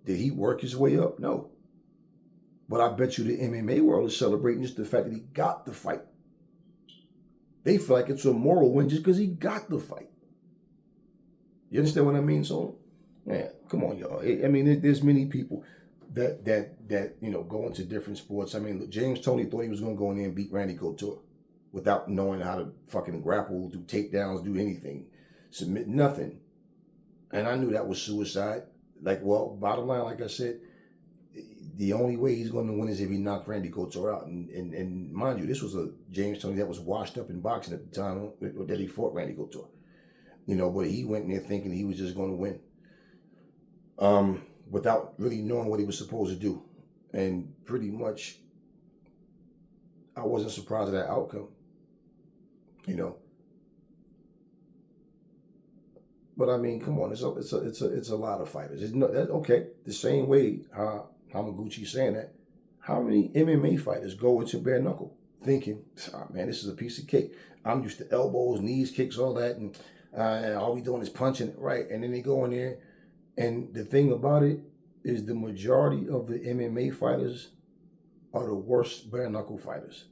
Did he work his way up? No. But I bet you the MMA world is celebrating just the fact that he got the fight. They feel like it's a moral win just because he got the fight. You understand what I mean? So, man, come on, y'all. I mean, there's many people that go into different sports. I mean, James Toney thought he was going to go in there and beat Randy Couture without knowing how to fucking grapple, do takedowns, do anything, submit nothing. And I knew that was suicide. Like, well, bottom line, like I said, the only way he's going to win is if he knocked Randy Couture out. And mind you, this was a James Toney that was washed up in boxing at the time that he fought Randy Couture. But he went in there thinking he was just going to win. Without really knowing what he was supposed to do. And pretty much, I wasn't surprised at that outcome. But I mean, come on, it's a lot of fighters. Okay. The same way Hamaguchi's saying that. How many MMA fighters go into bare knuckle thinking, oh, man, this is a piece of cake. I'm used to elbows, knees, kicks, all that, and all we doing is punching it, right? And then they go in there, and the thing about it is the majority of the MMA fighters are the worst bare knuckle fighters.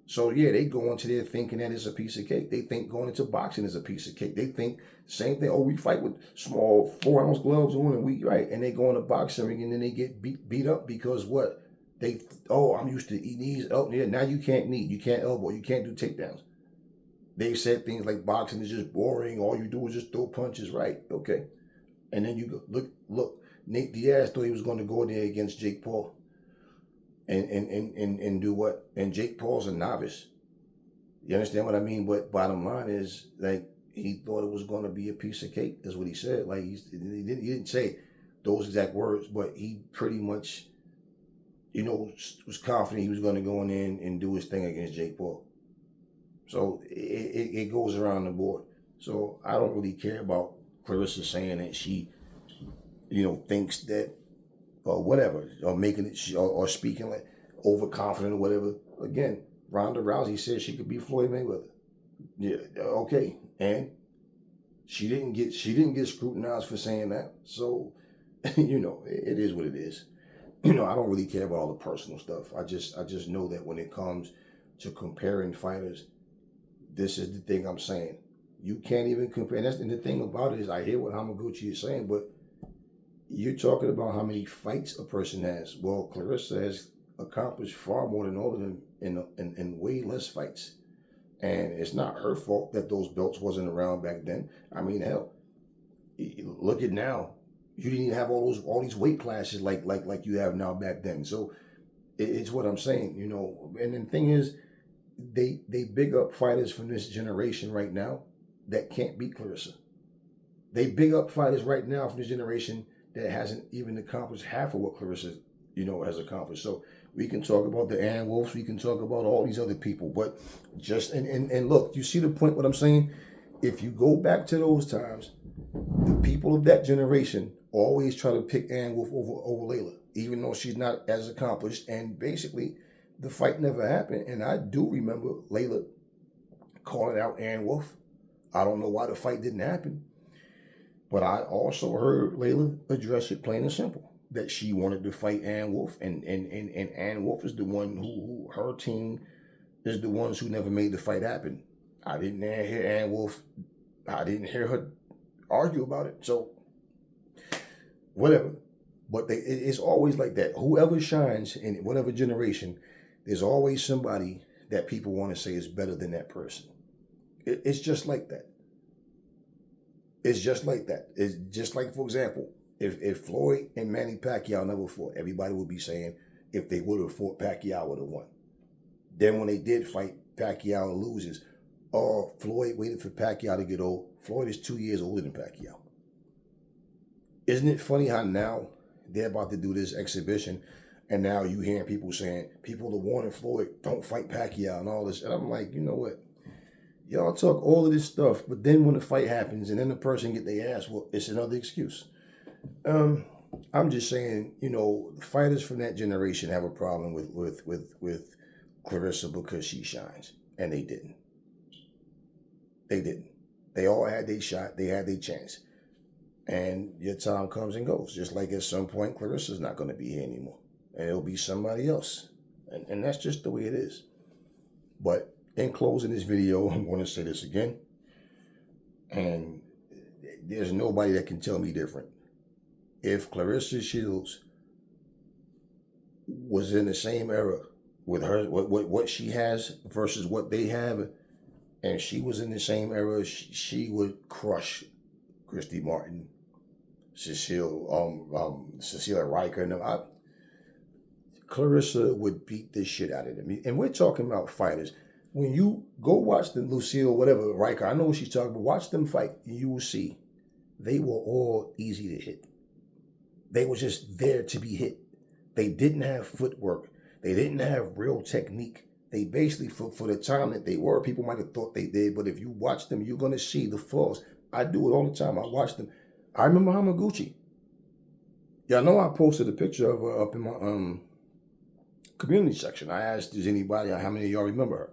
So yeah, they go into there thinking that it's a piece of cake. They think going into boxing is a piece of cake. They think same thing. Oh, we fight with small 4-ounce gloves on, and and they go into boxing ring, and then they get beat up because what? I'm used to knees, yeah, now you can't knee, you can't elbow, you can't do takedowns. They said things like boxing is just boring. All you do is just throw punches, right? Okay. And then you go, look, Nate Diaz thought he was going to go there against Jake Paul and do what? And Jake Paul's a novice. You understand what I mean? But bottom line is, like, he thought it was going to be a piece of cake. That's what he said. Like, he didn't say those exact words, but he pretty much, was confident he was going to go in there and do his thing against Jake Paul. So it goes around the board. So I don't really care about Claressa saying that she, thinks that, or whatever, or making it, or speaking like overconfident or whatever. Again, Ronda Rousey said she could beat Floyd Mayweather. Yeah, okay, and she didn't get scrutinized for saying that. So, it is what it is. I don't really care about all the personal stuff. I just know that when it comes to comparing fighters, this is the thing I'm saying. You can't even compare. And the thing about it is, I hear what Hamaguchi is saying, but you're talking about how many fights a person has. Well, Claressa has accomplished far more than all of them in way less fights. And it's not her fault that those belts wasn't around back then. I mean, hell, look at now. You didn't even have all these weight classes like you have now back then. So it's what I'm saying, And the thing is, they big up fighters from this generation right now that can't beat Claressa. They big up fighters right now from this generation that hasn't even accomplished half of what Claressa, has accomplished. So we can talk about the Ann Wolfs, we can talk about all these other people, but just and look, you see the point what I'm saying? If you go back to those times, the people of that generation always try to pick Ann Wolf over Laila, even though she's not as accomplished, and basically the fight never happened. And I do remember Laila calling out Ann Wolf. I don't know why the fight didn't happen. But I also heard Laila address it plain and simple, that she wanted to fight Ann Wolf, and Ann Wolf is the one who her team is the ones who never made the fight happen. I didn't hear Ann Wolf, I didn't hear her argue about it. So, whatever. But it's always like that. Whoever shines in whatever generation, there's always somebody that people want to say is better than that person. It's just like that. It's just like that. It's just like, for example, if Floyd and Manny Pacquiao never fought, everybody would be saying if they would have fought, Pacquiao would have won. Then when they did fight, Pacquiao loses. Oh, Floyd waited for Pacquiao to get old. Floyd is 2 years older than Pacquiao. Isn't it funny how now they're about to do this exhibition, and now you hearing people saying people are warning Floyd, don't fight Pacquiao and all this. And I'm like, you know what? Y'all talk all of this stuff, but then when the fight happens and then the person get their ass, well, it's another excuse. I'm just saying, the fighters from that generation have a problem with Claressa because she shines, and they didn't. They didn't. They all had their shot. They had their chance, and your time comes and goes. Just like at some point, Claressa's not going to be here anymore, and it'll be somebody else, and that's just the way it is. But in closing this video, I'm going to say this again, and there's nobody that can tell me different. If Claressa Shields was in the same era with her, what she has versus what they have, and she was in the same era, she would crush Christy Martin, Cecilia Riker, and Claressa would beat the shit out of them. And we're talking about fighters. When you go watch the Lucille, whatever, Riker, I know what she's talking about, watch them fight, you will see they were all easy to hit. They were just there to be hit. They didn't have footwork. They didn't have real technique. They basically, for the time that they were, people might have thought they did, but if you watch them, you're going to see the flaws. I do it all the time. I watch them. I remember Hamaguchi. Y'all know I posted a picture of her up in my community section. I asked, does anybody, how many of y'all remember her?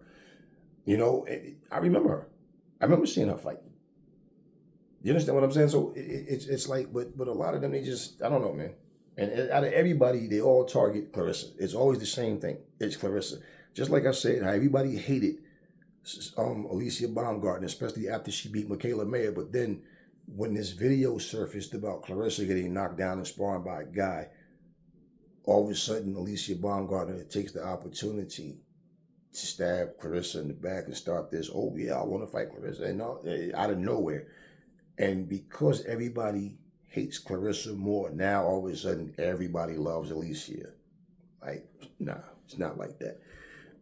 I remember her. I remember seeing her fight. You understand what I'm saying? So it's like, but a lot of them, they just, I don't know, man. And out of everybody, they all target Claressa. It's always the same thing. It's Claressa. Just like I said, how everybody hated Alicia Baumgartner, especially after she beat Michaela Mayer. But then when this video surfaced about Claressa getting knocked down and sparring by a guy, all of a sudden Alicia Baumgartner takes the opportunity to stab Claressa in the back and start this, oh yeah, I want to fight Claressa. And out of nowhere. And because everybody hates Claressa more, now all of a sudden everybody loves Alicia. Like, nah, it's not like that.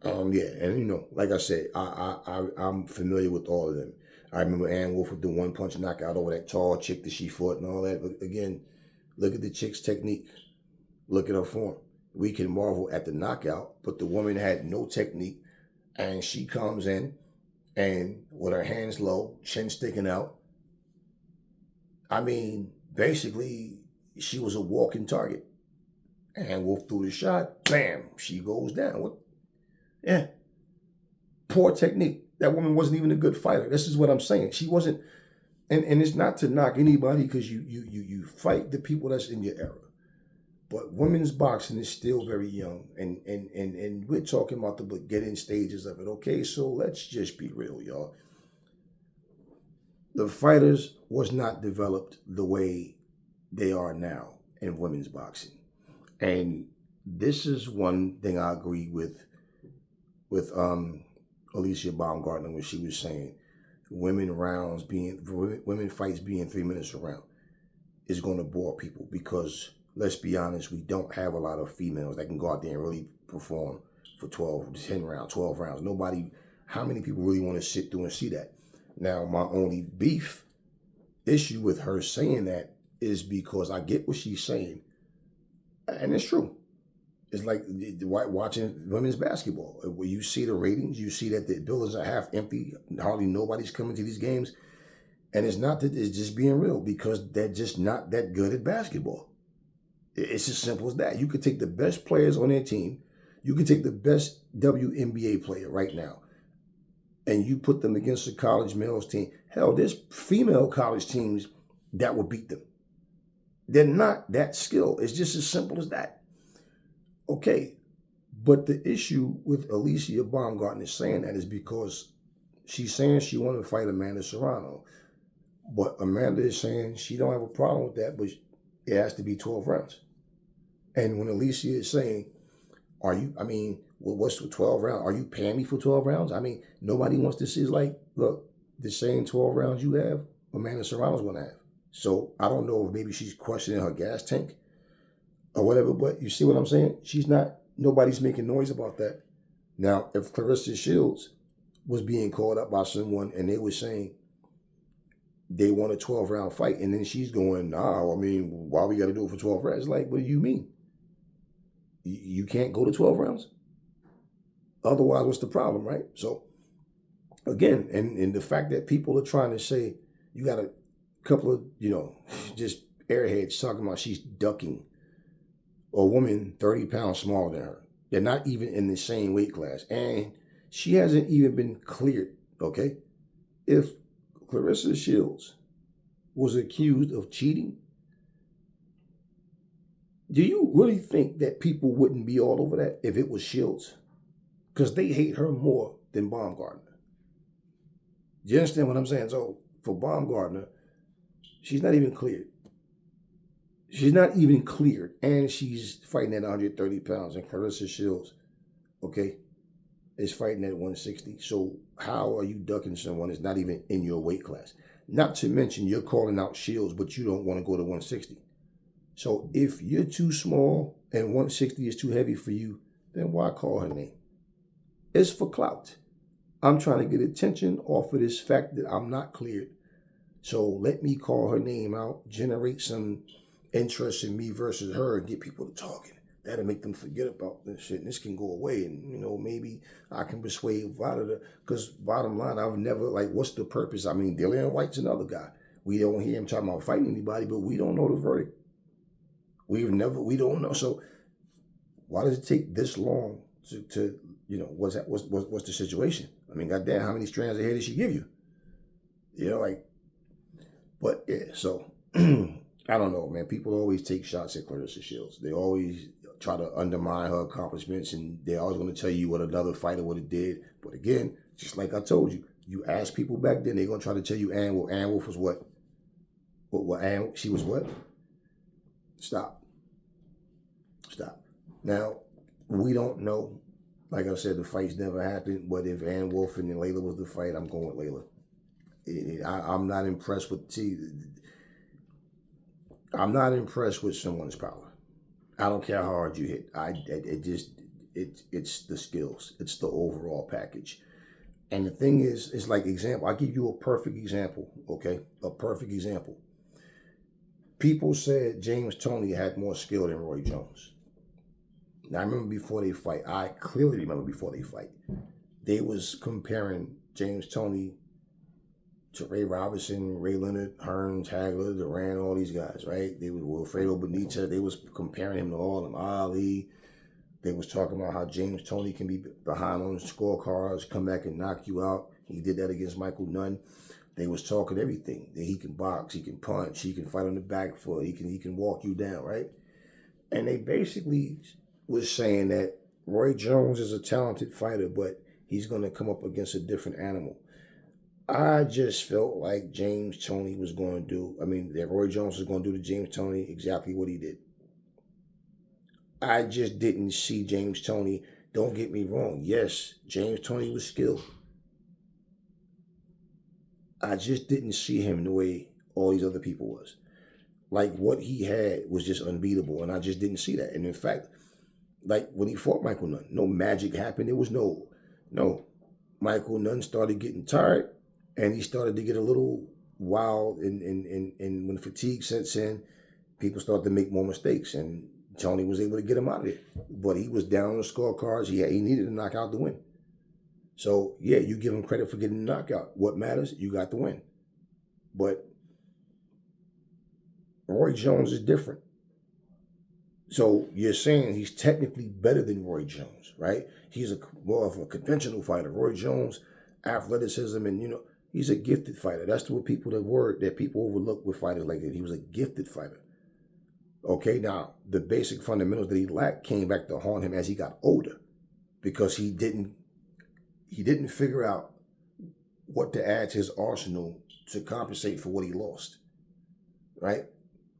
Yeah, and like I said, I'm familiar with all of them. I remember Ann Wolf with the one-punch knockout over that tall chick that she fought and all that. But again, look at the chick's technique. Look at her form. We can marvel at the knockout, but the woman had no technique, and she comes in and with her hands low, chin sticking out. I mean, basically, she was a walking target. And Wolf threw the shot, bam, she goes down. What? Yeah. Poor technique. That woman wasn't even a good fighter. This is what I'm saying. She wasn't, and it's not to knock anybody because you fight the people that's in your era. But women's boxing is still very young. And we're talking about the beginning stages of it. Okay, so let's just be real, y'all. The fighters was not developed the way they are now in women's boxing. And this is one thing I agree with Alicia Baumgartner when she was saying women fights being 3 minutes a round is going to bore people because, let's be honest, we don't have a lot of females that can go out there and really perform for 10 rounds, 12 rounds. How many people really want to sit through and see that? Now, my only issue with her saying that is because I get what she's saying. And it's true. It's like watching women's basketball. When you see the ratings, you see that the buildings are half empty. Hardly nobody's coming to these games. And it's not that it's just being real because they're just not that good at basketball. It's as simple as that. You could take the best players on their team. You could take the best WNBA player right now. And you put them against a college males team. Hell, there's female college teams that will beat them. They're not that skilled. It's just as simple as that. Okay, but the issue with Alicia Baumgartner saying that is because she's saying she wanted to fight Amanda Serrano. But Amanda is saying she don't have a problem with that, but it has to be 12 rounds. And when Alicia is saying, what's the 12 rounds? Are you paying me for 12 rounds? I mean, nobody wants to see, like, look, the same 12 rounds you have, Amanda Serrano's going to have. So I don't know if maybe she's questioning her gas tank or whatever, but you see what I'm saying? Nobody's making noise about that. Now, if Claressa Shields was being called up by someone and they were saying they want a 12-round fight, and then she's going, nah, why we got to do it for 12 rounds? It's like, what do you mean? You can't go to 12 rounds? Otherwise, what's the problem, right? So, again, and the fact that people are trying to say you got a couple of, just airheads talking about she's ducking a woman 30 pounds smaller than her. They're not even in the same weight class. And she hasn't even been cleared, okay? If Claressa Shields was accused of cheating, do you really think that people wouldn't be all over that if it was Shields? Because they hate her more than Baumgartner. Do you understand what I'm saying? So for Baumgartner, she's not even cleared. She's not even cleared, and she's fighting at 130 pounds. And Claressa Shields, okay, is fighting at 160. So how are you ducking someone that's not even in your weight class? Not to mention you're calling out Shields, but you don't want to go to 160. So if you're too small and 160 is too heavy for you, then why call her name? It's for clout. I'm trying to get attention off of this fact that I'm not cleared. So let me call her name out, generate some interest in me versus her, and get people to talking. That'll make them forget about this shit, and this can go away. And, you know, maybe I can persuade Vada, because bottom line, I've never, like, what's the purpose? I mean, Dillian White's another guy. We don't hear him talking about fighting anybody, but we don't know the verdict. We don't know. So why does it take this long to you know, what's the situation? I mean, goddamn, how many strands of hair did she give you? You know, like, but yeah, so I don't know, man. People always take shots at Claressa Shields. They always try to undermine her accomplishments, and they're always going to tell you what another fighter would have did. But again, just like I told you, you ask people back then, they're going to try to tell you Ann Wolf. Ann Wolf was what? She was what? Stop. Now, we don't know. Like I said, the fight's never happened. But if Ann Wolf and Laila was the fight, I'm going with Laila. I'm not impressed with I'm not impressed with someone's power. I don't care how hard you hit. It's the skills. It's the overall package. And the thing is, it's like example. I'll give you a perfect example, okay? A perfect example. People said James Toney had more skill than Roy Jones. Now, I remember before they fight, I clearly remember before they fight, they was comparing James Toney to Ray Robinson, Ray Leonard, Hearns, Hagler, Duran, all these guys, right? They were Wilfredo Benitez. They was comparing him to all of them. Ali. They was talking about how James Toney can be behind on scorecards, come back and knock you out. He did that against Michael Nunn. They was talking everything. That he can box, he can punch, he can fight on the back foot, he can walk you down, right? And they basically was saying that Roy Jones is a talented fighter, but he's going to come up against a different animal. I just felt like James Toney was going to do, that Roy Jones was going to do to James Toney exactly what he did. I just didn't see James Toney. Don't get me wrong. Yes, James Toney was skilled. I just didn't see him the way all these other people was. Like, what he had was just unbeatable, and I just didn't see that. And in fact, like when he fought Michael Nunn, no magic happened. There was no. Michael Nunn started getting tired, and he started to get a little wild. And when fatigue sets in, people start to make more mistakes. And Toney was able to get him out of there. But he was down on the scorecards. He needed a knockout to win. So, yeah, you give him credit for getting the knockout. What matters? You got the win. But Roy Jones is different. So you're saying he's technically better than Roy Jones, right? He's more of a conventional fighter. Roy Jones, athleticism, and he's a gifted fighter. That's what people overlook with fighters like that. He was a gifted fighter. Okay, now the basic fundamentals that he lacked came back to haunt him as he got older, because he didn't figure out what to add to his arsenal to compensate for what he lost, right?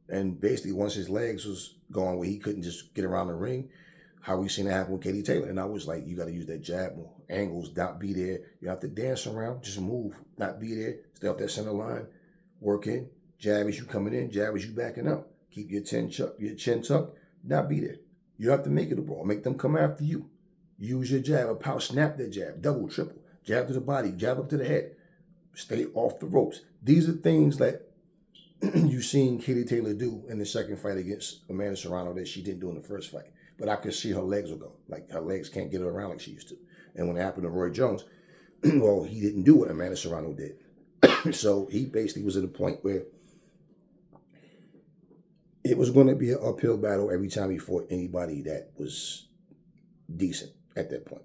And basically, once his legs was gone, where he couldn't just get around the ring, how we seen it happen with Katie Taylor. And I was like, you got to use that jab more. Angles, not be there. You have to dance around, just move, not be there. Stay off that center line, work in, jab as you coming in, jab as you backing up. Keep your chin tucked, not be there. You have to make it a brawl. Make them come after you. Use your jab, a power, snap that jab, double, triple, jab to the body, jab up to the head. Stay off the ropes. These are things that you've seen Katie Taylor do in the second fight against Amanda Serrano that she didn't do in the first fight. But I could see her legs will go. Like, her legs can't get her around like she used to. And when it happened to Roy Jones, well, he didn't do what Amanda Serrano did. So he basically was at a point where it was going to be an uphill battle every time he fought anybody that was decent at that point.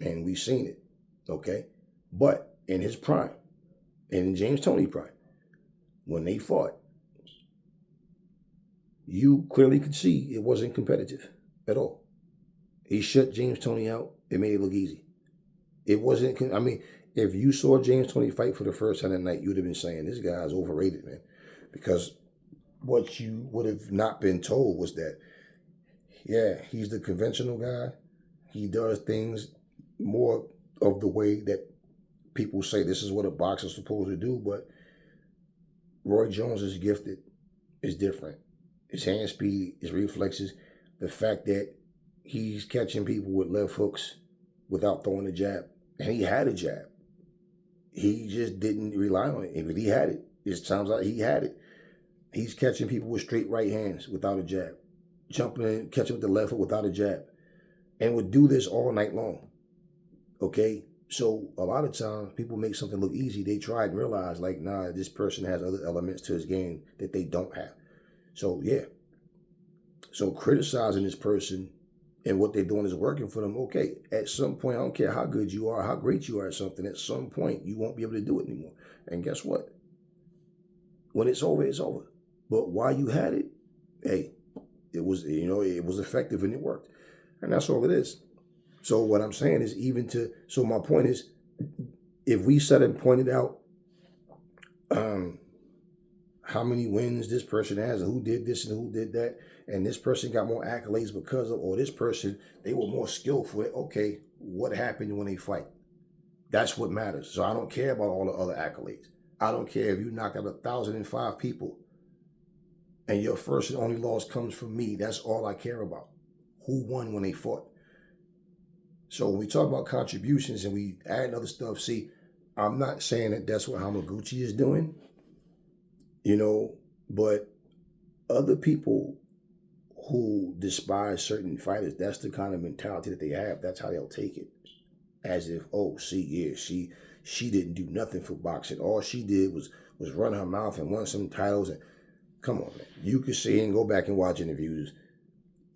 And we've seen it, okay? But in his prime, and in James Toney prime, when they fought, you clearly could see it wasn't competitive at all. He shut James Toney out. It made it look easy. It wasn't, I mean, if you saw James Toney fight for the first time that night, you would have been saying, this guy's overrated, man. Because what you would have not been told was that, yeah, he's the conventional guy. He does things more of the way that people say this is what a boxer's supposed to do, but Roy Jones is gifted, is different. His hand speed, his reflexes, the fact that he's catching people with left hooks without throwing a jab. And he had a jab. He just didn't rely on it. If he had it, it sounds like he had it. He's catching people with straight right hands without a jab. Jumping in, catching with the left hook without a jab. And would do this all night long. Okay? So a lot of times people make something look easy. They try and realize, like, nah, this person has other elements to his game that they don't have. So, yeah. So criticizing this person and what they're doing is working for them. Okay, at some point, I don't care how good you are, how great you are at something, at some point, you won't be able to do it anymore. And guess what? When it's over, it's over. But while you had it, hey, it was, it was effective and it worked. And that's all it is. So what I'm saying is so my point is, if we sat and pointed out how many wins this person has and who did this and who did that, and this person got more accolades because of, or this person, they were more skillful. Okay, what happened when they fight? That's what matters. So I don't care about all the other accolades. I don't care if you knocked out 1,005 people and your first and only loss comes from me. That's all I care about. Who won when they fought? So when we talk about contributions and we add other stuff, see, I'm not saying that that's what Hamaguchi is doing, but other people who despise certain fighters, that's the kind of mentality that they have. That's how they'll take it. As if, oh, she didn't do nothing for boxing. All she did was run her mouth and won some titles. And come on, man. You could see and go back and watch interviews.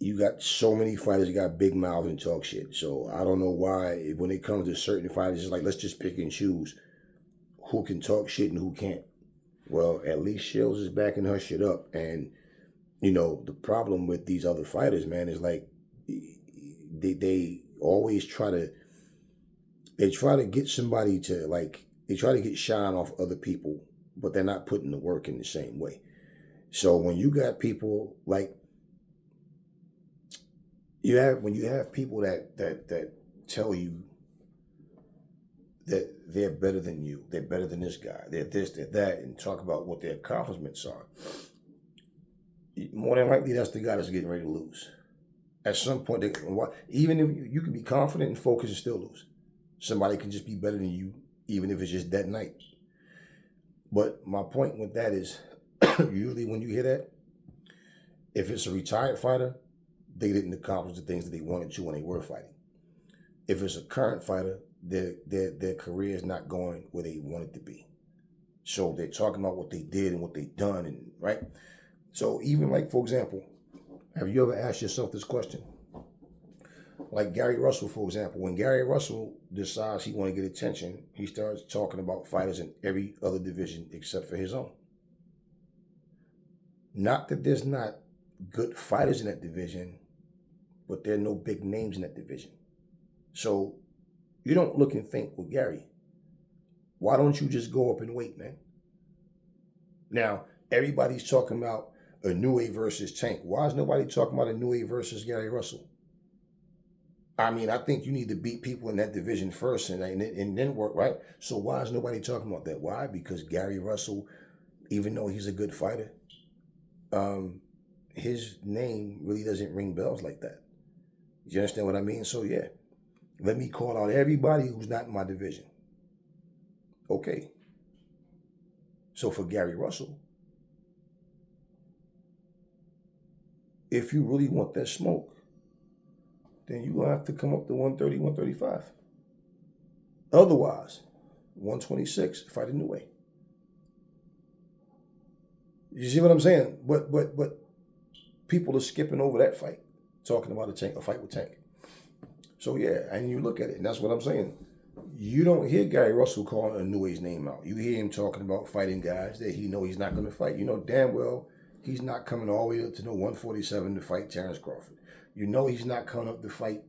You got so many fighters that got big mouths and talk shit. So I don't know why when it comes to certain fighters, it's like, let's just pick and choose who can talk shit and who can't. Well, at least Shields is backing her shit up. And, the problem with these other fighters, man, is like they always try to get somebody to, like, they try to get shine off other people, but they're not putting the work in the same way. So when you got people like, when you have people that tell you that they're better than you, they're better than this guy, they're this, they're that, and talk about what their accomplishments are, more than likely that's the guy that's getting ready to lose. At some point, even if you can be confident and focused and still lose. Somebody can just be better than you, even if it's just that night. But my point with that is, usually when you hear that, if it's a retired fighter, they didn't accomplish the things that they wanted to when they were fighting. If it's a current fighter, their career is not going where they want it to be. So they're talking about what they did and what they done, and right? So even like, for example, have you ever asked yourself this question? Like Gary Russell, for example. When Gary Russell decides he want to get attention, he starts talking about fighters in every other division except for his own. Not that there's not good fighters in that division, but there are no big names in that division. So you don't look and think, well, Gary, why don't you just go up and wait, man? Now, everybody's talking about a Inoue versus Tank. Why is nobody talking about a Inoue versus Gary Russell? I mean, I think you need to beat people in that division first and then work, right? So why is nobody talking about that? Why? Because Gary Russell, even though he's a good fighter, his name really doesn't ring bells like that. You understand what I mean? So yeah, let me call out everybody who's not in my division. Okay. So for Gary Russell, if you really want that smoke, then you're going to have to come up to 130, 135. Otherwise, 126, fight a new way. You see what I'm saying? But people are skipping over that fight, talking about a fight with Tank. So yeah, and you look at it, and that's what I'm saying. You don't hear Gary Russell calling a new age name out. You hear him talking about fighting guys that he know he's not going to fight. You know damn well he's not coming all the way up to no 147 to fight Terrence Crawford. You know he's not coming up to fight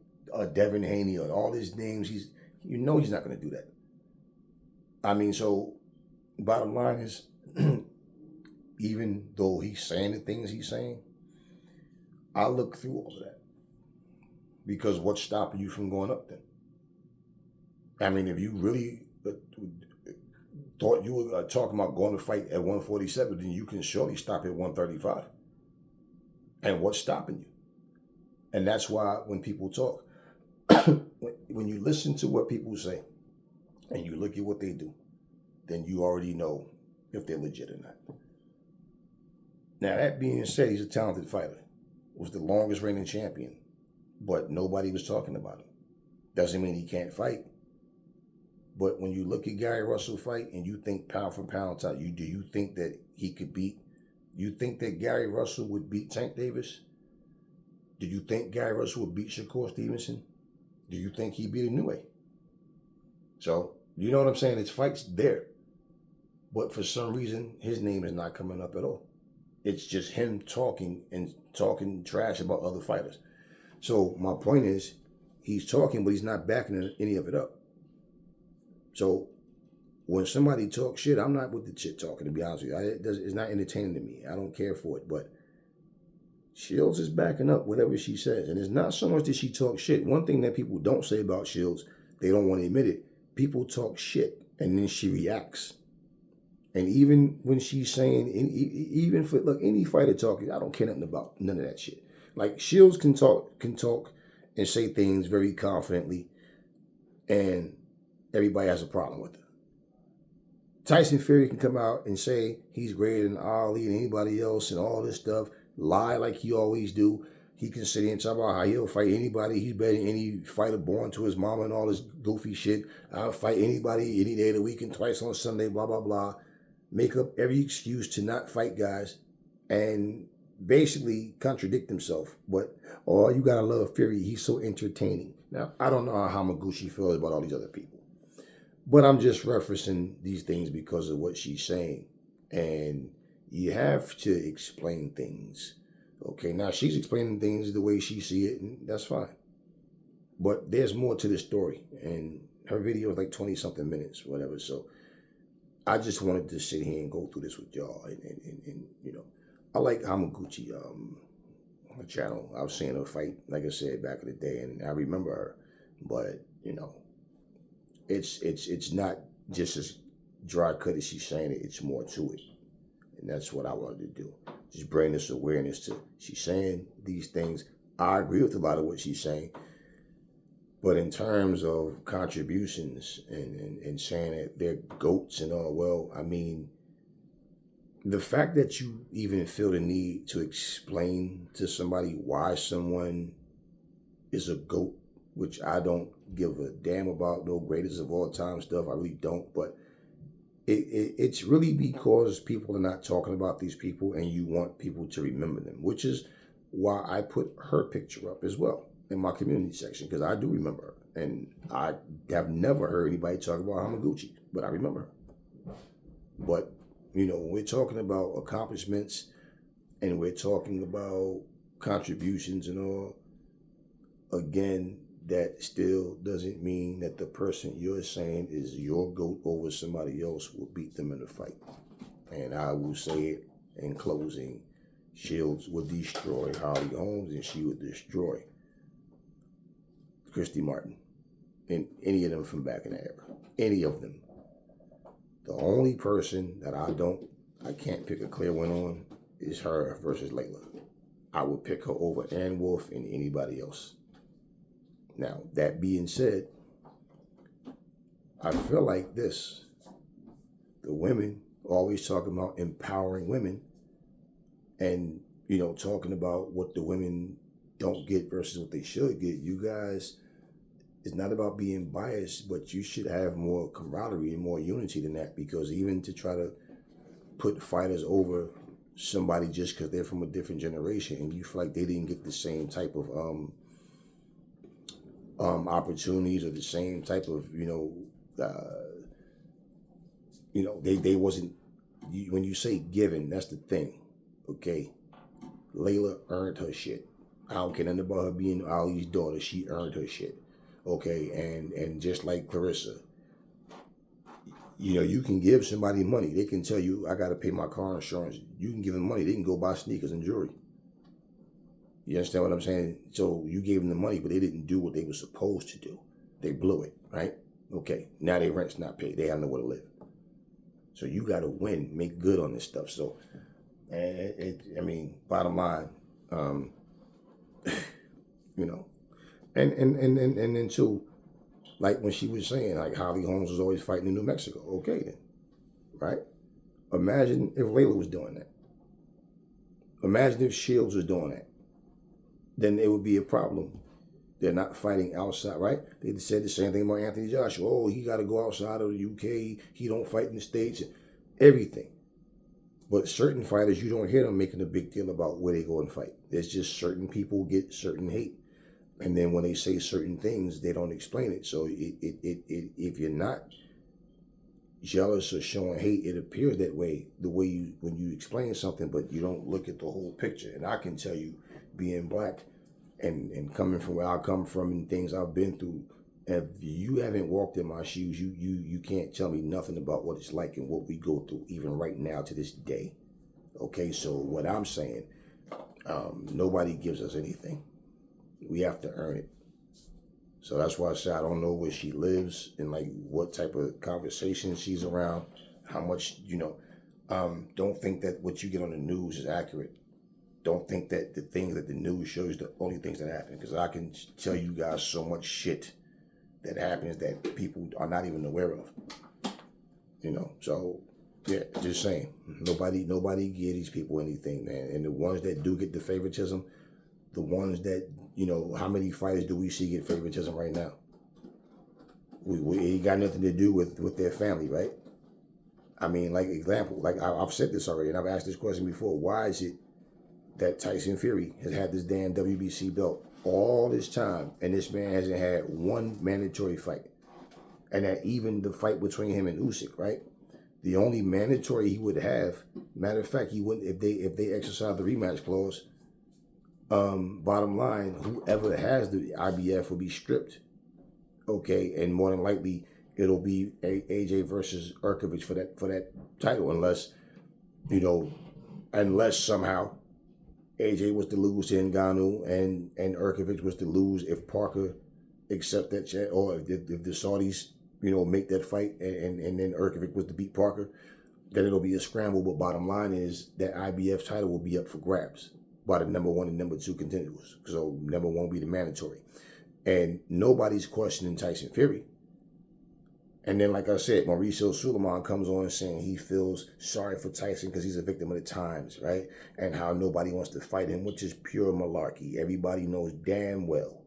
Devin Haney or all his names. You know he's not going to do that. I mean, so bottom line is, even though he's saying the things he's saying, I look through all of that. Because what's stopping you from going up then? I mean, if you really thought you were talking about going to fight at 147, then you can surely stop at 135. And what's stopping you? And that's why when people talk, when you listen to what people say and you look at what they do, then you already know if they're legit or not. Now, that being said, he's a talented fighter. Was the longest reigning champion, but nobody was talking about him. Doesn't mean he can't fight. But when you look at Gary Russell fight and you think pound for pound type, do you think that he could beat? You think that Gary Russell would beat Tank Davis? Do you think Gary Russell would beat Shakur Stevenson? Do you think he'd beat Inoue? So, you know what I'm saying? It's fights there. But for some reason, his name is not coming up at all. It's just him talking trash about other fighters. So my point is, he's talking, but he's not backing any of it up. So when somebody talks shit, I'm not with the shit talking, to be honest with you. It's not entertaining to me. I don't care for it. But Shields is backing up whatever she says. And it's not so much that she talks shit. One thing that people don't say about Shields, they don't want to admit it. People talk shit, and then she reacts. And even when she's saying, even for any fighter talking, I don't care nothing about none of that shit. Like Shields can talk and say things very confidently, and everybody has a problem with it. Tyson Fury can come out and say he's greater than Ali and anybody else and all this stuff, lie like he always do. He can sit here and talk about how he'll fight anybody. He's better than any fighter born to his mama and all this goofy shit. I'll fight anybody any day of the week and twice on Sunday, blah, blah, blah. Make up every excuse to not fight guys and basically contradict himself. But, you gotta love Fury. He's so entertaining. Now, I don't know how Hamaguchi feels about all these other people. But I'm just referencing these things because of what she's saying. And you have to explain things. Okay, now she's explaining things the way she see it, and that's fine. But there's more to the story. And her video is like 20-something minutes, whatever. So I just wanted to sit here and go through this with y'all. And you know, I like Hamaguchi, her channel. I was seeing her fight, like I said, back in the day, and I remember her. But, you know, it's not just as dry cut as she's saying it. It's more to it. And that's what I wanted to do. Just bring this awareness to, she's saying these things. I agree with a lot of what she's saying. But in terms of contributions and saying that they're GOATs and all, well, I mean, the fact that you even feel the need to explain to somebody why someone is a GOAT, which I don't give a damn about, no greatest of all time stuff, I really don't, but it's really because people are not talking about these people and you want people to remember them, which is why I put her picture up as well in my community section, because I do remember her. And I have never heard anybody talk about Hamaguchi, but I remember her. But, you know, when we're talking about accomplishments and we're talking about contributions and all, again, that still doesn't mean that the person you're saying is your GOAT over somebody else will beat them in a fight. And I will say it in closing, Shields would destroy Holly Holmes and she would destroy Christy Martin and any of them from back in the era. Any of them. The only person that I can't pick a clear one on is her versus Laila. I would pick her over Ann Wolfe and anybody else. Now, that being said, I feel like this. The women always talking about empowering women and, you know, talking about what the women don't get versus what they should get. You guys, it's not about being biased, but you should have more camaraderie and more unity than that, because even to try to put fighters over somebody just because they're from a different generation and you feel like they didn't get the same type of opportunities or the same type of they wasn't. When you say given, that's the thing. Okay, Layla earned her shit. I don't care nothing about her being Ali's daughter. She earned her shit. Okay, and just like Claressa, you can give somebody money. They can tell you, I got to pay my car insurance. You can give them money. They can go buy sneakers and jewelry. You understand what I'm saying? So you gave them the money, but they didn't do what they were supposed to do. They blew it, right? Okay, now their rent's not paid. They have nowhere to live. So you got to win, make good on this stuff. So, bottom line, and then too, like when she was saying, like Holly Holmes was always fighting in New Mexico. Okay then, right? Imagine if Layla was doing that. Imagine if Shields was doing that. Then it would be a problem. They're not fighting outside, right? They said the same thing about Anthony Joshua. Oh, he got to go outside of the UK. He don't fight in the States. Everything. But certain fighters, you don't hear them making a big deal about where they go and fight. There's just certain people get certain hate. And then when they say certain things, they don't explain it. So if you're not jealous or showing hate, it appears that way, the way when you explain something, but you don't look at the whole picture. And I can tell you, being black and coming from where I come from and things I've been through, if you haven't walked in my shoes, you can't tell me nothing about what it's like and what we go through, even right now to this day. Okay, so what I'm saying, nobody gives us anything. We have to earn it. So that's why I say I don't know where she lives and like what type of conversation she's around, how much, don't think that what you get on the news is accurate. Don't think that the things that the news shows the only things that happen, because I can tell you guys so much shit that happens that people are not even aware of. So yeah, just saying, nobody give these people anything, man. And the ones that do get the favoritism, the ones that, how many fighters do we see get favoritism right now? It got nothing to do with their family, right? I mean, like example, like I've said this already, and I've asked this question before. Why is it that Tyson Fury has had this damn WBC belt all this time, and this man hasn't had one mandatory fight? And that even the fight between him and Usyk, right? The only mandatory he would have, matter of fact, he wouldn't if they exercise the rematch clause. Bottom line, whoever has the IBF will be stripped. Okay, and more than likely it'll be AJ versus Urkovich for that title, unless somehow AJ was to lose to Ngannou and Urkovich was to lose if Parker accept that chance, or if the Saudis, make that fight and then Urkovich was to beat Parker, then it'll be a scramble. But bottom line is that IBF title will be up for grabs by the number 1 and number 2 contenders. So number 1 will be the mandatory. And nobody's questioning Tyson Fury. And then, like I said, Mauricio Suleiman comes on saying he feels sorry for Tyson because he's a victim of the times, right? And how nobody wants to fight him, which is pure malarkey. Everybody knows damn well.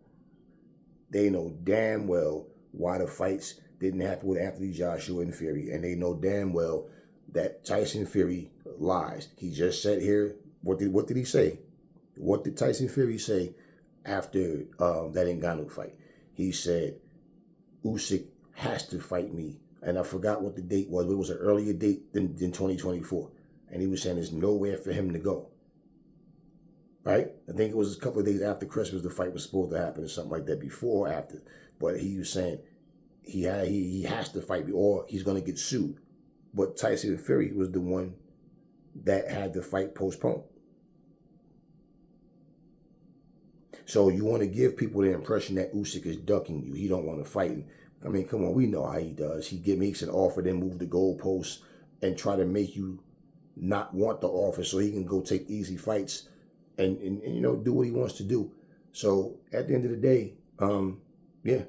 They know damn well why the fights didn't happen with Anthony Joshua and Fury. And they know damn well that Tyson Fury lies. He just said here, what did he say? What did Tyson Fury say after that Ngannou fight? He said, Usyk has to fight me. And I forgot what the date was, but it was an earlier date than 2024. And he was saying there's nowhere for him to go. Right? I think it was a couple of days after Christmas the fight was supposed to happen or something like that, before or after. But he was saying he has to fight me or he's going to get sued. But Tyson Fury was the one that had the fight postponed. So you want to give people the impression that Usyk is ducking you. He don't want to fight. I mean, come on, we know how he does. He makes an offer, then move the goalposts and try to make you not want the offer so he can go take easy fights and do what he wants to do. So at the end of the day, yeah.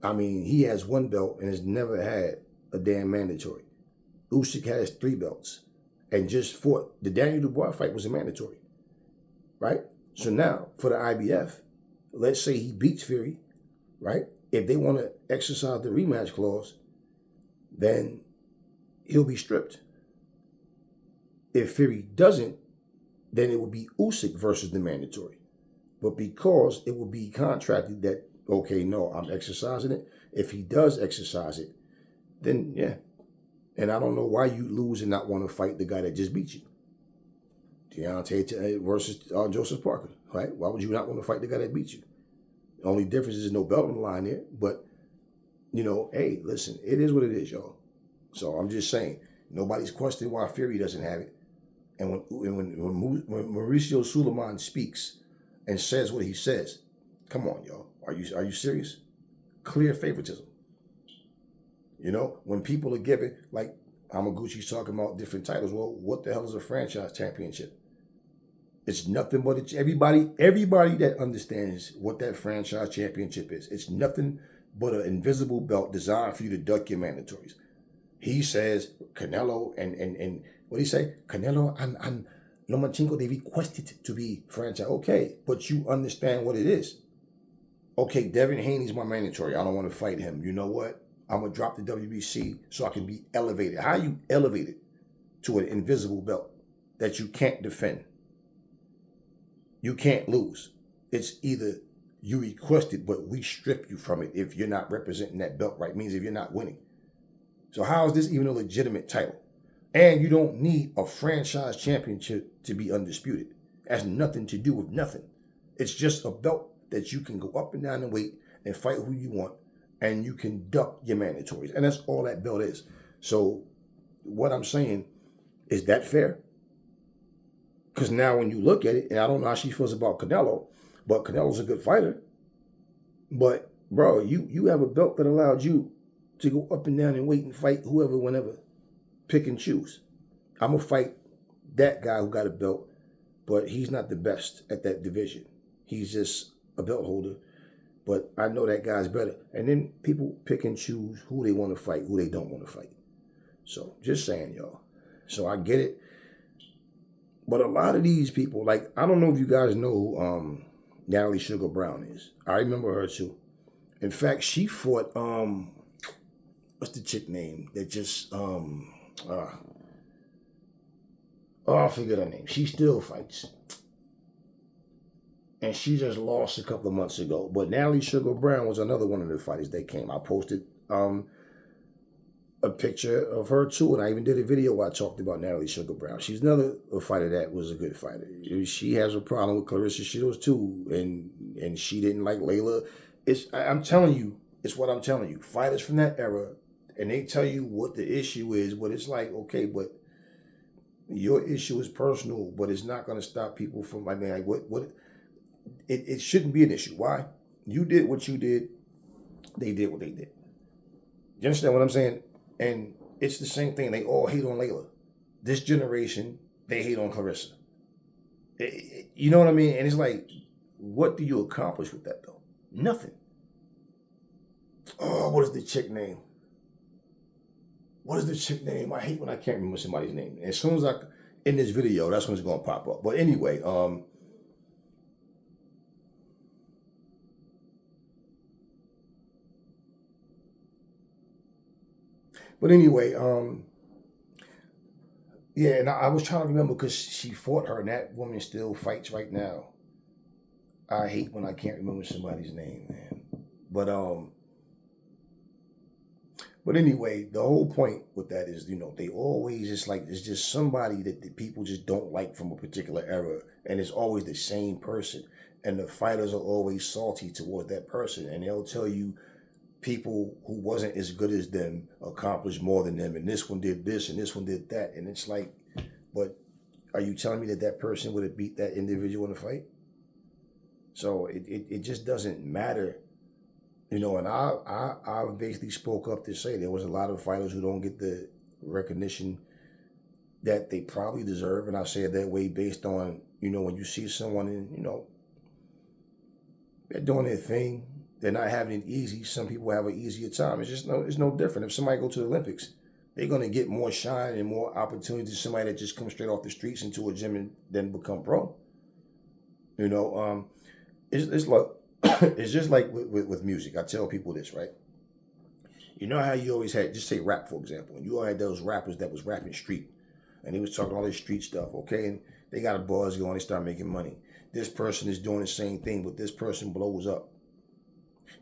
I mean, he has 1 belt and has never had a damn mandatory. Usyk has 3 belts and just fought. The Daniel Dubois fight was a mandatory, right? So now for the IBF, let's say he beats Fury, right? If they want to exercise the rematch clause, then he'll be stripped. If Fury doesn't, then it would be Usyk versus the mandatory. But because it will be contracted that, okay, no, I'm exercising it. If he does exercise it, then yeah. And I don't know why you lose and not want to fight the guy that just beat you. Deontay versus Joseph Parker, right? Why would you not want to fight the guy that beat you? The only difference is no belt on the line there. But, hey, listen, it is what it is, y'all. So I'm just saying, nobody's questioning why Fury doesn't have it. And when Mauricio Suleiman speaks and says what he says, come on, y'all. Are you serious? Clear favoritism. When people are giving, like Hamaguchi's talking about different titles. Well, what the hell is a franchise championship? It's nothing but everybody that understands what that franchise championship is. It's nothing but an invisible belt designed for you to duck your mandatories. He says Canelo and what do you say? Canelo and Lomachenko, they requested to be franchise. Okay, but you understand what it is. Okay, Devin Haney's my mandatory. I don't want to fight him. You know what? I'm going to drop the WBC so I can be elevated. How you elevated to an invisible belt that you can't defend? You can't lose. It's either you requested, but we strip you from it if you're not representing that belt right. It means if you're not winning. So how is this even a legitimate title? And you don't need a franchise championship to be undisputed. It has nothing to do with nothing. It's just a belt that you can go up and down in weight and fight who you want, and you can duck your mandatories. And that's all that belt is. So what I'm saying, is that fair? Because now when you look at it, and I don't know how she feels about Canelo, but Canelo's a good fighter. But, bro, you have a belt that allowed you to go up and down and wait and fight whoever, whenever. Pick and choose. I'm going to fight that guy who got a belt, but he's not the best at that division. He's just a belt holder. But I know that guy's better. And then people pick and choose who they want to fight, who they don't want to fight. So, just saying, y'all. So, I get it. But a lot of these people, like, I don't know if you guys know who Natalie Sugar Brown is. I remember her, too. In fact, she fought, what's the chick name that just, I forget her name. She still fights. And she just lost a couple of months ago. But Natalie Sugar Brown was another one of the fighters that came. I posted a picture of her too, and I even did a video where I talked about Natalie Sugar Brown. She's another fighter that was a good fighter. She has a problem with Claressa Shields too, and she didn't like Laila. I'm telling you, it's what I'm telling you. Fighters from that era, and they tell you what the issue is, but it's like, okay, but your issue is personal, but it's not going to stop people from, I mean, like, what? It shouldn't be an issue. Why? You did what you did. They did what they did. You understand what I'm saying? And it's the same thing. They all hate on Laila. This generation, they hate on Claressa. You know what I mean? And it's like, what do you accomplish with that, though? Nothing. Oh, what is the chick name? What is the chick name? I hate when I can't remember somebody's name. As soon as in this video, that's when it's going to pop up. But anyway, yeah, and I was trying to remember because she fought her, and that woman still fights right now. I hate when I can't remember somebody's name, man. But anyway, the whole point with that is, they always just like, it's just somebody that the people just don't like from a particular era, and it's always the same person, and the fighters are always salty towards that person, and they'll tell you people who wasn't as good as them accomplished more than them, and this one did this and this one did that, and it's like, but are you telling me that person would have beat that individual in a fight? So it just doesn't matter, and I basically spoke up to say there was a lot of fighters who don't get the recognition that they probably deserve, and I say it that way based on, when you see someone in, they're doing their thing. They're not having it easy. Some people have an easier time. It's no different. If somebody go to the Olympics, they're going to get more shine and more opportunities than somebody that just comes straight off the streets into a gym and then become pro. It's like, it's just like with music. I tell people this, right? You know how you always had, just say rap, for example, and you all had those rappers that was rapping street. and he was talking all this street stuff, okay? And they got a buzz going, they start making money. This person is doing the same thing, but this person blows up.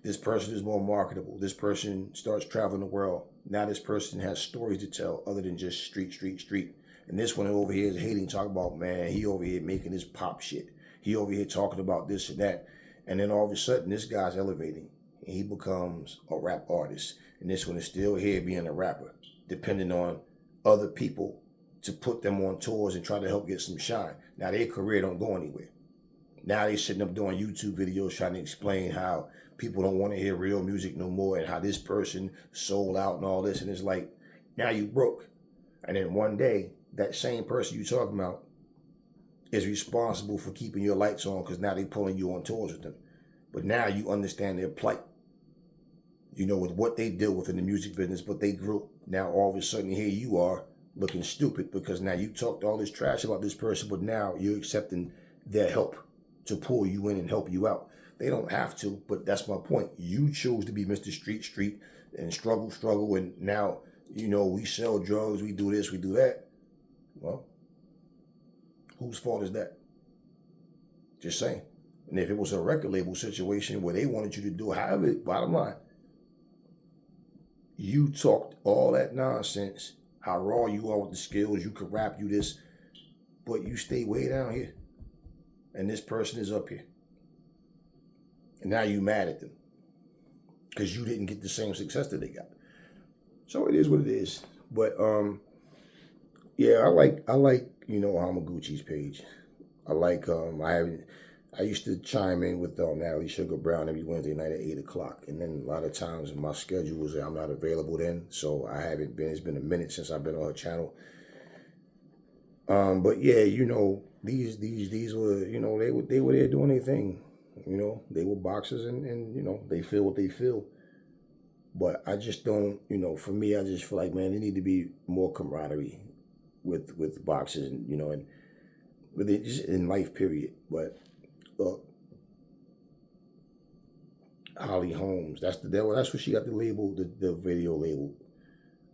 This person is more marketable. This person starts traveling the world. Now this person has stories to tell other than just street. And this one over here is hating, talking about, man, he over here making this pop shit. He over here talking about this and that. And then all of a sudden, this guy's elevating. And he becomes a rap artist. And this one is still here being a rapper, depending on other people to put them on tours and try to help get some shine. Now their career don't go anywhere. Now they sitting up doing YouTube videos trying to explain how people don't want to hear real music no more and how this person sold out and all this. And it's like, now you broke. And then one day, that same person you talking about is responsible for keeping your lights on because now they pulling you on tours with them. But now you understand their plight. You know, with what they deal with in the music business, but they grew. Now all of a sudden here you are looking stupid because now you talked all this trash about this person, but now you're accepting their help to pull you in and help you out. They don't have to, but that's my point. You chose to be Mr. Street and struggle, and now, you know, we sell drugs, we do this, we do that. Well, whose fault is that? Just saying. And if it was a record label situation where they wanted you to do however, bottom line, you talked all that nonsense, how raw you are with the skills, you could rap, you this, but you stay way down here. And this person is up here. And now you mad at them because you didn't get the same success that they got. So it is what it is. But yeah, I like you know, Hamaguchi's page. I like I used to chime in with Natalie Sugar Brown every Wednesday night at 8 o'clock. And then a lot of times my schedule was I'm not available then. So I haven't been, it's been a minute since I've been on her channel. But yeah, you know, these were, you know, they were there doing their thing. You know, they were boxers and you know, they feel what they feel. But I just don't, you know, for me, I just feel like, man, there need to be more camaraderie with boxers, and, you know, and with it just in life, period. But look, Holly Holmes, that's what she got the label, the video label.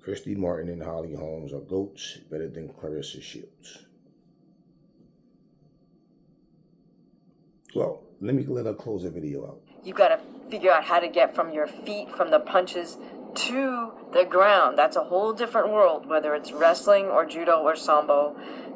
Christy Martin and Holly Holmes are GOATs, better than Claressa Shields. Well, let her close the video out. You got to figure out how to get from your feet, from the punches, to the ground. That's a whole different world, whether it's wrestling or judo or sambo.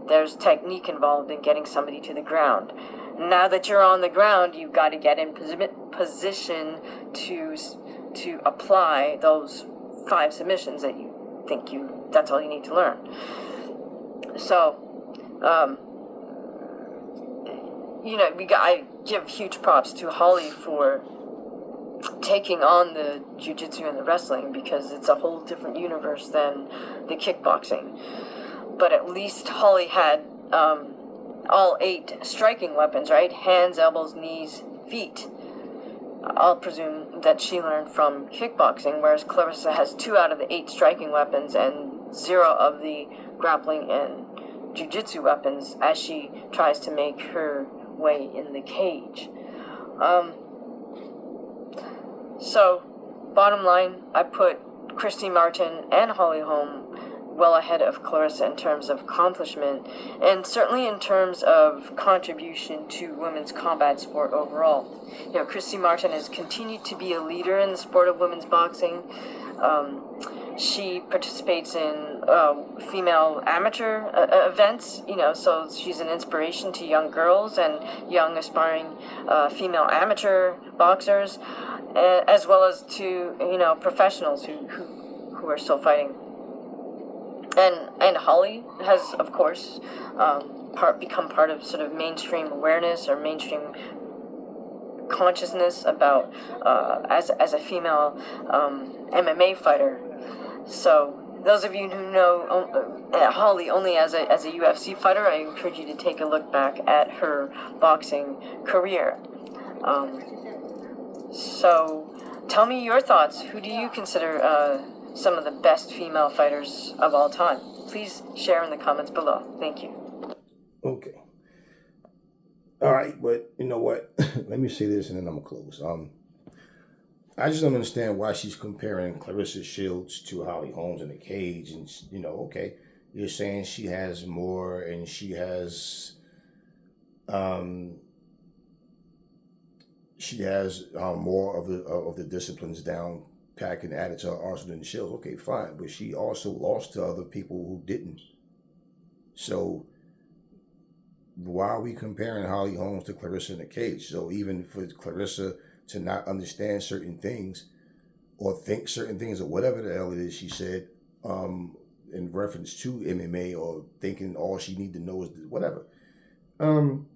There's technique involved in getting somebody to the ground. Now that you're on the ground, you've got to get in position to apply those 5 submissions that you think that's all you need to learn. So, you know, I give huge props to Holly for taking on the jiu-jitsu and the wrestling, because it's a whole different universe than the kickboxing. But at least Holly had all 8 striking weapons, right? Hands, elbows, knees, feet. I'll presume that she learned from kickboxing, whereas Claressa has 2 out of the 8 striking weapons and 0 of the grappling and jiu-jitsu weapons as she tries to make her way in the cage. So, bottom line, I put Christy Martin and Holly Holm well ahead of Claressa in terms of accomplishment, and certainly in terms of contribution to women's combat sport overall. You know, Christy Martin has continued to be a leader in the sport of women's boxing. She participates in female amateur events, you know, so she's an inspiration to young girls and young aspiring female amateur boxers, as well as to, you know, professionals who are still fighting. And Holly has, of course, become part of sort of mainstream awareness or mainstream consciousness about as a female MMA fighter. So those of you who know Holly only as a UFC fighter, I encourage you to take a look back at her boxing career. So tell me your thoughts. Who do you consider some of the best female fighters of all time? Please share in the comments below. Thank you. Okay. All right, but you know what? Let me say this and then I'm going to close. I just don't understand why she's comparing Claressa Shields to Holly Holmes in the cage. And, you know, okay, you're saying she has more, and she has um, more of the disciplines down packed and added to her arsenal than Shields. Okay, fine, but she also lost to other people who didn't. So why are we comparing Holly Holmes to Claressa in the cage? So even for Claressa to not understand certain things or think certain things or whatever the hell it is she said in reference to MMA, or thinking all she need to know is whatever.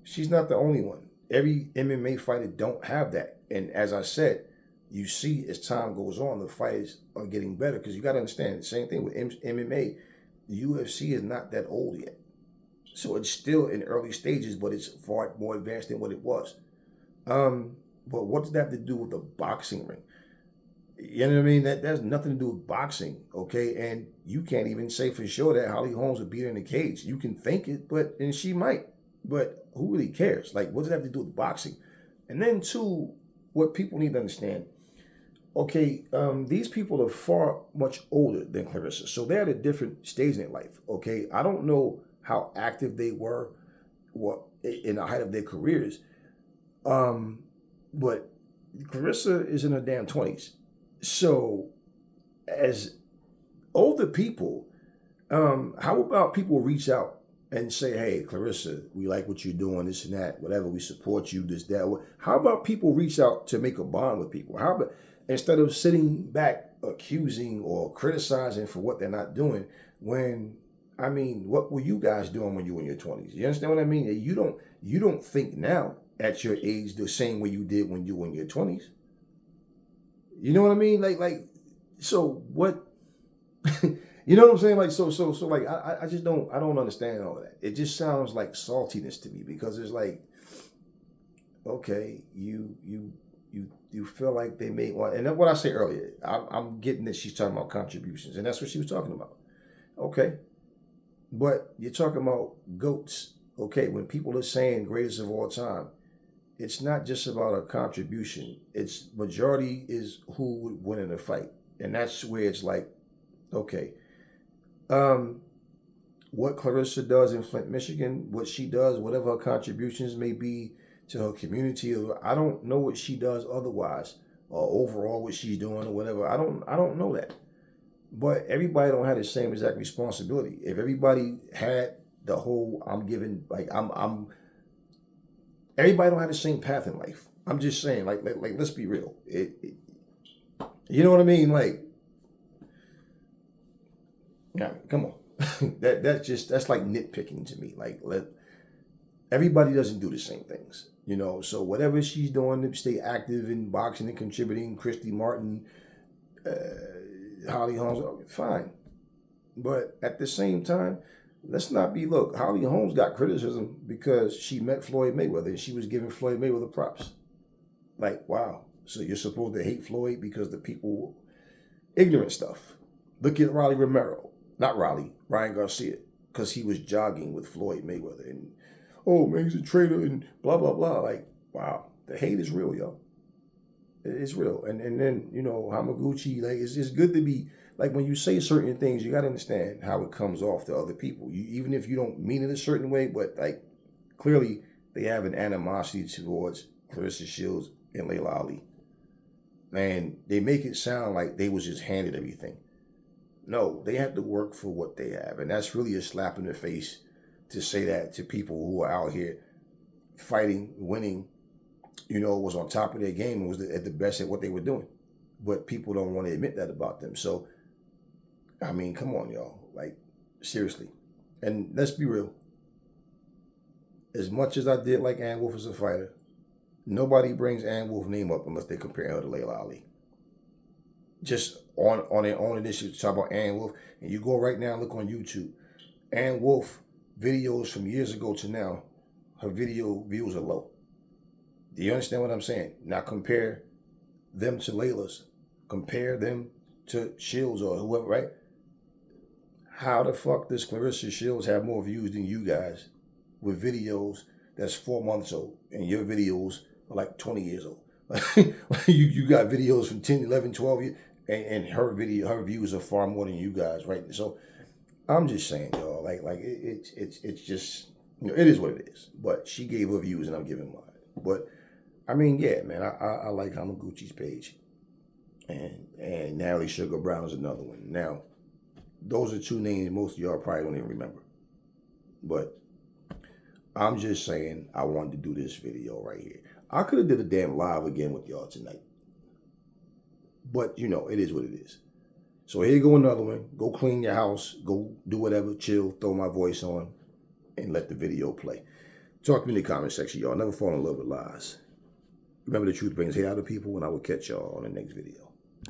She's not the only one. Every MMA fighter don't have that. And as I said, you see as time goes on, the fighters are getting better, because you got to understand the same thing with MMA. The UFC is not that old yet. So it's still in early stages, but it's far more advanced than what it was. But what does that have to do with the boxing ring? You know what I mean? That has nothing to do with boxing, okay? And you can't even say for sure that Holly Holmes would beat her in the cage. You can think it, and she might. But who really cares? Like, what does that have to do with boxing? And then, two, what people need to understand. Okay, these people are far much older than Claressa, so they're at a different stage in their life. Okay, I don't know how active they were, in the height of their careers, but Claressa is in her damn 20s. So, as older people, how about people reach out and say, hey, Claressa, we like what you're doing, this and that, whatever, we support you, this, that. How about people reach out to make a bond with people? How about, instead of sitting back accusing or criticizing for what they're not doing, when, I mean, what were you guys doing when you were in your 20s? You understand what I mean? You don't think now at your age the same way you did when you were in your 20s. You know what I mean? So what? You know what I'm saying? Like, so like, I just don't understand all of that. It just sounds like saltiness to me, because it's like, okay, you feel like they made one, and that's what I said earlier. I'm getting that she's talking about contributions, and that's what she was talking about. Okay, but you're talking about GOATs. Okay, when people are saying greatest of all time, it's not just about a contribution. It's majority is who would win in a fight, and that's where it's like, okay. What Claressa does in Flint, Michigan, what she does, whatever her contributions may be to her community, I don't know what she does otherwise, or overall what she's doing or whatever. I don't know that. But everybody don't have the same exact responsibility. If everybody had the whole, everybody don't have the same path in life. I'm just saying, like let's be real. You know what I mean? Like, yeah, come on. That's like nitpicking to me. Like, everybody doesn't do the same things, you know. So whatever she's doing to stay active in boxing and contributing, Christy Martin, Holly Holmes, fine. But at the same time, let's not be, look, Holly Holmes got criticism because she met Floyd Mayweather and she was giving Floyd Mayweather props. Like, wow. So you're supposed to hate Floyd because the people, ignorant stuff. Look at Ryan Garcia, because he was jogging with Floyd Mayweather, and, oh man, he's a traitor and blah, blah, blah. Like, wow, the hate is real, yo. It's real. And then, you know, Hamaguchi, like, it's good to be, like, when you say certain things, you got to understand how it comes off to other people. Even if you don't mean it a certain way, but, like, clearly they have an animosity towards Claressa Shields and Laila Ali. And they make it sound like they was just handed everything. No, they have to work for what they have. And that's really a slap in the face to say that to people who are out here fighting, winning, you know, was on top of their game and was at the best at what they were doing. But people don't want to admit that about them. So, I mean, come on, y'all. Like, seriously. And let's be real. As much as I did like Ann Wolfe as a fighter, nobody brings Ann Wolfe's name up unless they compare her to Laila Ali. Just on their own initiative to talk about Ann Wolfe, and you go right now and look on YouTube. Ann Wolfe videos from years ago to now, her video views are low. Do you understand what I'm saying? Now compare them to Laila's. Compare them to Shields or whoever, right? How the fuck does Claressa Shields have more views than you guys with videos that's 4 months old, and your videos are like 20 years old? you got videos from 10, 11, 12 years, and her views are far more than you guys, right? So I'm just saying, y'all. It's just, it is what it is. But she gave her views, and I'm giving mine. But I mean, yeah, man, I like Hamaguchi's page, and Natalie Sugar Brown is another one. Now, those are two names most of y'all probably don't even remember. But I'm just saying, I wanted to do this video right here. I could have did a damn live again with y'all tonight. But, it is what it is. So here go another one. Go clean your house. Go do whatever. Chill. Throw my voice on. And let the video play. Talk to me in the comment section, y'all. Never fall in love with lies. Remember, the truth brings hate out of people, and I will catch y'all on the next video.